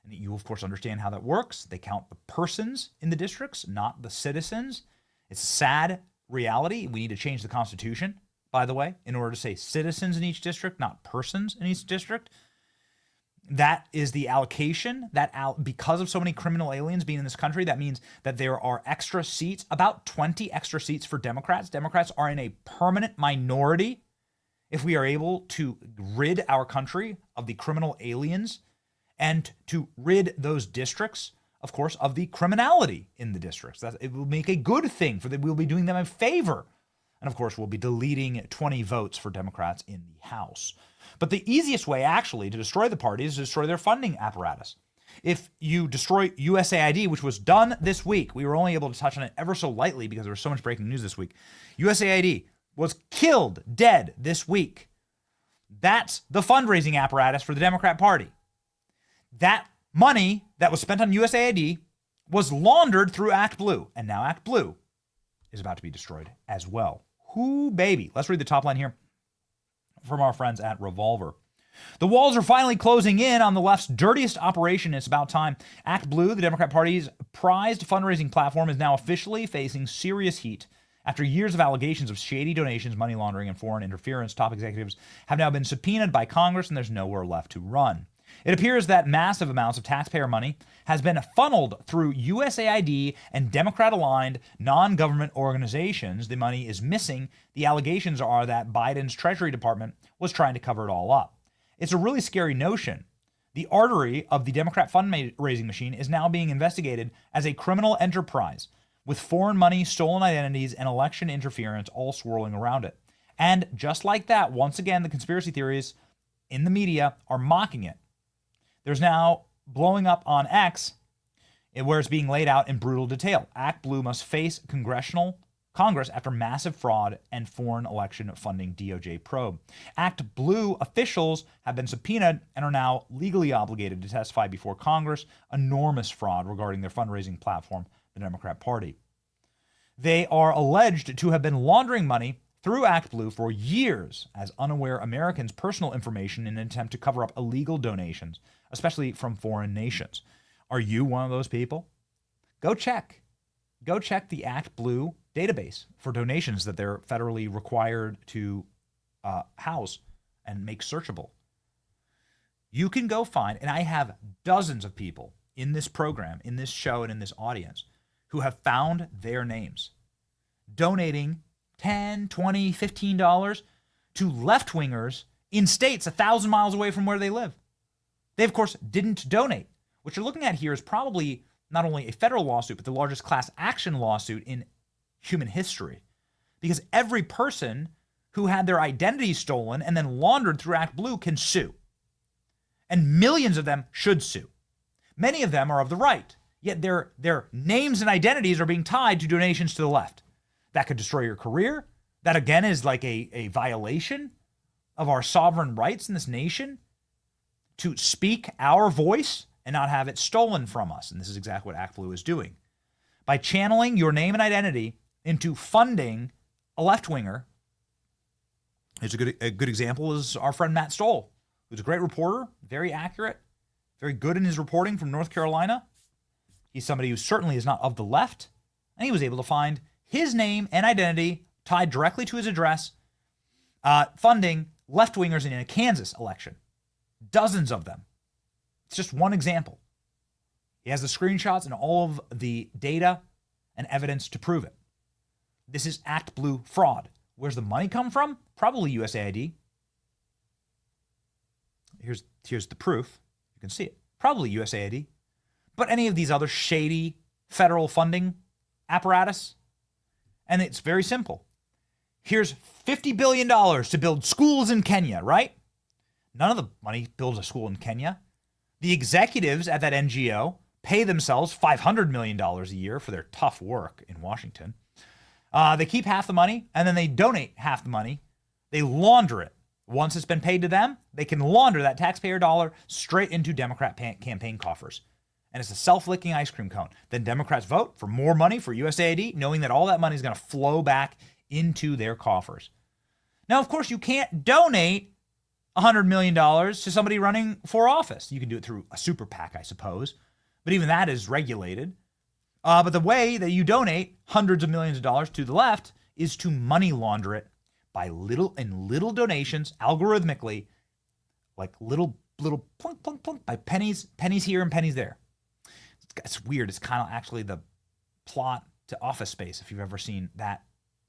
Speaker 4: And you, of course, understand how that works. They count the persons in the districts, not the citizens. It's a sad reality. We need to change the Constitution, by the way, in order to say citizens in each district, not persons in each district. That is the allocation. Because of so many criminal aliens being in this country, that means that there are extra seats, about 20 extra seats for Democrats. Democrats are in a permanent minority if we are able to rid our country of the criminal aliens and to rid those districts, of course, of the criminality in the districts. It will make a good thing for them. We'll be doing them a favor. And of course, we'll be deleting 20 votes for Democrats in the House. But the easiest way, actually, to destroy the party is to destroy their funding apparatus. If you destroy USAID, which was done this week, we were only able to touch on it ever so lightly because there was so much breaking news this week. USAID was killed dead this week. That's the fundraising apparatus for the Democrat Party. That money that was spent on USAID was laundered through Act Blue, and now Act Blue is about to be destroyed as well. Whoo, baby. Let's read the top line here from our friends at Revolver. The walls are finally closing in on the left's dirtiest operation. It's about time. Act Blue, the Democrat Party's prized fundraising platform, is now officially facing serious heat. After years of allegations of shady donations, money laundering, and foreign interference, top executives have now been subpoenaed by Congress, and there's nowhere left to run. It appears that massive amounts of taxpayer money has been funneled through USAID and Democrat-aligned non-government organizations. The money is missing. The allegations are that Biden's Treasury Department was trying to cover it all up. It's a really scary notion. The artery of the Democrat fundraising machine is now being investigated as a criminal enterprise. with foreign money, stolen identities, and election interference all swirling around it. And just like that, once again, the conspiracy theories in the media are mocking it. There's now blowing up on X, where it's being laid out in brutal detail. Act Blue must face Congress after massive fraud and foreign election funding DOJ probe. Act Blue officials have been subpoenaed and are now legally obligated to testify before Congress. Enormous fraud regarding their fundraising platform, the Democrat Party. They are alleged to have been laundering money through Act Blue for years as unaware Americans' personal information in an attempt to cover up illegal donations, especially from foreign nations. Are you one of those people? Go check. Go check the Act Blue database for donations that they're federally required to house and make searchable. You can go find, and I have dozens of people in this program, in this show, and in this audience who have found their names donating $10, $20, $15 to left-wingers in states 1,000 miles away from where they live. They, of course, didn't donate. What you're looking at here is probably not only a federal lawsuit, but the largest class action lawsuit in human history. Because every person who had their identity stolen and then laundered through Act Blue can sue. And millions of them should sue. Many of them are of the right, yet their names and identities are being tied to donations to the left. That could destroy your career. That, again, is like a violation of our sovereign rights in this nation to speak our voice and not have it stolen from us. And this is exactly what Act Blue is doing. By channeling your name and identity into funding a left-winger, a good example is our friend Matt Stoll, who's a great reporter, very accurate, very good in his reporting from North Carolina. He's somebody who certainly is not of the left, and he was able to find his name and identity tied directly to his address, funding left-wingers in a Kansas election. Dozens of them. It's just one example. He has the screenshots and all of the data and evidence to prove it. This is Act Blue fraud. Where's the money come from? Probably USAID. Here's the proof. You can see it. Probably USAID. But any of these other shady federal funding apparatus. And it's very simple. Here's $50 billion to build schools in Kenya, right? None of the money builds a school in Kenya. The executives at that NGO pay themselves $500 million a year for their tough work in Washington. They keep half the money, and then they donate half the money. They launder it. Once it's been paid to them, they can launder that taxpayer dollar straight into Democrat campaign coffers. And it's a self-licking ice cream cone. Then Democrats vote for more money for USAID, knowing that all that money is going to flow back into their coffers. Now, of course, you can't donate $100 million to somebody running for office. You can do it through a super PAC, I suppose. But even that is regulated. But the way that you donate hundreds of millions of dollars to the left is to money launder it by little donations, algorithmically, like little plunk, plunk, plunk, by pennies here and pennies there. It's weird. It's kind of actually the plot to Office Space, if you've ever seen that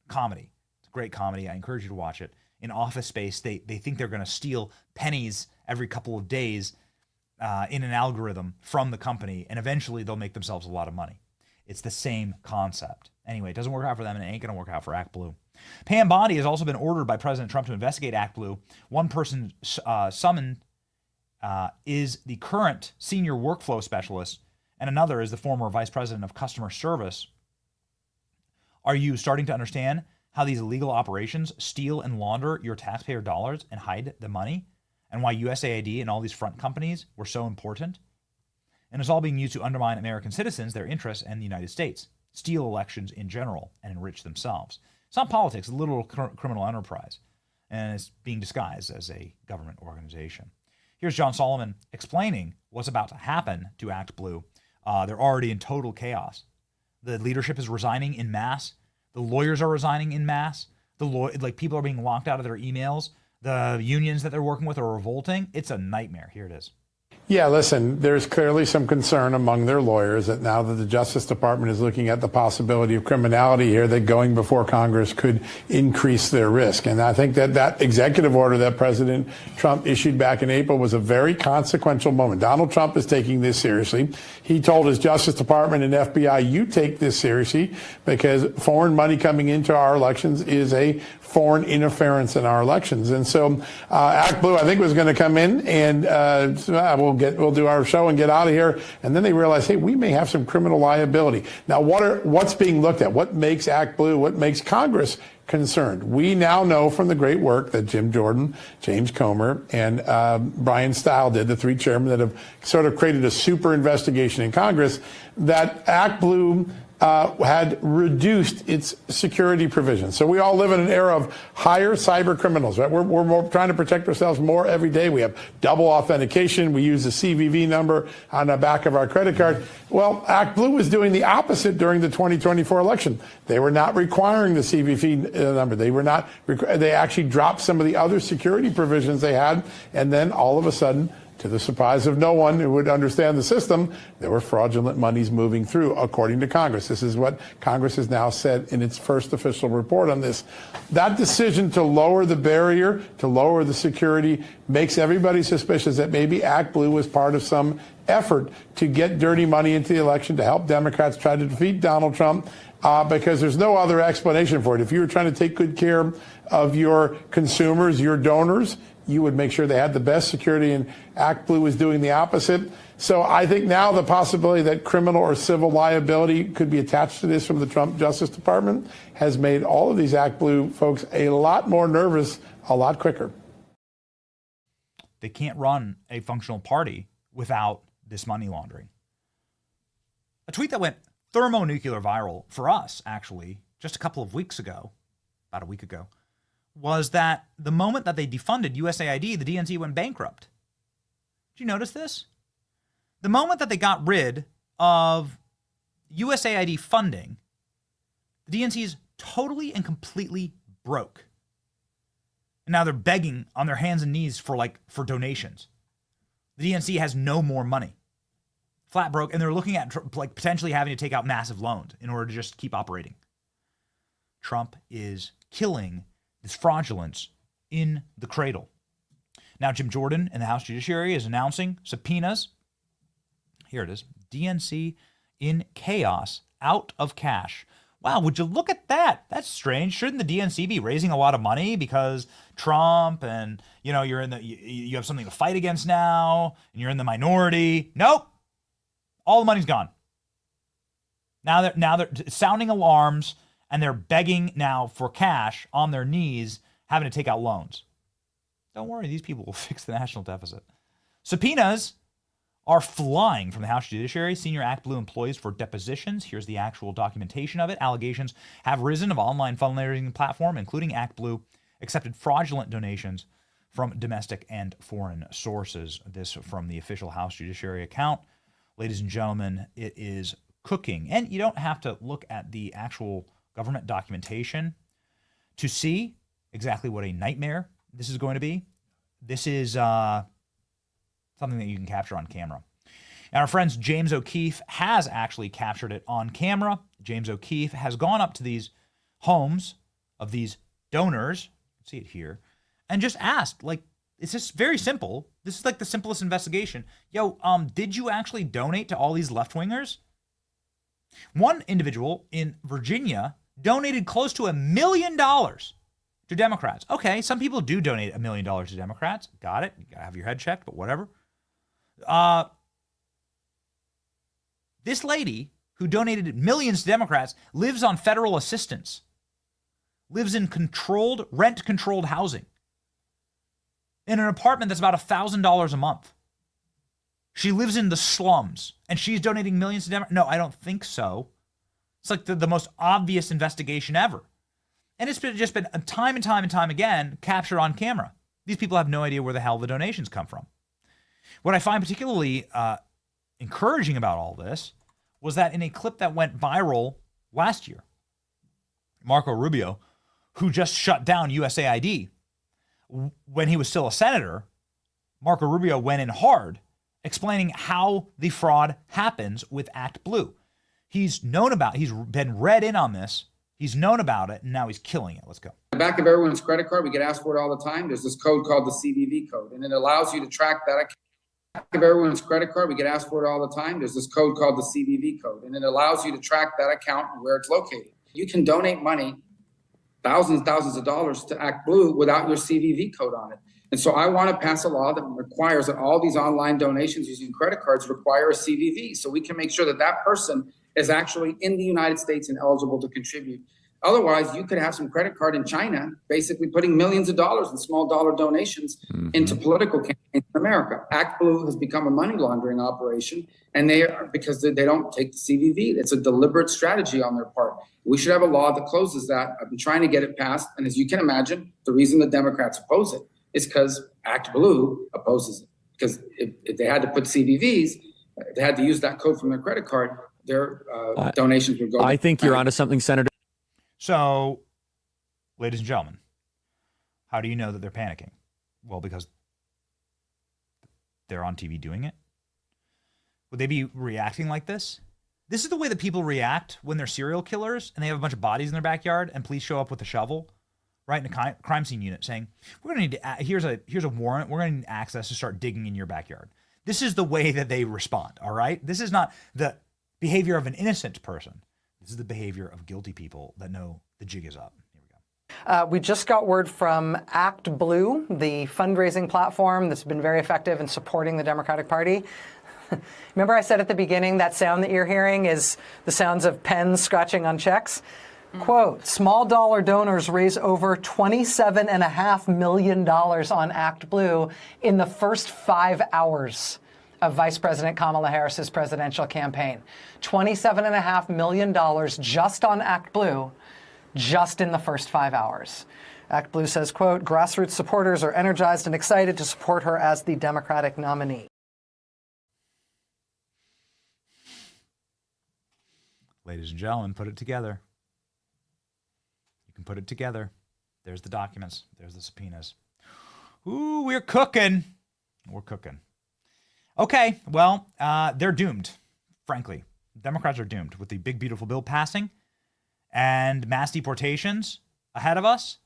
Speaker 4: comedy. It's a great comedy. I encourage you to watch it. In Office Space, they think they're going to steal pennies every couple of days in an algorithm from the company, and eventually they'll make themselves a lot of money. It's the same concept. Anyway, it doesn't work out for them, and it ain't going to work out for Act Blue. Pam Bondi has also been ordered by President Trump to investigate Act Blue. One person summoned is the current senior workflow specialist, and another is the former vice president of customer service. Are you starting to understand how these illegal operations steal and launder your taxpayer dollars and hide the money, and why USAID and all these front companies were so important? And it's all being used to undermine American citizens, their interests, and the United States, steal elections in general, and enrich themselves. It's not politics, it's a literal criminal enterprise, and it's being disguised as a government organization. Here's John Solomon explaining what's about to happen to Act Blue. They're already in total chaos. The leadership is resigning en masse. The lawyers are resigning en masse. People are being locked out of their emails. The unions that they're working with are revolting. It's a nightmare. Here it is.
Speaker 20: Yeah, listen, there's clearly some concern among their lawyers that now that the Justice Department is looking at the possibility of criminality here, that going before Congress could increase their risk. And I think that that executive order that President Trump issued back in April was a very consequential moment. Donald Trump is taking this seriously. He told his Justice Department and FBI, you take this seriously because foreign money coming into our elections is a foreign interference in our elections. And so Act Blue, I think, was going to come in and we'll do our show and get out of here. And then they realized, hey, we may have some criminal liability. Now, what's being looked at? What makes Act Blue? What makes Congress concerned? We now know from the great work that Jim Jordan, James Comer, and Brian Stile did, the three chairmen that have sort of created a super investigation in Congress, that Act Blue had reduced its security provisions. So we all live in an era of higher cyber criminals, right? We're more trying to protect ourselves more every day. We have double authentication. We use the CVV number on the back of our credit card. Well, Act Blue was doing the opposite during the 2024 election. They were not requiring the CVV number. They actually dropped some of the other security provisions they had. And then all of a sudden, to the surprise of no one who would understand the system, there were fraudulent monies moving through, according to Congress. This is what Congress has now said in its first official report on this. That decision to lower the barrier, to lower the security, makes everybody suspicious that maybe Act Blue was part of some effort to get dirty money into the election, to help Democrats try to defeat Donald Trump, because there's no other explanation for it. If you were trying to take good care of your consumers, your donors, you would make sure they had the best security, and Act Blue is doing the opposite. So I think now the possibility that criminal or civil liability could be attached to this from the Trump Justice Department has made all of these Act Blue folks a lot more nervous, a lot quicker.
Speaker 4: They can't run a functional party without this money laundering. A tweet that went thermonuclear viral for us, actually, just a couple of weeks ago, about a week ago, was that the moment that they defunded USAID, the DNC went bankrupt. Did you notice this? The moment that they got rid of USAID funding, the DNC is totally and completely broke. And now they're begging on their hands and knees for donations. The DNC has no more money. Flat broke, and they're looking at potentially having to take out massive loans in order to just keep operating. Trump is killing this fraudulence in the cradle. Now, Jim Jordan in the House Judiciary is announcing subpoenas. Here it is. DNC in chaos, out of cash. Wow, would you look at that? That's strange. Shouldn't the DNC be raising a lot of money because Trump and, you have something to fight against now and you're in the minority? Nope. All the money's gone. Now they're sounding alarms, and they're begging now for cash on their knees, having to take out loans. Don't worry, these people will fix the national deficit. Subpoenas are flying from the House Judiciary. Senior Act Blue employees for depositions. Here's the actual documentation of it. Allegations have risen of online fundraising platform, including Act Blue, accepted fraudulent donations from domestic and foreign sources. This from the official House Judiciary account. Ladies and gentlemen, it is cooking. And you don't have to look at the actual government documentation to see exactly what a nightmare this is going to be. This is something that you can capture on camera. And our friends James O'Keefe has actually captured it on camera. James O'Keefe has gone up to these homes of these donors, see it here, and just asked, it's just very simple. This is the simplest investigation. Did you actually donate to all these left-wingers? One individual in Virginia donated close to $1 million to Democrats. Okay, some people do donate $1 million to Democrats. Got it. You got to have your head checked, but whatever. This lady who donated millions to Democrats lives on federal assistance, lives in rent-controlled housing in an apartment that's about $1,000 a month. She lives in the slums, and she's donating millions to Democrats. No, I don't think so. It's the most obvious investigation ever. And it's just been time and time and time again captured on camera. These people have no idea where the hell the donations come from. What I find particularly encouraging about all this was that in a clip that went viral last year, Marco Rubio, who just shut down USAID when he was still a senator, Marco Rubio went in hard explaining how the fraud happens with Act Blue. He's been read in on this. He's known about it, and now he's killing it. Let's go.
Speaker 21: The back of everyone's credit card, we get asked for it all the time. There's this code called the CVV code, and it allows you to track that account. Back of everyone's credit card, we get asked for it all the time. There's this code called the CVV code, and it allows you to track that account and where it's located. You can donate money, thousands of dollars to Act Blue without your CVV code on it. And so I want to pass a law that requires that all these online donations using credit cards require a CVV, so we can make sure that that person is actually in the United States and eligible to contribute. Otherwise, you could have some credit card in China basically putting millions of dollars in small dollar donations into political campaigns in America. Act Blue has become a money laundering operation, and because they don't take the CVV. It's a deliberate strategy on their part. We should have a law that closes that. I've been trying to get it passed, and as you can imagine, the reason the Democrats oppose it is because Act Blue opposes it. Because if they had to put CVVs, they had to use that code from their credit card, their donations would go.
Speaker 22: I think you're onto something, Senator.
Speaker 4: So, ladies and gentlemen, how do you know that they're panicking? Well, because they're on TV doing it. Would they be reacting like this? This is the way that people react when they're serial killers and they have a bunch of bodies in their backyard and police show up with a shovel, right, in a crime scene unit saying, "We're going to need to, here's a warrant. We're going to need access to start digging in your backyard." This is the way that they respond, all right? This is not the behavior of an innocent person. This is the behavior of guilty people that know the jig is up. Here we go.
Speaker 6: We just got word from Act Blue, the fundraising platform that's been very effective in supporting the Democratic Party. Remember I said at the beginning that sound that you're hearing is the sounds of pens scratching on checks? Quote, small dollar donors raise over $27.5 million on Act Blue in the first 5 hours of Vice President Kamala Harris's presidential campaign. $27.5 million just on Act Blue, just in the first 5 hours. Act Blue says, quote, grassroots supporters are energized and excited to support her as the Democratic nominee.
Speaker 4: Ladies and gentlemen, put it together. You can put it together. There's the documents. There's the subpoenas. Ooh, we're cooking. We're cooking. Okay, well, they're doomed, frankly. Democrats are doomed with the big, beautiful bill passing and mass deportations ahead of us,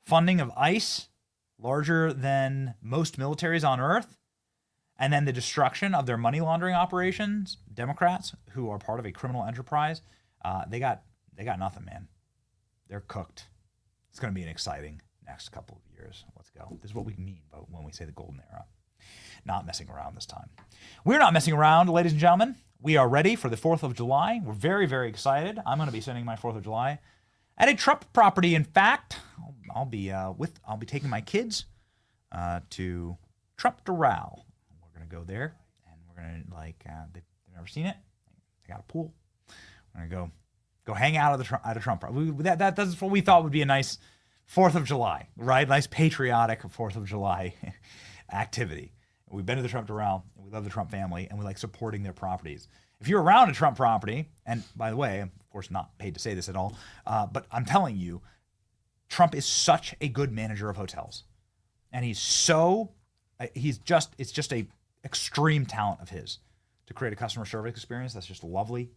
Speaker 4: funding of ICE larger than most militaries on earth, and then the destruction of their money laundering operations. Democrats, who are part of a criminal enterprise, they got nothing, man. They're cooked. It's going to be an exciting next couple of years. Let's go. This is what we mean when we say the golden era. Not messing around this time. We're not messing around, ladies and gentlemen. We are ready for the 4th of July. We're very, very excited. I'm going to be spending my 4th of July at a Trump property. In fact, I'll be taking my kids to Trump Doral. We're going to go there, and we're going to they've never seen it. They got a pool. We're going to go hang out at a Trump property. That's what we thought would be a nice 4th of July, right? Nice patriotic 4th of July activity. We've been to the Trump Doral, and we love the Trump family, and we like supporting their properties. If you're around a Trump property, and by the way, I'm of course not paid to say this at all, but I'm telling you, Trump is such a good manager of hotels. And it's just a extreme talent of his to create a customer service experience that's just lovely.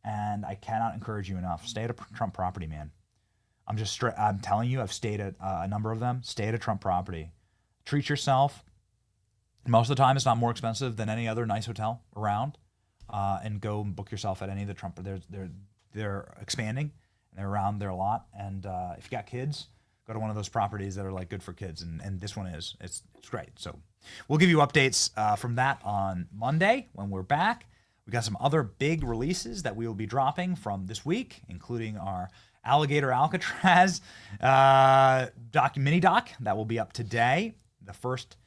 Speaker 4: And I cannot encourage you enough. Stay at a Trump property, man. I'm telling you, I've stayed at a number of them. Stay at a Trump property. Treat yourself. Most of the time, it's not more expensive than any other nice hotel around. And go book yourself at any of the Trump. They're expanding, and they're around there a lot. And if you got kids, go to one of those properties that are like good for kids. And this one is. It's great. So we'll give you updates from that on Monday when we're back. We got some other big releases that we will be dropping from this week, including our Alligator Alcatraz mini doc that will be up today. The first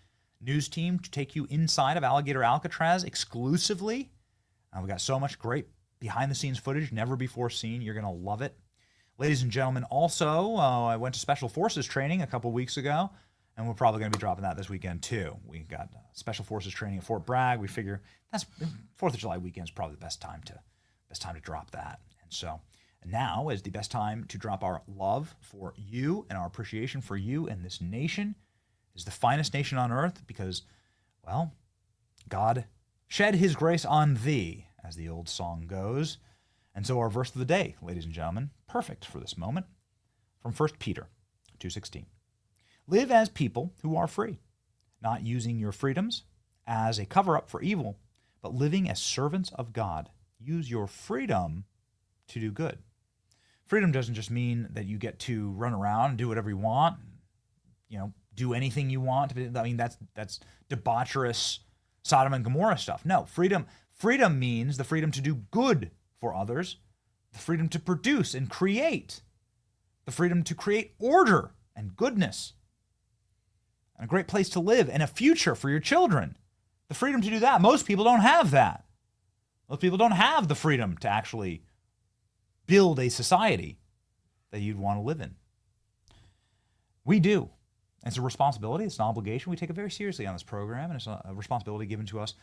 Speaker 4: news team to take you inside of Alligator Alcatraz exclusively. We got so much great behind-the-scenes footage, never before seen. You're going to love it. Ladies and gentlemen, also, I went to Special Forces training a couple weeks ago, and we're probably going to be dropping that this weekend, too. We got Special Forces training at Fort Bragg. We figure that's 4th of July weekend is probably the best time to drop that. And so now is the best time to drop our love for you and our appreciation for you and this nation. Is the finest nation on earth because, well, God shed his grace on thee, as the old song goes. And so our verse of the day, ladies and gentlemen, perfect for this moment, from 1 Peter 2:16. Live as people who are free, not using your freedoms as a cover-up for evil, but living as servants of God. Use your freedom to do good. Freedom doesn't just mean that you get to run around and do whatever you want, do anything you want. I mean, that's debaucherous Sodom and Gomorrah stuff. No, freedom means the freedom to do good for others, the freedom to produce and create, the freedom to create order and goodness, and a great place to live and a future for your children. The freedom to do that. Most people don't have that. Most people don't have the freedom to actually build a society that you'd want to live in. We do. It's a responsibility. It's an obligation. We take it very seriously on this program, and it's a responsibility given to us,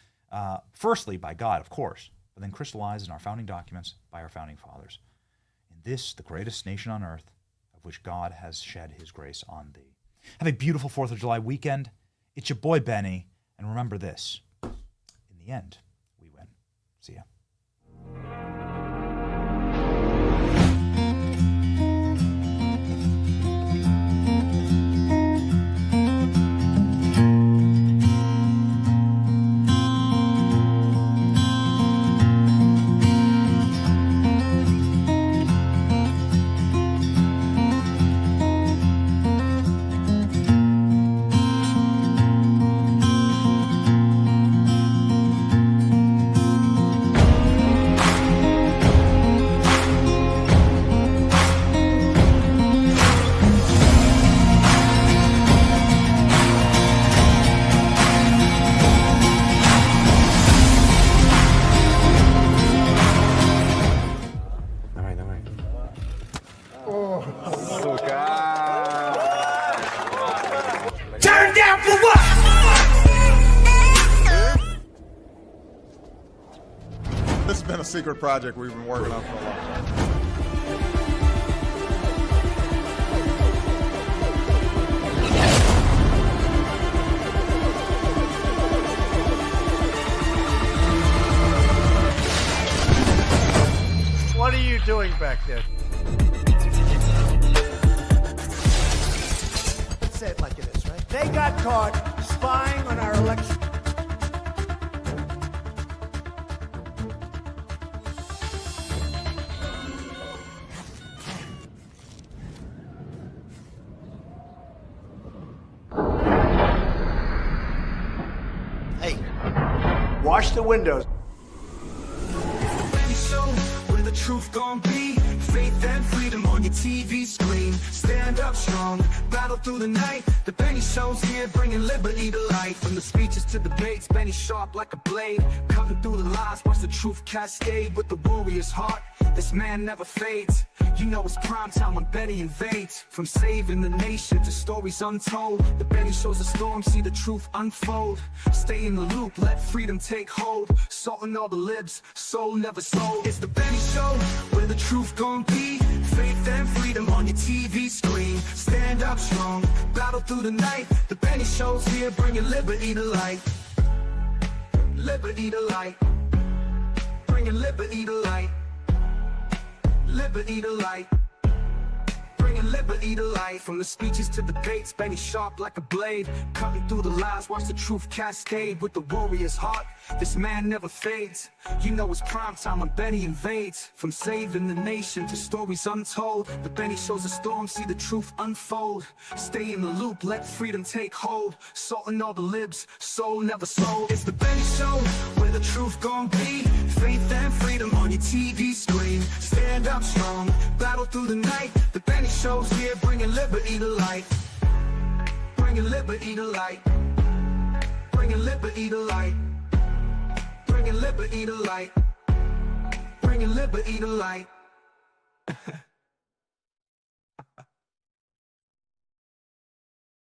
Speaker 4: firstly, by God, of course, but then crystallized in our founding documents by our founding fathers. In this, the greatest nation on earth, of which God has shed his grace on thee. Have a beautiful 4th of July weekend. It's your boy, Benny, and remember this. In the end, we win. See ya.
Speaker 1: Turn down for what?
Speaker 2: This has been a secret project we've been working on for a long time.
Speaker 3: What are you doing back there? Let's say it like it is, right? They got caught spying on our election. Hey, wash the windows.
Speaker 1: Where the truth gon' be, faith and freedom on your TV screen. Stand up strong, battle through the night. The Benny Show's here, bringing liberty to light. From the speeches to debates, Benny sharp like a blade, cutting through the lies, watch the truth cascade. With the warrior's heart, this man never fades. You know it's prime time when Benny invades. From saving the nation to stories untold, the Benny Show's a storm, see the truth unfold. Stay in the loop, let freedom take hold. Salting all the libs, soul never sold. It's the Benny Show, where the truth gon' be, faith and freedom on your TV screen. Stand up strong, battle through the night. The Benny Show's here, bringing liberty to light. Liberty to light, bringing liberty to light. Liberty to light, bringing liberty to light. From the speeches to debates, Benny sharp like a blade, cutting through the lies, watch the truth cascade. With the warrior's heart, this man never fades. You know it's prime time when Benny invades. From saving the nation to stories untold, the Benny Show's a storm, see the truth unfold. Stay in the loop, let freedom take hold. Salting all the libs, soul never sold. It's the Benny Show, where the truth gon' be, faith and freedom on your TV screen. Stand up strong, battle through the night. The Benny Show's here, bringing liberty to light. Bringing liberty to light. Bringing liberty to light. Bringing liberty to light. Bringing liberty to light.